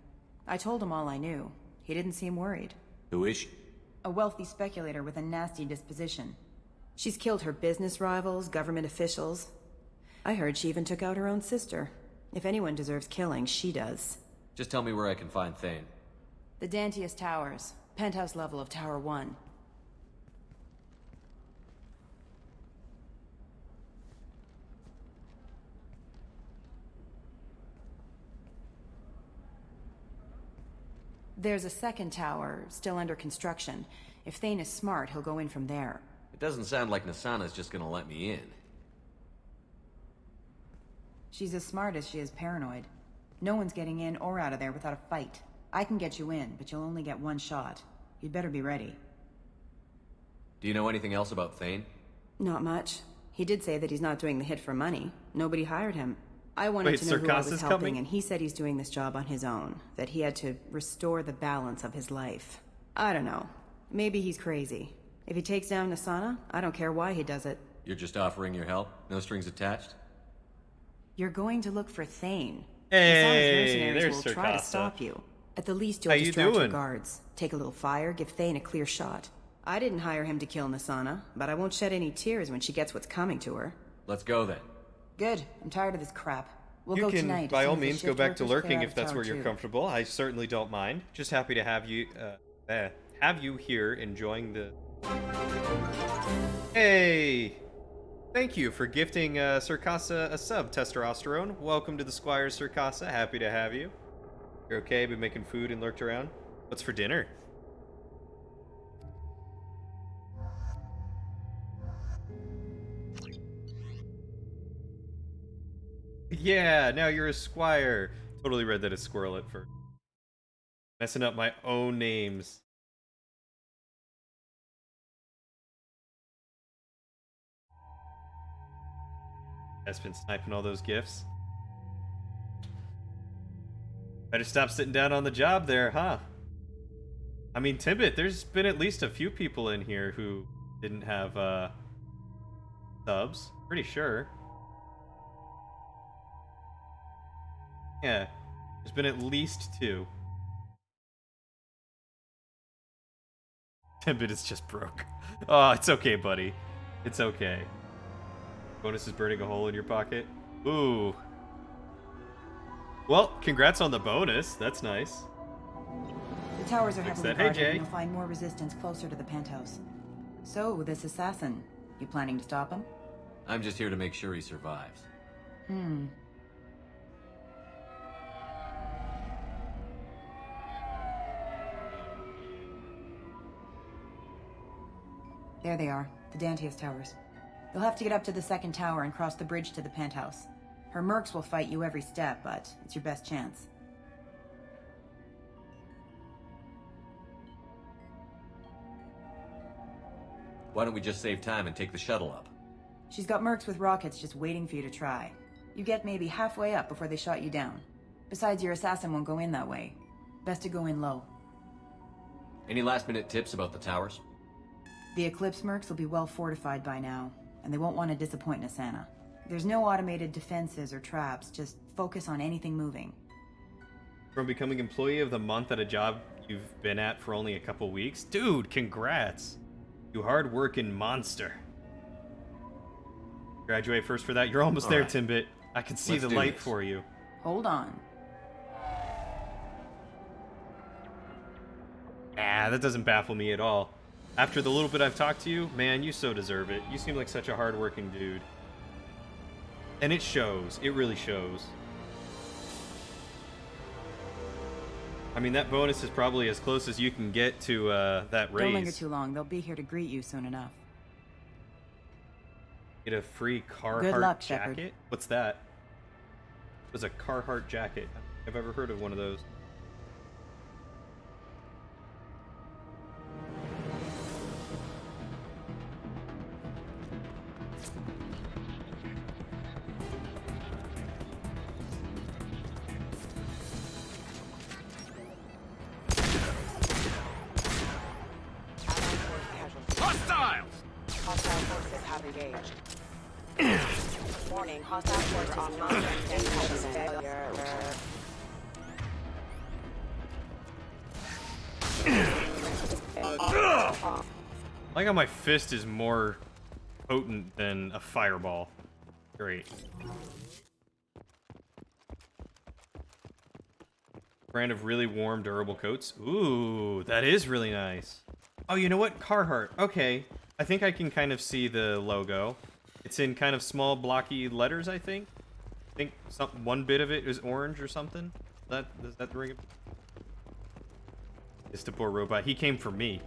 I told him all I knew. He didn't seem worried. Who is she? A wealthy speculator with a nasty disposition. She's killed her business rivals, government officials. I heard she even took out her own sister. If anyone deserves killing, she does. Just tell me where I can find Thane. The Dantius Towers. Penthouse level of Tower 1. There's a second tower, still under construction. If Thane is smart, he'll go in from there. It doesn't sound like Nasana's just gonna let me in. She's as smart as she is paranoid. No one's getting in or out of there without a fight. I can get you in, but you'll only get one shot. You'd better be ready. Do you know anything else about Thane? Not much. He did say that he's not doing the hit for money. Nobody hired him. I wanted to know who I was helping, and he said he's doing this job on his own. That he had to restore the balance of his life. I don't know. Maybe he's crazy. If he takes down Nasana, I don't care why he does it. You're just offering your help? No strings attached? You're going to look for Thane. Hey, Nasana's there's mercenaries will try to Circassa. stop you. At the least, you'll How you distract your doing? guards. Take a little fire, give Thane a clear shot. I didn't hire him to kill Nasana, but I won't shed any tears when she gets what's coming to her. Let's go then. Good. I'm tired of this crap. We'll You go can, tonight. by as all soon as the means, go shift back to workers clear lurking out if of that's Tower where you're 2. comfortable. I certainly don't mind. Just happy to have you here enjoying the... Hey! Thank you for gifting Circassa a sub, Testosterone. Welcome to the Squire, Circassa. Happy to have you. You're okay? Been making food and lurked around? What's for dinner? Yeah, now you're a squire. Totally read that as squirrel at first. Messing up my own names. That's been sniping all those gifts. Better stop sitting down on the job there, huh? I mean, Timbit, there's been at least a few people in here who didn't have subs. Pretty sure. Yeah, there's been at least 2. Timbit is just broke. Oh, it's okay, buddy. It's okay. Bonus is burning a hole in your pocket. Ooh. Well, congrats on the bonus. That's nice. The towers are Fix heavily that. Hey, guarded, Jay. and you'll find more resistance closer to the penthouse. So, this assassin, you planning to stop him? I'm just here to make sure he survives. There they are, the Dantius Towers. You'll have to get up to the second tower and cross the bridge to the penthouse. Her mercs will fight you every step, but it's your best chance. Why don't we just save time and take the shuttle up? She's got mercs with rockets just waiting for you to try. You get maybe halfway up before they shot you down. Besides, your assassin won't go in that way. Best to go in low. Any last-minute tips about the towers? The Eclipse mercs will be well fortified by now, and they won't want to disappoint Nasana. There's no automated defenses or traps, just focus on anything moving. From becoming employee of the month at a job you've been at for only a couple weeks? Dude, congrats! You hard-working monster. Graduate first for that. You're almost there, right. Timbit. I can see Let's the do light this. for you. Hold on. Ah, that doesn't baffle me at all. After the little bit I've talked to you, man, you so deserve it. You seem like such a hard-working dude. And it shows. It really shows. I mean, that bonus is probably as close as you can get to that raise. Don't linger too long. They'll be here to greet you soon enough. Get a free Carhartt Good luck, jacket? Shepard. What's that? What's a Carhartt jacket? I don't think I've ever heard of one of those. Hostiles! Hostile forces have engaged. Warning, hostile forces on failure. I like how my fist is more potent than a fireball. Great. Brand of really warm, durable coats. Ooh, that is really nice. Oh, you know what? Carhartt. Okay. I think I can kind of see the logo. It's in kind of small, blocky letters, I think. I think one bit of it is orange or something. Does that ring a... It's the poor robot. He came for me.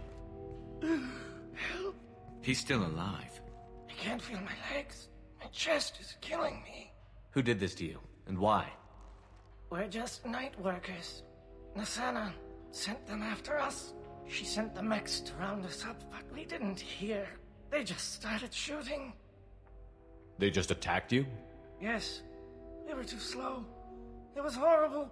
Help. He's still alive. I can't feel my legs. My chest is killing me. Who did this to you, and why? We're just night workers. Nasana sent them after us. She sent the mechs to round us up, but we didn't hear. They just started shooting. They just attacked you? Yes. They were too slow. It was horrible.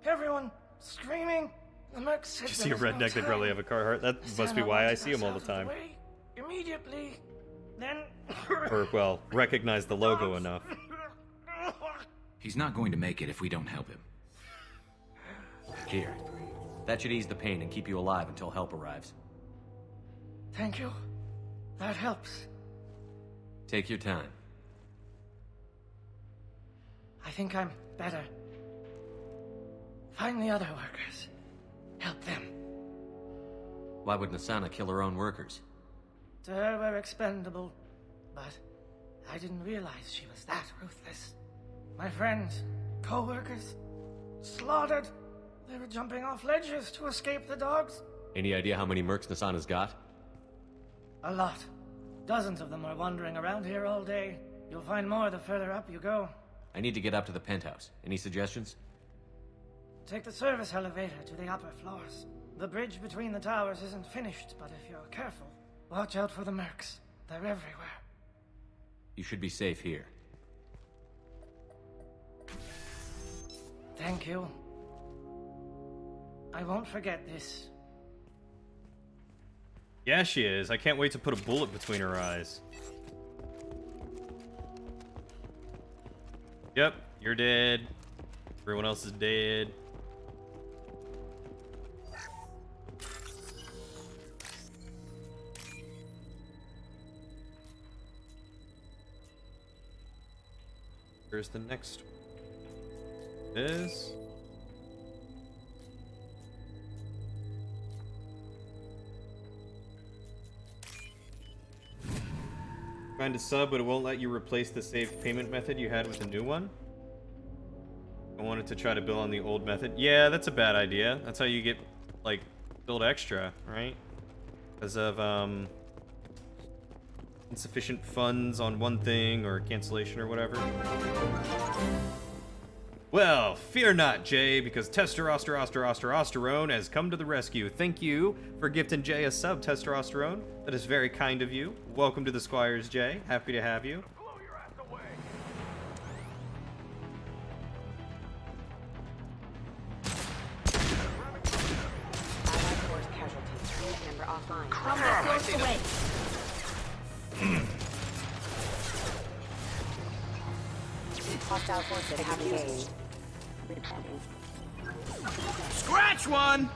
Everyone screaming. The mechs said You see a redneck, they probably have a Carhartt. That must be why I see him all the time. Immediately. Then... Or, well, recognize the logo enough. He's not going to make it if we don't help him. Here. That should ease the pain and keep you alive until help arrives. Thank you. That helps. Take your time. I think I'm better. Find the other workers. Help them. Why would Nasana kill her own workers? To her, we're expendable. But I didn't realize she was that ruthless. My friends, co-workers, slaughtered. They were jumping off ledges to escape the dogs. Any idea how many mercs Nasana's got? A lot. Dozens of them are wandering around here all day. You'll find more the further up you go. I need to get up to the penthouse. Any suggestions? Take the service elevator to the upper floors. The bridge between the towers isn't finished, but if you're careful, watch out for the mercs. They're everywhere. You should be safe here. Thank you. I won't forget this. Yeah, she is. I can't wait to put a bullet between her eyes. Yep, you're dead. Everyone else is dead. Here's the next one. Is... Find a sub, but it won't let you replace the saved payment method you had with a new one. I wanted to try to bill on the old method. Yeah, that's a bad idea. That's how you get, like, billed extra, right? Because of, insufficient funds on one thing or cancellation or whatever. Well, fear not, Jay, because Testosterone has come to the rescue. Thank you for gifting Jay a sub, Testosterone. That is very kind of you. Welcome to the Squires, Jay. Happy to have you. Hostile forces have engaged. Scratch one!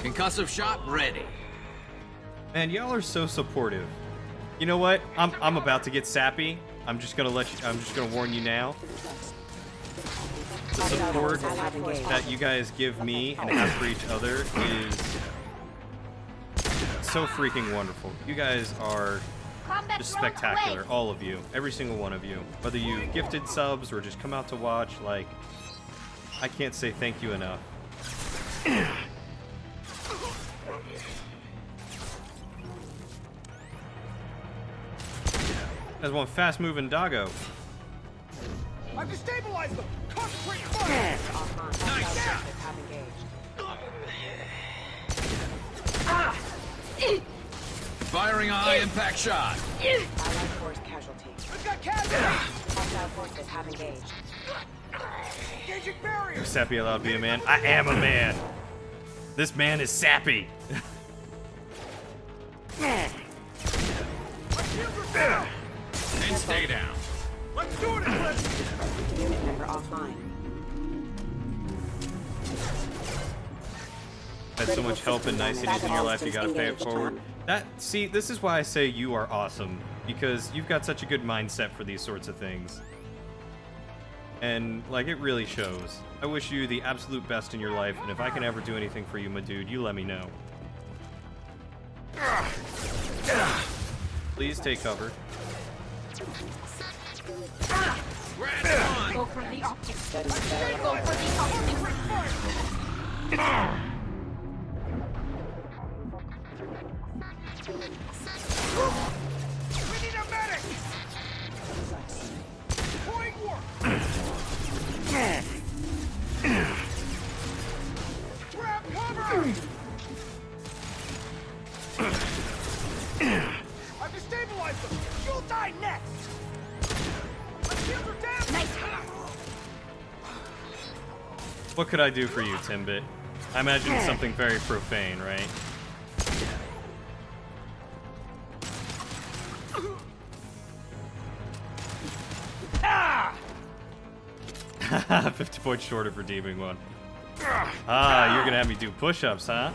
Concussive shot ready. Man, y'all are so supportive. You know what? I'm about to get sappy. I'm just gonna warn you now. The support that you guys give me and have for each other is so freaking wonderful. You guys are just spectacular, all of you, every single one of you. Whether you gifted subs or just come out to watch, like, I can't say thank you enough. There's one fast-moving doggo. I've destabilized them! Concentrate fire! Nice shot! Have engaged. Firing a high-impact shot. Allied force casualty. We've got casualties! Hostile forces have engaged. Engaging barrier! You're sappy allowed to be a man? I am a man! This man is sappy! And stay down. Let's do it, Eclipse! Unit member offline. Had so much help and niceties in your life, you gotta pay it forward. See, this is why I say you are awesome, because you've got such a good mindset for these sorts of things. And, like, it really shows. I wish you the absolute best in your life, and if I can ever do anything for you, my dude, you let me know. Please take cover. Go for the optics. Go for the optics. We need a medic! Point work! Grab cover! I've destabilized them! You'll die next! My shields are damaged! Nice. What could I do for you, Timbit? I imagine it's something very profane, right? 50 points short of redeeming one. Ah, you're gonna have me do push-ups, huh?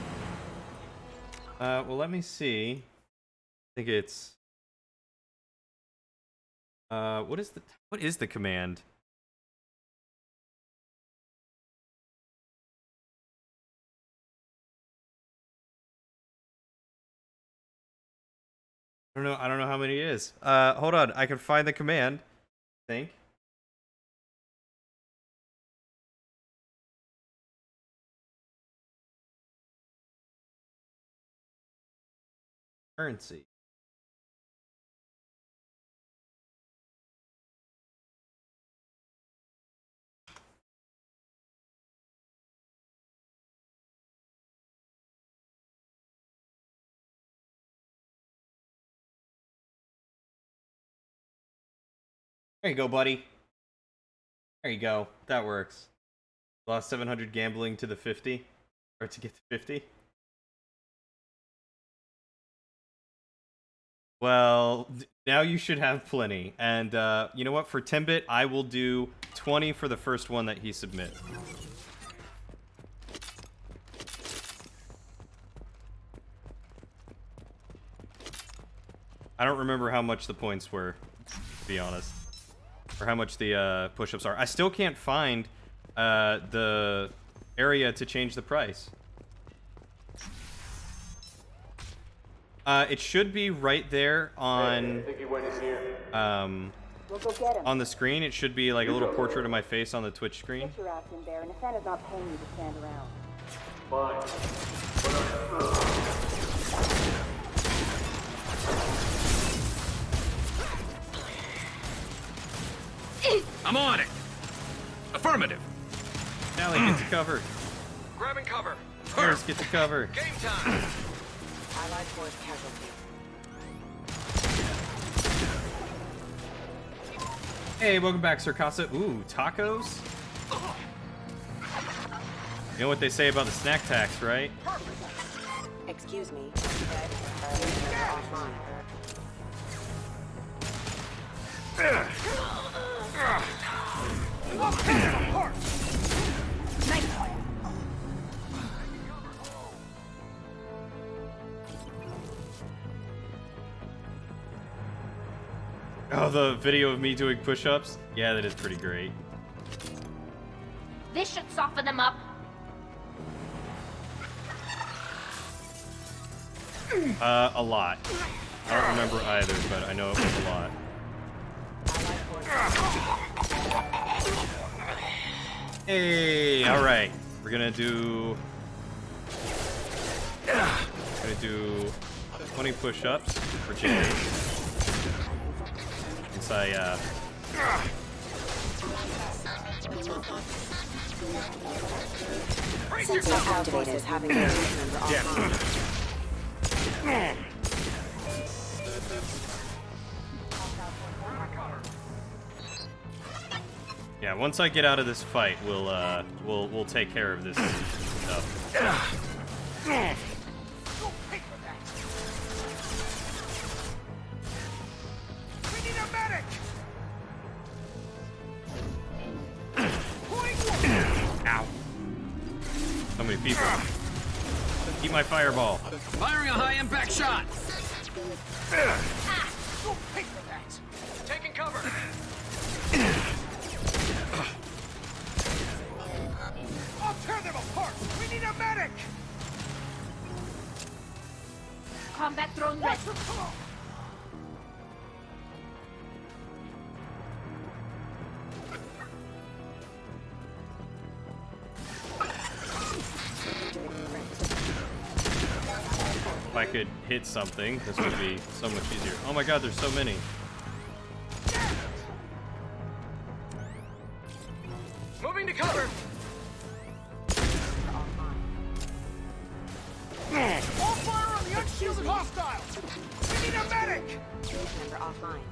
Well, let me see. I think it's... what is the command? I don't know how many it is. Hold on, I can find the command, I think. Currency. There you go, buddy. There you go. That works. Lost 700 gambling to the 50. Or to get to 50. Well, now you should have plenty. And you know what? For Timbit, I will do 20 for the first one that he submits. I don't remember how much the points were, to be honest. Or how much the push-ups are. I still can't find the area to change the price. It should be right there on on the screen. It should be like a little portrait of my face on the Twitch screen. Get your ass in there, and Nathana's not paying you to stand around. I'm on it. Affirmative. Allie, get to cover. Grabbing cover. Harris, get to cover. Game time. Allied force casualty. Hey, welcome back, Sir Casa. Ooh, tacos? You know what they say about the snack tax, right? Excuse me. Oh, the video of me doing push-ups? Yeah, that is pretty great. This should soften them up. A lot. I don't remember either, but I know it was a lot. Hey, alright. We're gonna do 20 push-ups for Jerry. Since I Sensor activated. Having a member offline. Yeah, once I get out of this fight, we'll take care of this stuff. We need a medic! Ow. So many people. Keep my fireball. Firing a high-impact shot. Go pay for that. Taking cover. I'll tear them apart. We need a medic. Combat drone ready. If I could hit something, this would be so much easier. Oh my god, there's so many. Moving to cover. All fire on the unshielded hostiles. We need a medic. Member offline.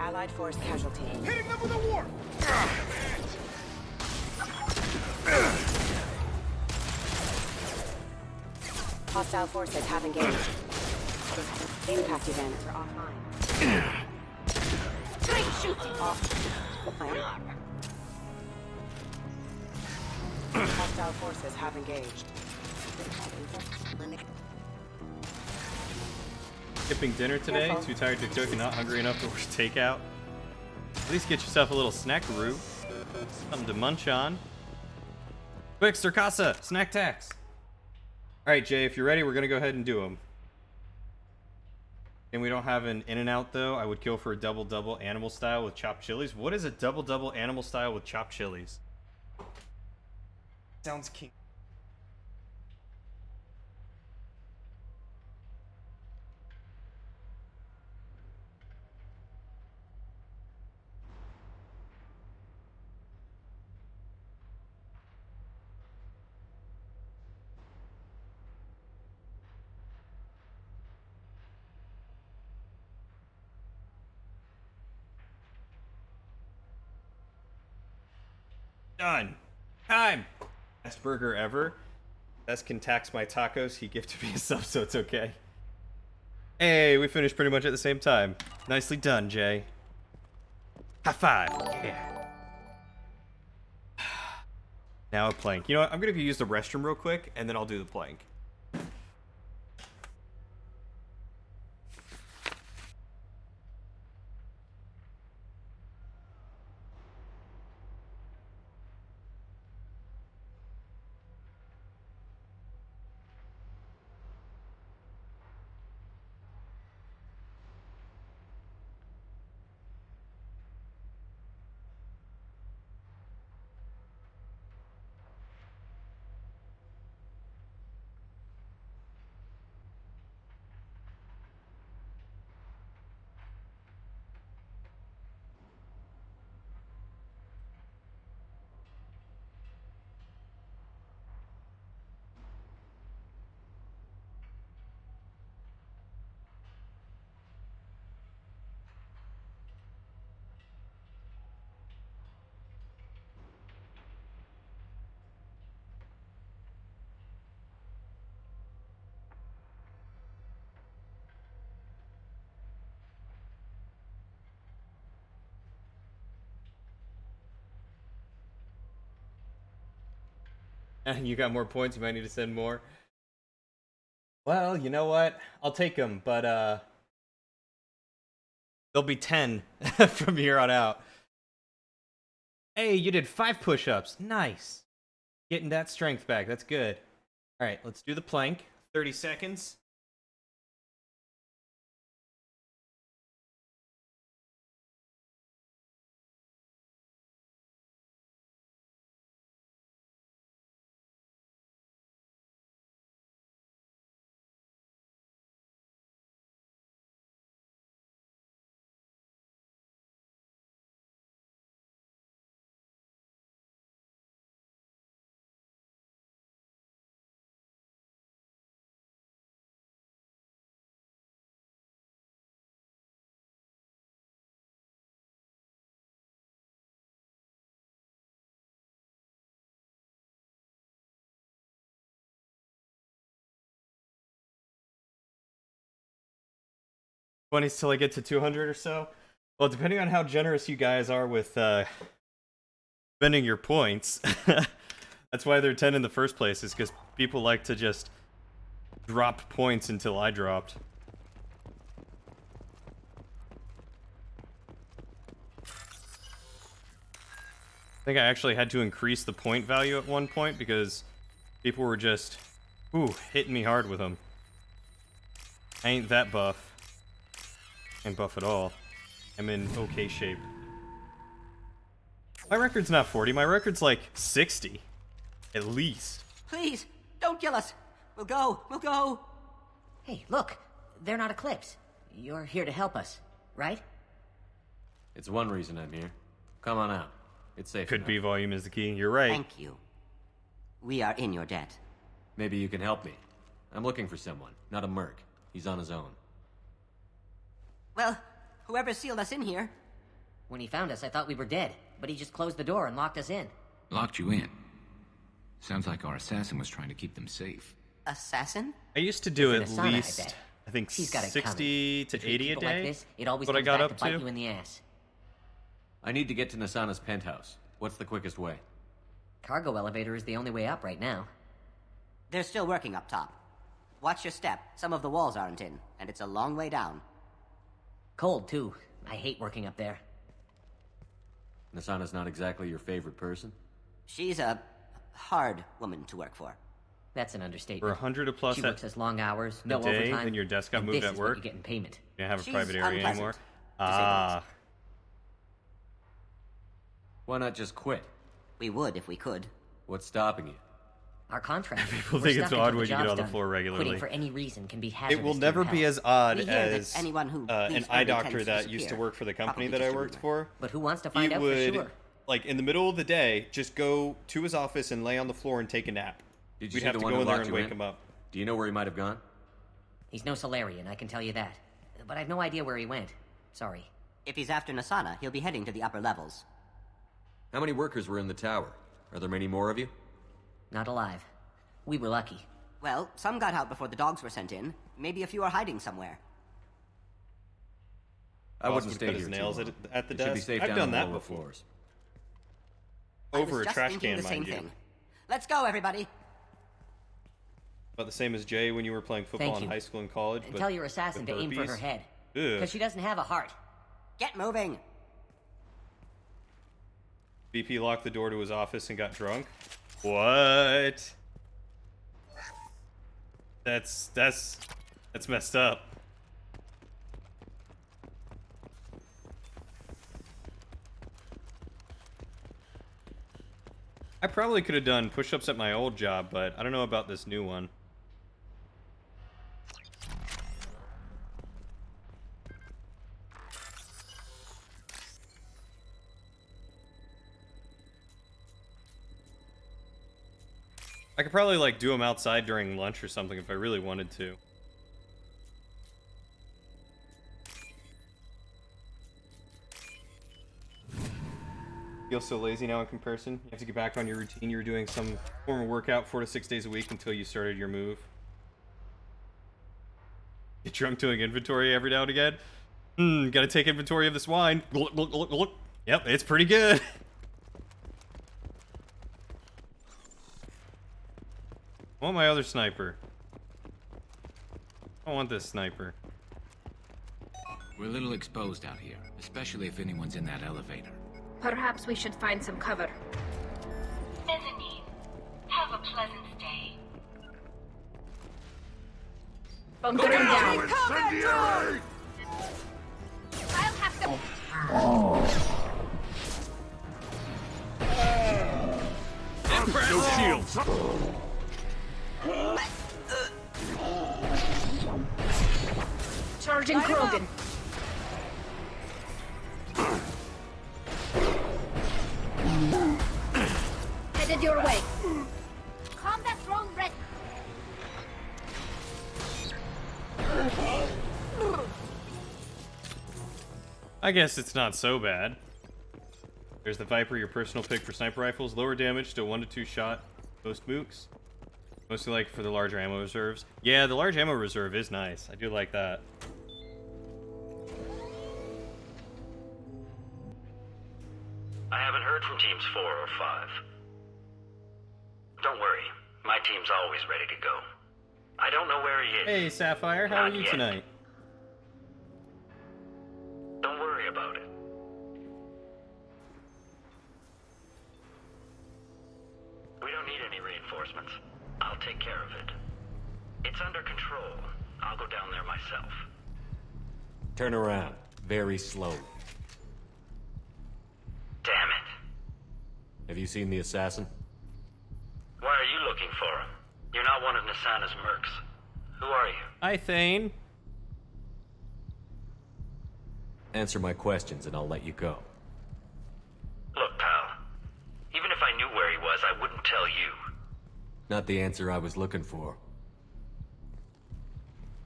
Allied force casualty. Hitting them with a warp. Hostile forces have engaged. Impact event offline. Great shooting! Hostile forces have engaged. Skipping dinner today? Careful. Too tired to cook and not hungry enough to order takeout? At least get yourself a little snackaroo. Something to munch on. Quick, Circasa! Snack tax! Alright, Jay, if you're ready, we're gonna go ahead and do them. And we don't have an In-N-Out, though. I would kill for a double-double animal style with chopped chilies. What is a double-double animal style with chopped chilies? Sounds king. Done. Time. Best burger ever. Best can tax my tacos. He gifted me a sub, so it's okay. Hey, we finished pretty much at the same time. Nicely done, Jay. High five. Yeah. Now a plank. You know what? I'm gonna go use the restroom real quick, and then I'll do the plank. And you got more points, you might need to send more. Well, you know what? I'll take them, but there'll be 10 from here on out. Hey, you did 5 push-ups. Nice. Getting that strength back. That's good. All right, let's do the plank. 30 seconds. $20s till I get to 200 or so. Well, depending on how generous you guys are with spending your points. That's why they're 10 in the first place, is because people like to just drop points until I dropped. I think I actually had to increase the point value at one point because people were just, hitting me hard with them. I ain't that buff. Ain't buff at all. I'm in okay shape. My record's not 40, my record's like 60. At least. Please, don't kill us. We'll go. Hey, look, they're not Eclipse. You're here to help us, right? It's one reason I'm here. Come on out. It's safe. Could be volume is the key. You're right. Thank you. We are in your debt. Maybe you can help me. I'm looking for someone, not a merc. He's on his own. Well, whoever sealed us in here. When he found us, I thought we were dead, but he just closed the door and locked us in. Locked you in? Sounds like our assassin was trying to keep them safe. Assassin? I used to do at Asana, least, I think, She's got it 60 to 80 a day. Like this, it always what I comes got back up to bite to. you in the ass. I need to get to Nasana's penthouse. What's the quickest way? Cargo elevator is the only way up right now. They're still working up top. Watch your step. Some of the walls aren't in, and it's a long way down. Cold, too. I hate working up there. Nasana's not exactly your favorite person? She's a hard woman to work for. That's an understatement. For 100 a plus she at works as long hours, a no day, overtime. then your desk got and moved this at is work. What you get in payment. You don't have a She's private area unpleasant, anymore. to say the least. Why not just quit? We would if we could. What's stopping you? Our contract. People We're think it's stuck odd until when the you get job's on the done. floor regularly. Quitting for any reason can be It hazardous. will to never your be health. as odd We hear as that anyone who an leaves eye early doctor tends to that used to disappear. work for the company Probably that I just a worked rumor. for. But who wants to He find out for would, sure? like, in the middle of the day, just go to his office and lay on the floor and take a nap. Did you We'd see have the to one go who in there locked and you wake in? him up. Do you know where he might have gone? He's no Solarian, I can tell you that. But I've no idea where he went. Sorry. If he's after Nasana, he'll be heading to the upper levels. How many workers were in the tower? Are there many more of you? Not alive. We were lucky. Well, some got out before the dogs were sent in. Maybe a few are hiding somewhere. I Boss wouldn't would stay cut here his nails too long. at the It should be desk. safe I've down done the that lower before. floors. Over I was a just trash thinking can, the same mind you. thing. Let's go, everybody. About the same as Jay when you were playing football Thank in you. high school and college. And but tell your assassin with to aim for her burpees. head. Ugh. Because she doesn't have a heart. Get moving. BP locked the door to his office and got drunk. What? That's messed up. I probably could have done push-ups at my old job, but I don't know about this new one. I could probably like do them outside during lunch or something if I really wanted to. Feel so lazy now in comparison. You have to get back on your routine. You're doing some form of workout 4 to 6 days a week until you started your move. Get drunk doing inventory every now and again. Gotta take inventory of this wine. Look, look, look, look. Yep, it's pretty good. I want my other sniper. I want this sniper. We're a little exposed out here, especially if anyone's in that elevator. Perhaps we should find some cover. Mezzanine, have a pleasant stay. Bunker him down. Incendiary! I'll have to. No shields! Charging Krogan. Headed your way. Combat drone ready. I guess it's not so bad. There's the Viper, your personal pick for sniper rifles. Lower damage to 1 to 2 shot. Most mooks. Mostly like for the larger ammo reserves. Yeah, the large ammo reserve is nice. I do like that. I haven't heard from Team teams 4 or 5. Don't worry, my team's always ready to go. I don't know where he is. Hey, Sapphire, how are Not you yet. tonight? Don't worry about it. We don't need any reinforcements. I'll take care of it. It's under control. I'll go down there myself. Turn around. Very slow. Damn it. Have you seen the assassin? Why are you looking for him? You're not one of Nasana's mercs. Who are you? Hi, Thane. Answer my questions and I'll let you go. Look, pal. Even if I knew where he was, I wouldn't tell you. Not the answer I was looking for.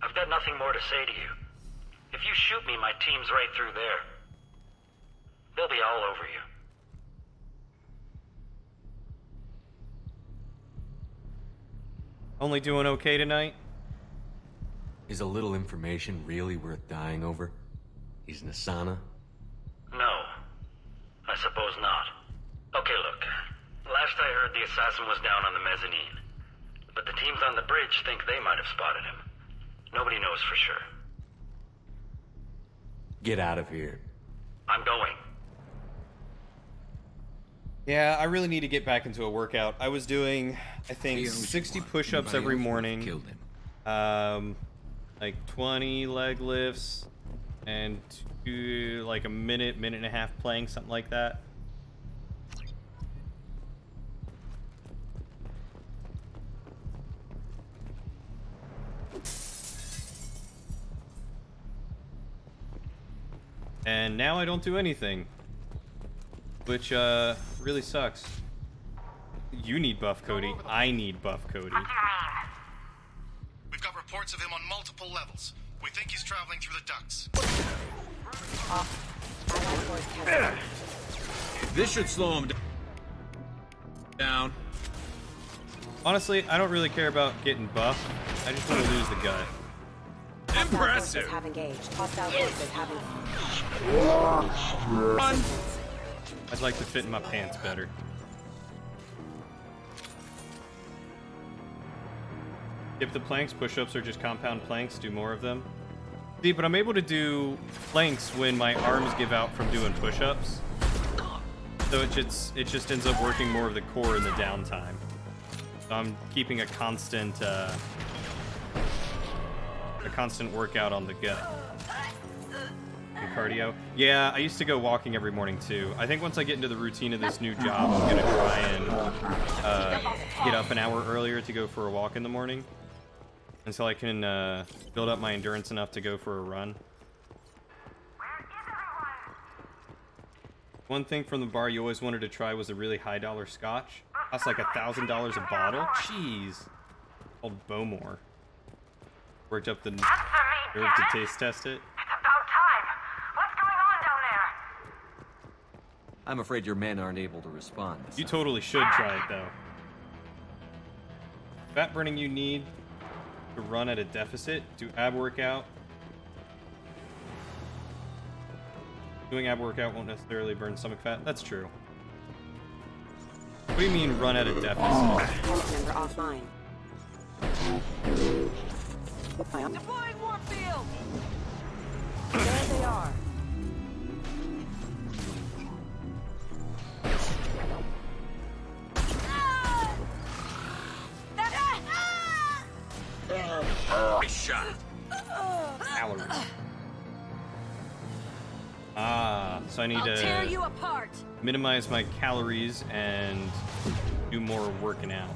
I've got nothing more to say to you. If you shoot me, my team's right through there. They'll be all over you. Only doing okay tonight? Is a little information really worth dying over? He's Nasana? No. I suppose not. Okay, look. Last I heard, the assassin was down on the mezzanine. But the teams on the bridge think they might have spotted him. Nobody knows for sure. Get out of here. I'm going. Yeah, I really need to get back into a workout. I was doing, I think, 60 push-ups every morning. Like 20 leg lifts, and like a minute and a half playing, something like that. And now I don't do anything, which really sucks. You need buff, Cody. I need buff, Cody. We've got reports of him on multiple levels. We think he's traveling through the ducts. This should slow him down. Honestly, I don't really care about getting buff. I just want to lose the gut. Impressive. Have engaged. Hostile forces have Run. I'd like to fit in my pants better. Skip the planks, push-ups, or just compound planks, do more of them. See, but I'm able to do planks when my arms give out from doing push-ups. So it just ends up working more of the core in the downtime. So I'm keeping a constant workout on the gut. And cardio. Yeah, I used to go walking every morning too. I think once I get into the routine of this new job, I'm gonna try and get up an hour earlier to go for a walk in the morning. Until I can build up my endurance enough to go for a run. One thing from the bar you always wanted to try was a really high dollar scotch. Costs like $1,000 a bottle. Jeez. Called Bowmore. Worked up the nerve to taste test it. I'm afraid your men aren't able to respond. You totally should try it though. Fat burning you need to run at a deficit. Do ab workout. Doing ab workout won't necessarily burn stomach fat. That's true. What do you mean run at a deficit? Member offline. Deploying Warfield! There they are. Nice shot. Calories. Ah, so I need I'll tear you to apart. minimize my calories and do more working out.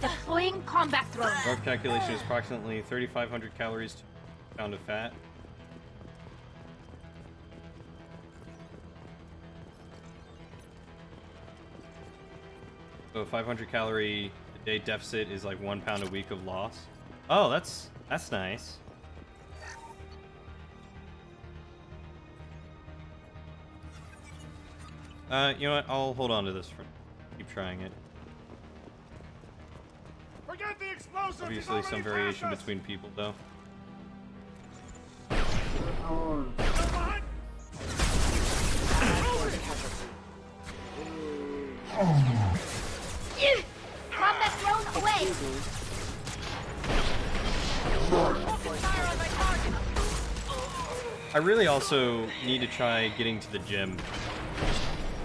Deploying combat drone. Rough calculation is approximately 3,500 calories to a pound of fat. So a 500 calorie a day deficit is like 1 pound a week of loss. Oh, that's nice. You know what? I'll hold on to this for keep trying it. Forget the explosives. Obviously, some variation between people, though. Combat drone away! I really also need to try getting to the gym,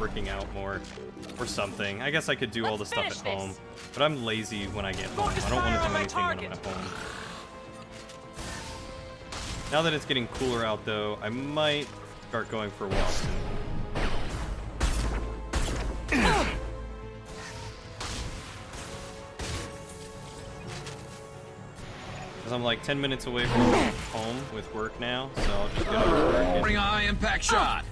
working out more, or something. I guess I could do all the stuff at home, but I'm lazy when I get home. I don't want to do anything when I'm at home. Now that it's getting cooler out, though, I might start going for walks. Because I'm like 10 minutes away from home with work now, so I'll just get over to work. Bring a high impact shot.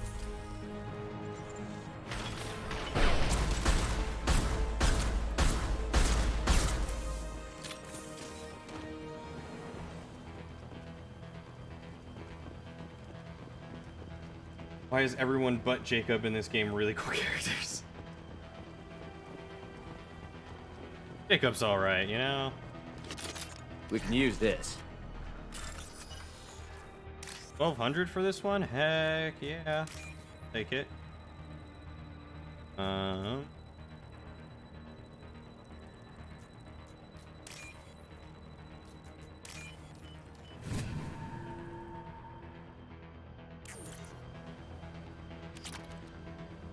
Why is everyone but Jacob in this game really cool characters? Jacob's alright, you know? We can use this. 1200 for this one? Heck yeah. Take it.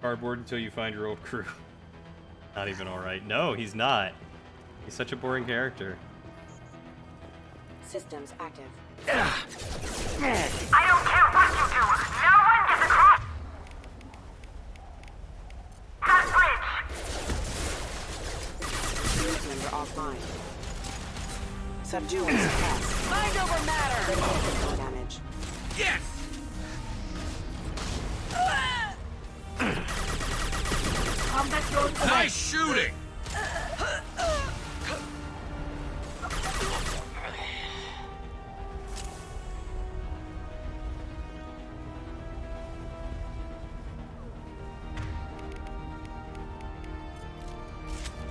Cardboard until you find your old crew. Not even alright. No, he's not. He's such a boring character. Systems active. I don't care what you do. No one gets across that bridge. Member offline. Subdue and suppress. Mind over matter! Critical damage. Yes! Combat drone away! Nice shooting!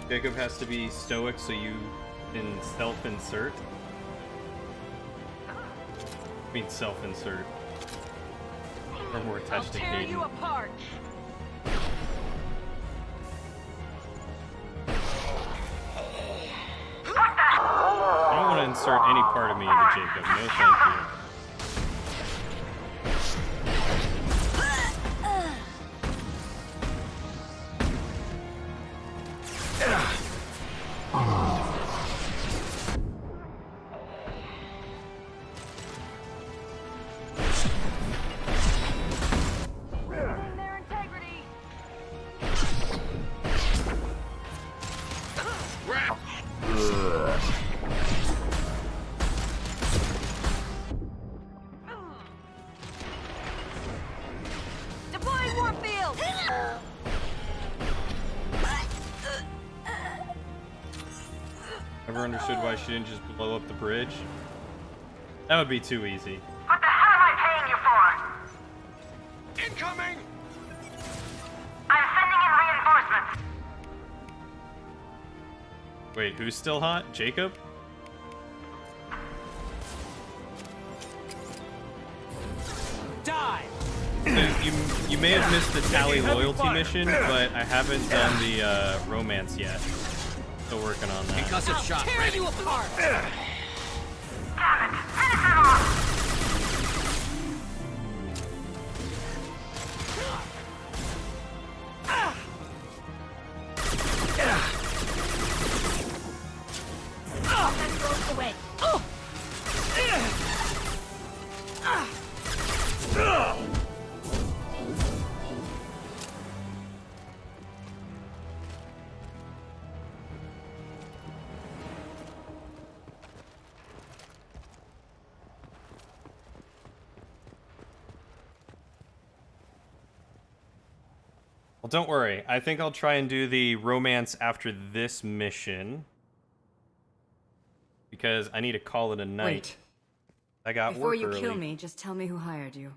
Jacob has to be stoic so you can self-insert. I mean self-insert. Or more attached to tear Caden. you apart! I don't want to insert any part of me into Jacob. No thank you. Their integrity! Deploying warp field! Ever understood why she didn't just blow up the bridge? That would be too easy. What the hell am I paying you for? Incoming! I'm sending in reinforcements. Wait, who's still hot? Jacob? Die! You may have missed the Tally loyalty mission, but I haven't done the romance yet. Still working on that. Concussive shot Tear ready. you apart! Damn it! Finish it off! Combat drone away! Well, don't worry. I think I'll try and do the romance after this mission. Because I need to call it a night. Wait. I got Before work you early. kill me, just tell me who hired you.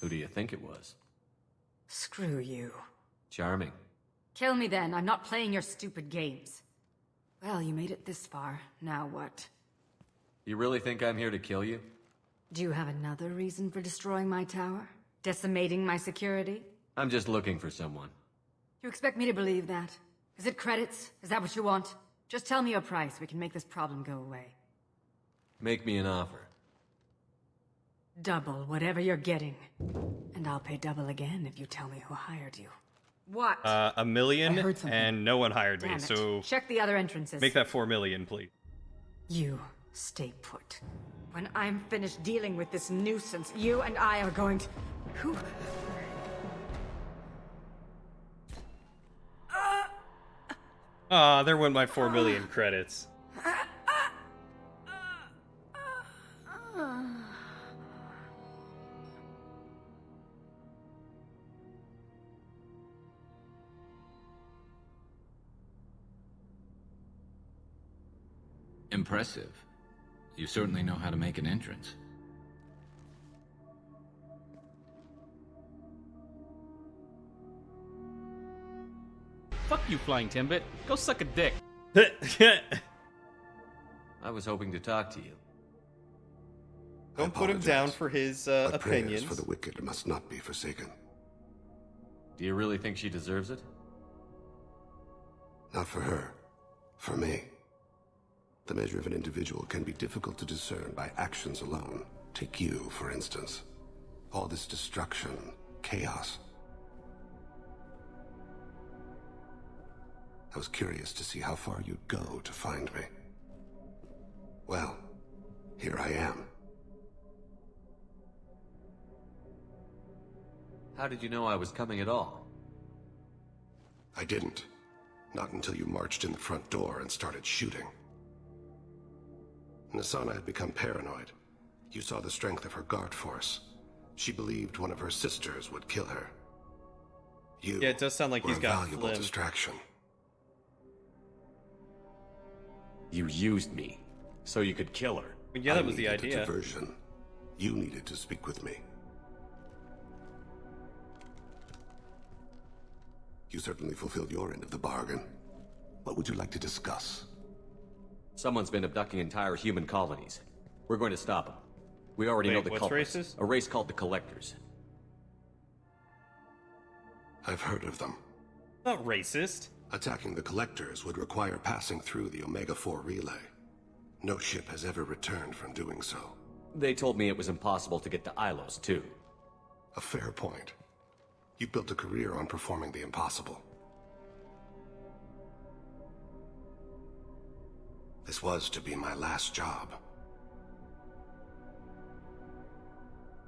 Who do you think it was? Screw you. Charming. Kill me then. I'm not playing your stupid games. Well, you made it this far. Now what? You really think I'm here to kill you? Do you have another reason for destroying my tower? Decimating my security? I'm just looking for someone. You expect me to believe that? Is it credits? Is that what you want? Just tell me your price. We can make this problem go away. Make me an offer. Double whatever you're getting. And I'll pay double again if you tell me who hired you. What? $1 million, and no one hired me, Damn it. so Check the other entrances. make that $4 million, please. You stay put. When I'm finished dealing with this nuisance, you and I are going to... Who? Ah, there went my 4 million credits. Impressive. You certainly know how to make an entrance. Fuck you, Flying Timbit. Go suck a dick. I was hoping to talk to you. Don't put him down for his But prayers opinions. for the wicked must not be forsaken. Do you really think she deserves it? Not for her. For me. The measure of an individual can be difficult to discern by actions alone. Take you, for instance. All this destruction, chaos. I was curious to see how far you'd go to find me. Well, here I am. How did you know I was coming at all? I didn't. Not until you marched in the front door and started shooting. Nasana had become paranoid. You saw the strength of her guard force. She believed one of her sisters would kill her. You Yeah, it does sound like were he's a got valuable phlegm. distraction. You used me, so you could kill her. Yeah, that I was the needed a idea. diversion. You needed to speak with me. You certainly fulfilled your end of the bargain. What would you like to discuss? Someone's been abducting entire human colonies. We're going to stop them. We already know Wait, the what's culprits. racist? A race called the Collectors. I've heard of them. Not racist. Attacking the Collectors would require passing through the Omega-4 relay. No ship has ever returned from doing so. They told me it was impossible to get to Ilos, too. A fair point. You built a career on performing the impossible. This was to be my last job.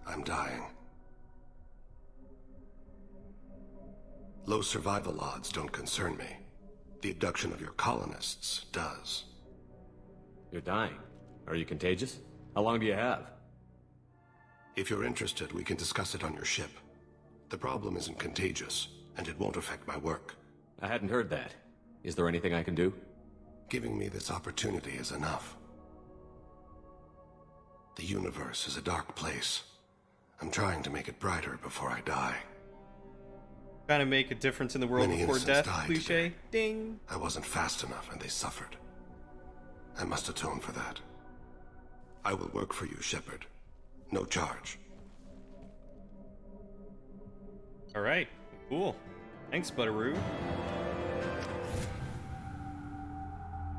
I'm dying. Low survival odds don't concern me. The abduction of your colonists does. You're dying. Are you contagious? How long do you have? If you're interested, we can discuss it on your ship. The problem isn't contagious, and it won't affect my work. I hadn't heard that. Is there anything I can do? Giving me this opportunity is enough. The universe is a dark place. I'm trying to make it brighter before I die. Trying to make a difference in the world Many before innocents death, died cliche. today. Ding. I wasn't fast enough and they suffered. I must atone for that. I will work for you, Shepard. No charge. Alright, cool. Thanks, Butteroo.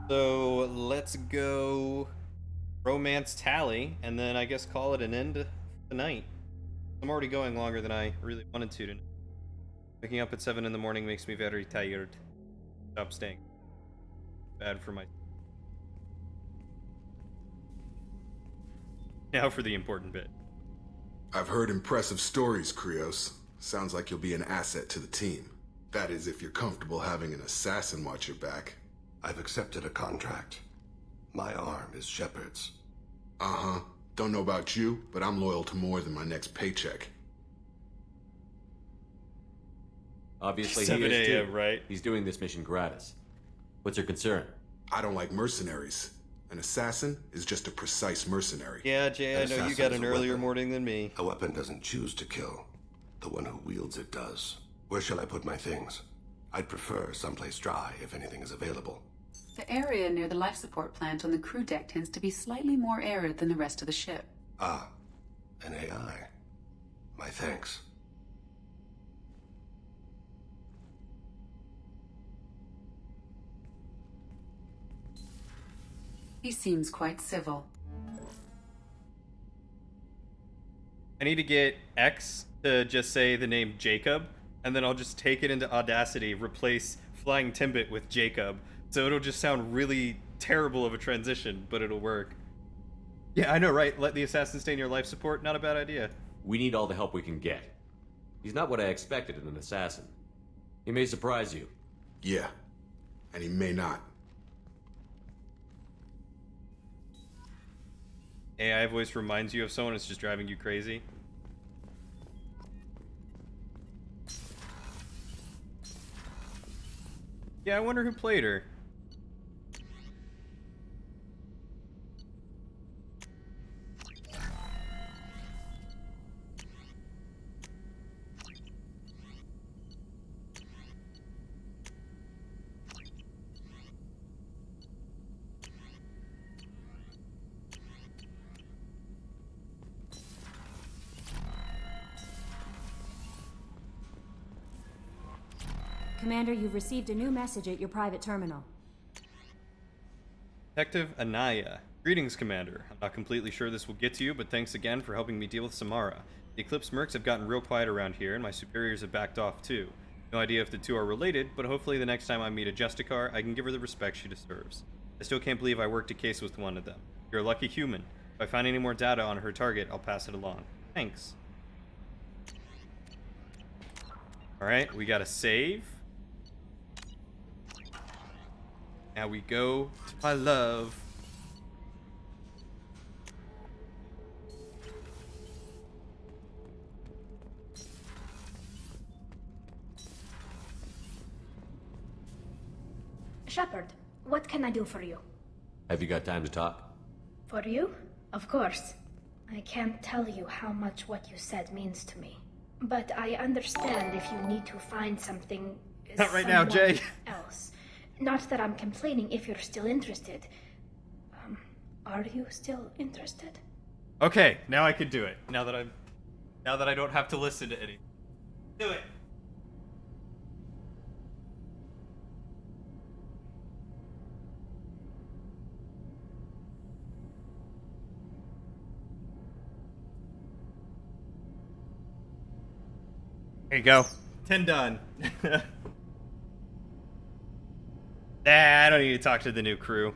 So, let's go romance tally, and then I guess call it an end to the night. I'm already going longer than I really wanted to tonight. Waking up at 7 in the morning makes me very tired. Stop staying. Bad for my... Now for the important bit. I've heard impressive stories, Krios. Sounds like you'll be an asset to the team. That is, if you're comfortable having an assassin watch your back. I've accepted a contract. My arm is Shepard's. Uh-huh. Don't know about you, but I'm loyal to more than my next paycheck. Obviously he 7 is too. a.m., right? He's doing this mission gratis. What's your concern? I don't like mercenaries. An assassin is just a precise mercenary. Yeah, Jay, I know you got an earlier morning than me. A weapon doesn't choose to kill. The one who wields it does. Where shall I put my things? I'd prefer someplace dry if anything is available. The area near the life support plant on the crew deck tends to be slightly more arid than the rest of the ship. Ah, an AI. My thanks. He seems quite civil. I need to get X to just say the name Jacob, and then I'll just take it into Audacity, replace Flying Timbit with Jacob, so it'll just sound really terrible of a transition, but it'll work. Yeah, I know, right? Let the assassin stay in your life support? Not a bad idea. We need all the help we can get. He's not what I expected in an assassin. He may surprise you. Yeah, and he may not. AI voice reminds you of someone that's just driving you crazy. Yeah, I wonder who played her. Commander, you've received a new message at your private terminal. Detective Anaya. Greetings, Commander. I'm not completely sure this will get to you, but thanks again for helping me deal with Samara. The Eclipse mercs have gotten real quiet around here, and my superiors have backed off too. No idea if the two are related, but hopefully the next time I meet a Justicar, I can give her the respect she deserves. I still can't believe I worked a case with one of them. You're a lucky human. If I find any more data on her target, I'll pass it along. Thanks. Alright, we got a save. Now we go to my love. Shepard, what can I do for you? Have you got time to talk? For you? Of course. I can't tell you how much what you said means to me. But I understand if you need to find something... Not right now, Jay. ...else. Not that I'm complaining if you're still interested. Are you still interested? Okay, now I can do it. Now that I don't have to listen to any. Do it. There you go. 10 done. I don't need to talk to the new crew.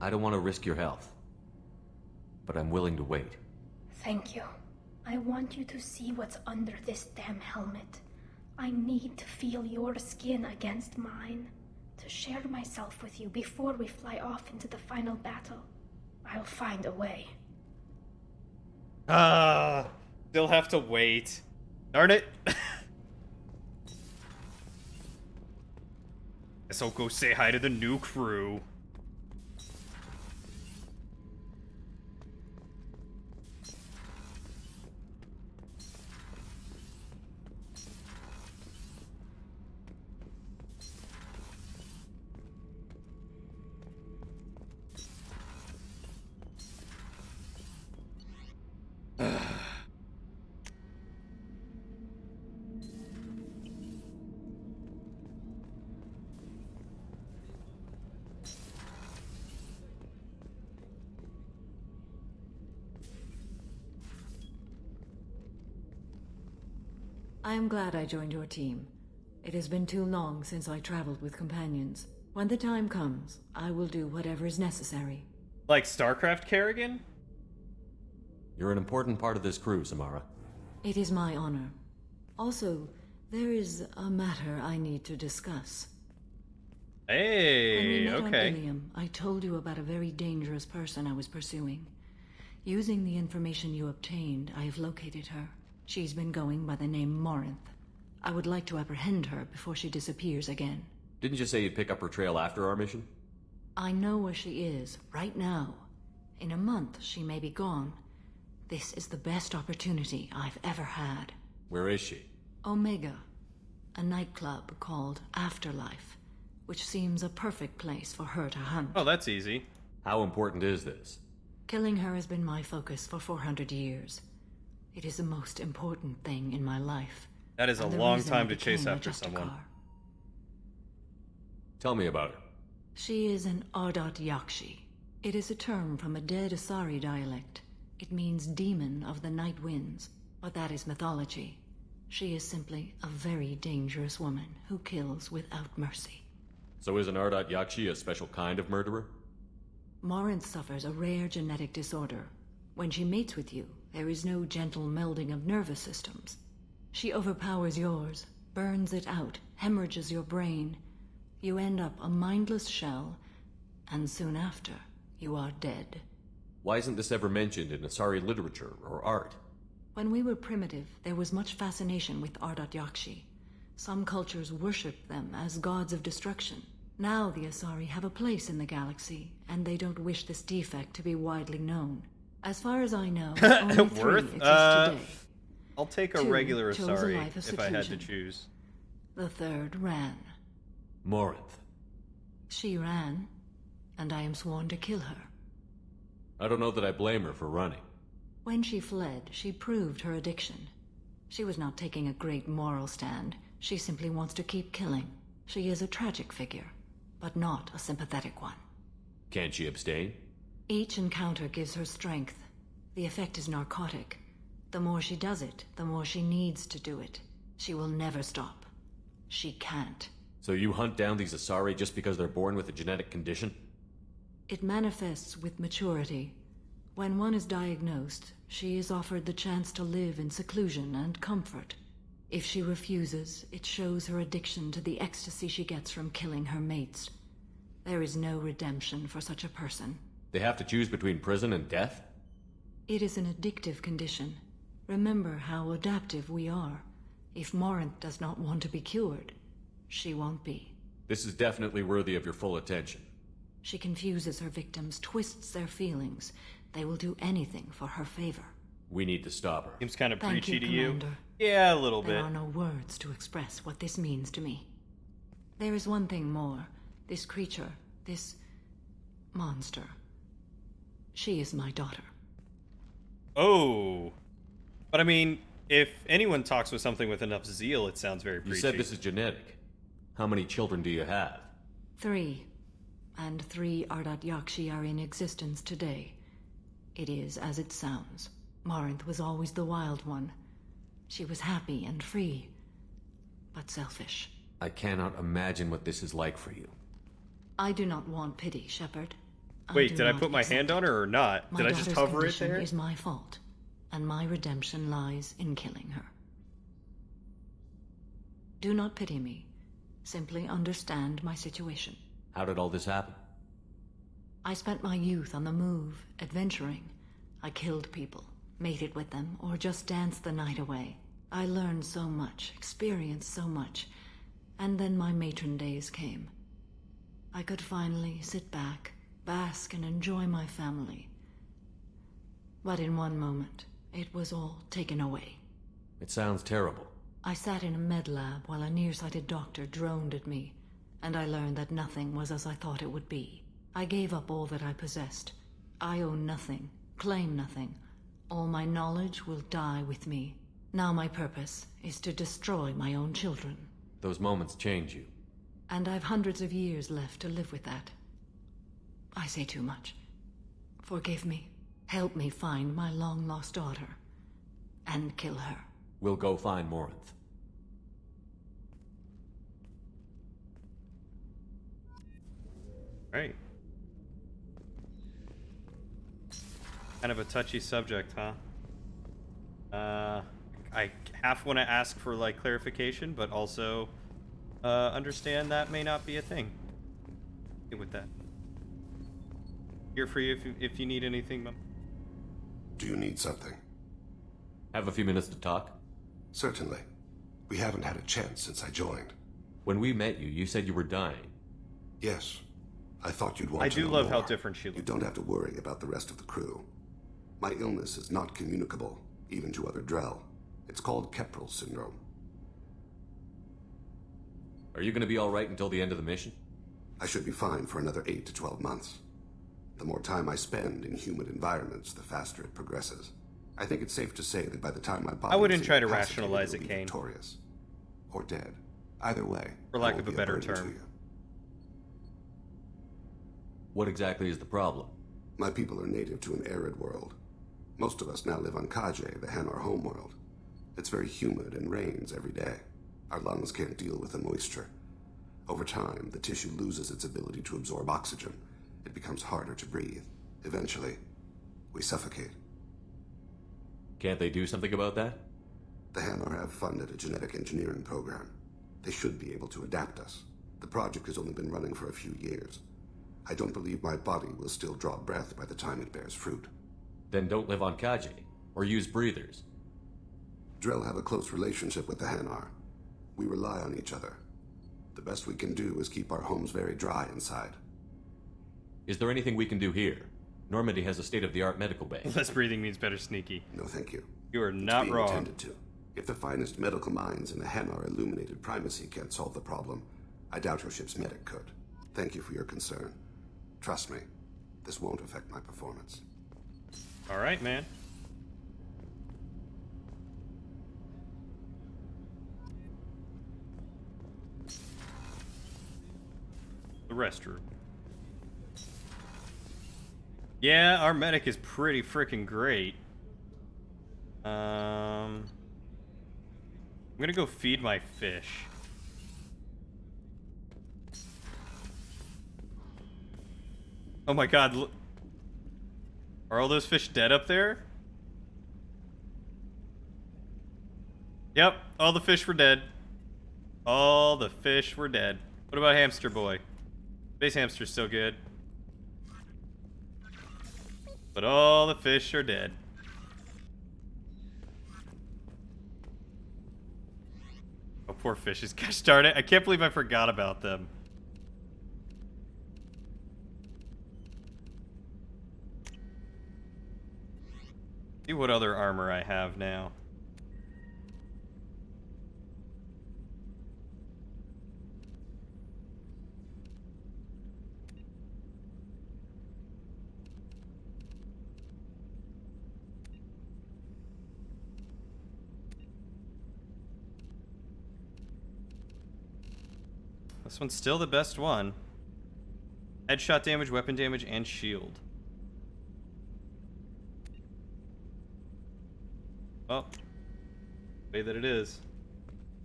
I don't want to risk your health, but I'm willing to wait. Thank you. I want you to see what's under this damn helmet. I need to feel your skin against mine, to share myself with you before we fly off into the final battle. I'll find a way. They'll have to wait. Darn it. Guess I'll go say hi to the new crew. I am glad I joined your team. It has been too long since I traveled with companions. When the time comes, I will do whatever is necessary. Like StarCraft Kerrigan? You're an important part of this crew, Samara. It is my honor. Also, there is a matter I need to discuss. Hey, when we met okay. on Ilium, I told you about a very dangerous person I was pursuing. Using the information you obtained, I have located her. She's been going by the name Morinth. I would like to apprehend her before she disappears again. Didn't you say you'd pick up her trail after our mission? I know where she is, right now. In a month, she may be gone. This is the best opportunity I've ever had. Where is she? Omega, a nightclub called Afterlife, which seems a perfect place for her to hunt. Oh, that's easy. How important is this? Killing her has been my focus for 400 years. It is the most important thing in my life. That is a long time to chase after someone. Tell me about her. She is an Ardat Yakshi. It is a term from a dead Asari dialect. It means demon of the night winds, but that is mythology. She is simply a very dangerous woman who kills without mercy. So is an Ardat Yakshi a special kind of murderer? Morinth suffers a rare genetic disorder. When she mates with you, there is no gentle melding of nervous systems. She overpowers yours, burns it out, hemorrhages your brain. You end up a mindless shell, and soon after, you are dead. Why isn't this ever mentioned in Asari literature or art? When we were primitive, there was much fascination with Ardat Yakshi. Some cultures worshipped them as gods of destruction. Now the Asari have a place in the galaxy, and they don't wish this defect to be widely known. As far as I know, only 3 exist today. I'll take a 2 regular chose a Asari life of if I had to seclusion. choose. The 3rd ran. Morinth. She ran, and I am sworn to kill her. I don't know that I blame her for running. When she fled, she proved her addiction. She was not taking a great moral stand. She simply wants to keep killing. She is a tragic figure, but not a sympathetic one. Can't she abstain? Each encounter gives her strength. The effect is narcotic. The more she does it, the more she needs to do it. She will never stop. She can't. So you hunt down these Asari just because they're born with a genetic condition? It manifests with maturity. When one is diagnosed, she is offered the chance to live in seclusion and comfort. If she refuses, it shows her addiction to the ecstasy she gets from killing her mates. There is no redemption for such a person. They have to choose between prison and death? It is an addictive condition. Remember how adaptive we are. If Morinth does not want to be cured, she won't be. This is definitely worthy of your full attention. She confuses her victims, twists their feelings. They will do anything for her favor. We need to stop her. Seems kind of Thank preachy you, to Commander. you. Yeah, a little There bit. are no words to express what this means to me. There is one thing more. This creature, this monster. She is my daughter. Oh. But I mean, if anyone talks with something with enough zeal, it sounds very preachy. You said this is genetic. How many children do you have? 3. And 3 Ardat Yakshi are in existence today. It is as it sounds. Morinth was always the wild one. She was happy and free, but selfish. I cannot imagine what this is like for you. I do not want pity, Shepard. Wait, did I put my hand on her or not? My Did I just daughter's hover it condition there? is my fault, and my redemption lies in killing her. Do not pity me. Simply understand my situation. How did all this happen? I spent my youth on the move, adventuring. I killed people, mated with them, or just danced the night away. I learned so much, experienced so much, and then my matron days came. I could finally sit back, bask and enjoy my family. But in one moment, it was all taken away. It sounds terrible. I sat in a med lab while a nearsighted doctor droned at me, and I learned that nothing was as I thought it would be. I gave up all that I possessed. I own nothing, claim nothing. All my knowledge will die with me. Now my purpose is to destroy my own children. Those moments change you. And I've hundreds of years left to live with that. I say too much. Forgive me. Help me find my long-lost daughter. And kill her. We'll go find Morinth. Right. Kind of a touchy subject, huh? I half want to ask for, like, clarification, but also understand that may not be a thing. Good with that. Here for you if you need anything, Mum. Do you need something? Have a few minutes to talk? Certainly. We haven't had a chance since I joined. When we met you, you said you were dying. Yes. I thought you'd want I to do know love more. how different she looks. You don't have to worry about the rest of the crew. My illness is not communicable, even to other Drell. It's called Keprel syndrome. Are you going to be alright until the end of the mission? I should be fine for another 8 to 12 months. The more time I spend in humid environments, the faster it progresses. I think it's safe to say that by the time my body I wouldn't is try to incapacitated, rationalize it'll it, be Kane. victorious. Or dead. Either way. For I lack won't of a be better burden to term. you. What exactly is the problem? My people are native to an arid world. Most of us now live on Kaje, the Hanar homeworld. It's very humid and rains every day. Our lungs can't deal with the moisture. Over time, the tissue loses its ability to absorb oxygen. It becomes harder to breathe. Eventually, we suffocate. Can't they do something about that? The Hanar have funded a genetic engineering program. They should be able to adapt us. The project has only been running for a few years. I don't believe my body will still draw breath by the time it bears fruit. Then don't live on Kaje, or use breathers. Drell have a close relationship with the Hanar. We rely on each other. The best we can do is keep our homes very dry inside. Is there anything we can do here? Normandy has a state-of-the-art medical bay. Less breathing means better sneaky. No, thank you. You are It's not being wrong. attended to. If the finest medical minds in the Hanar illuminated primacy can't solve the problem, I doubt your ship's medic could. Thank you for your concern. Trust me, this won't affect my performance. All right, man. The restroom. Yeah, our medic is pretty freaking great. I'm gonna go feed my fish. Oh my god, look. Are all those fish dead up there? Yep, all the fish were dead. All the fish were dead. What about Hamster Boy? Space Hamster's still good. But all the fish are dead. Oh, poor fishes. Gosh darn it. I can't believe I forgot about them. See what other armor I have now. This one's still the best one. Headshot damage, weapon damage, and shield. Oh. Way that it is.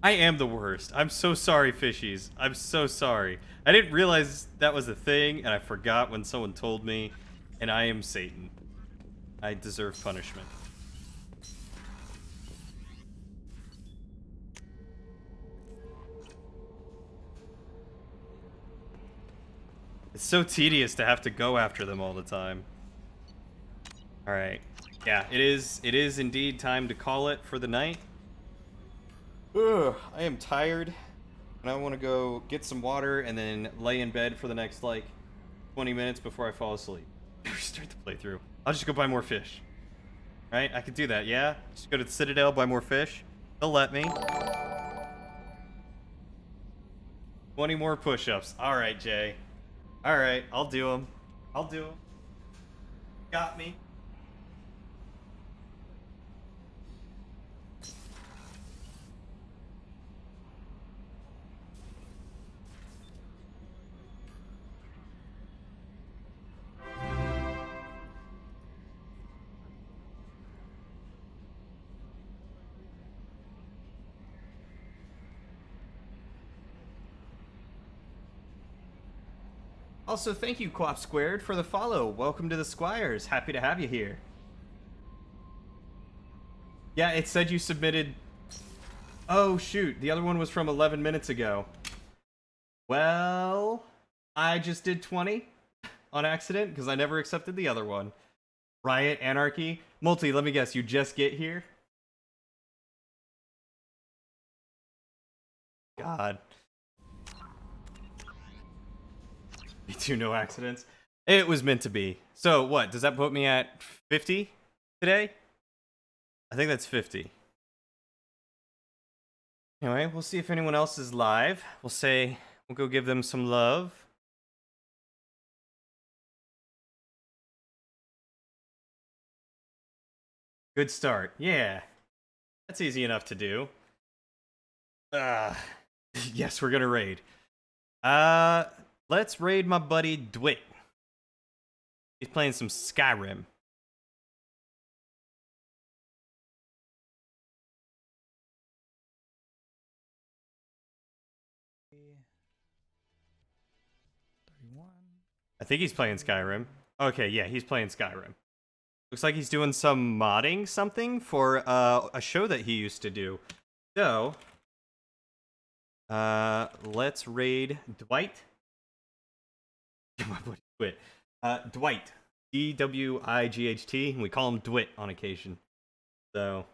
I am the worst. I'm so sorry, fishies. I'm so sorry. I didn't realize that was a thing, and I forgot when someone told me, and I am Satan. I deserve punishment. It's so tedious to have to go after them all the time. Alright. Yeah, it is indeed time to call it for the night. Ugh, I am tired. And I want to go get some water and then lay in bed for the next, like, 20 minutes before I fall asleep. Start the playthrough. I'll just go buy more fish. Right? I could do that, yeah? Just go to the Citadel, buy more fish. They'll let me. 20 more push-ups. Alright, Jay. Alright, I'll do them. I'll do them. Got me. Also, thank you, Quap Squared, for the follow. Welcome to the Squires. Happy to have you here. Yeah, it said you submitted... Oh, shoot. The other one was from 11 minutes ago. Well, I just did 20 on accident because I never accepted the other one. Riot, Anarchy. Multi, let me guess, you just get here? god. Me too, no accidents. It was meant to be. So what, does that put me at 50 today? I think that's 50. Anyway, we'll see if anyone else is live. We'll go give them some love. Good start. Yeah. That's easy enough to do. Yes, we're gonna raid. Let's raid my buddy Dwight. He's playing some Skyrim. I think he's playing Skyrim. Okay, yeah, he's playing Skyrim. Looks like he's doing some modding something for a show that he used to do. So, let's raid Dwight. Dwight. Dwight. D-W-I-G-H-T. And we call him Dwight on occasion. So,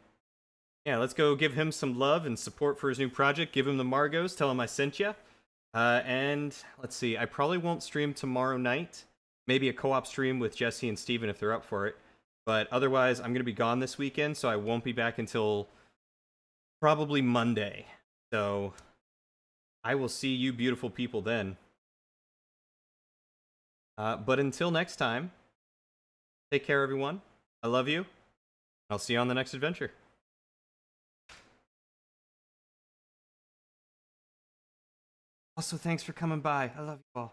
yeah, let's go give him some love and support for his new project. Give him the Margos. Tell him I sent you. And let's see. I probably won't stream tomorrow night. Maybe a co-op stream with Jesse and Steven if they're up for it. But otherwise, I'm going to be gone this weekend, so I won't be back until probably Monday. So I will see you beautiful people then. But until next time, take care, everyone. I love you. I'll see you on the next adventure. Also, thanks for coming by. I love you all.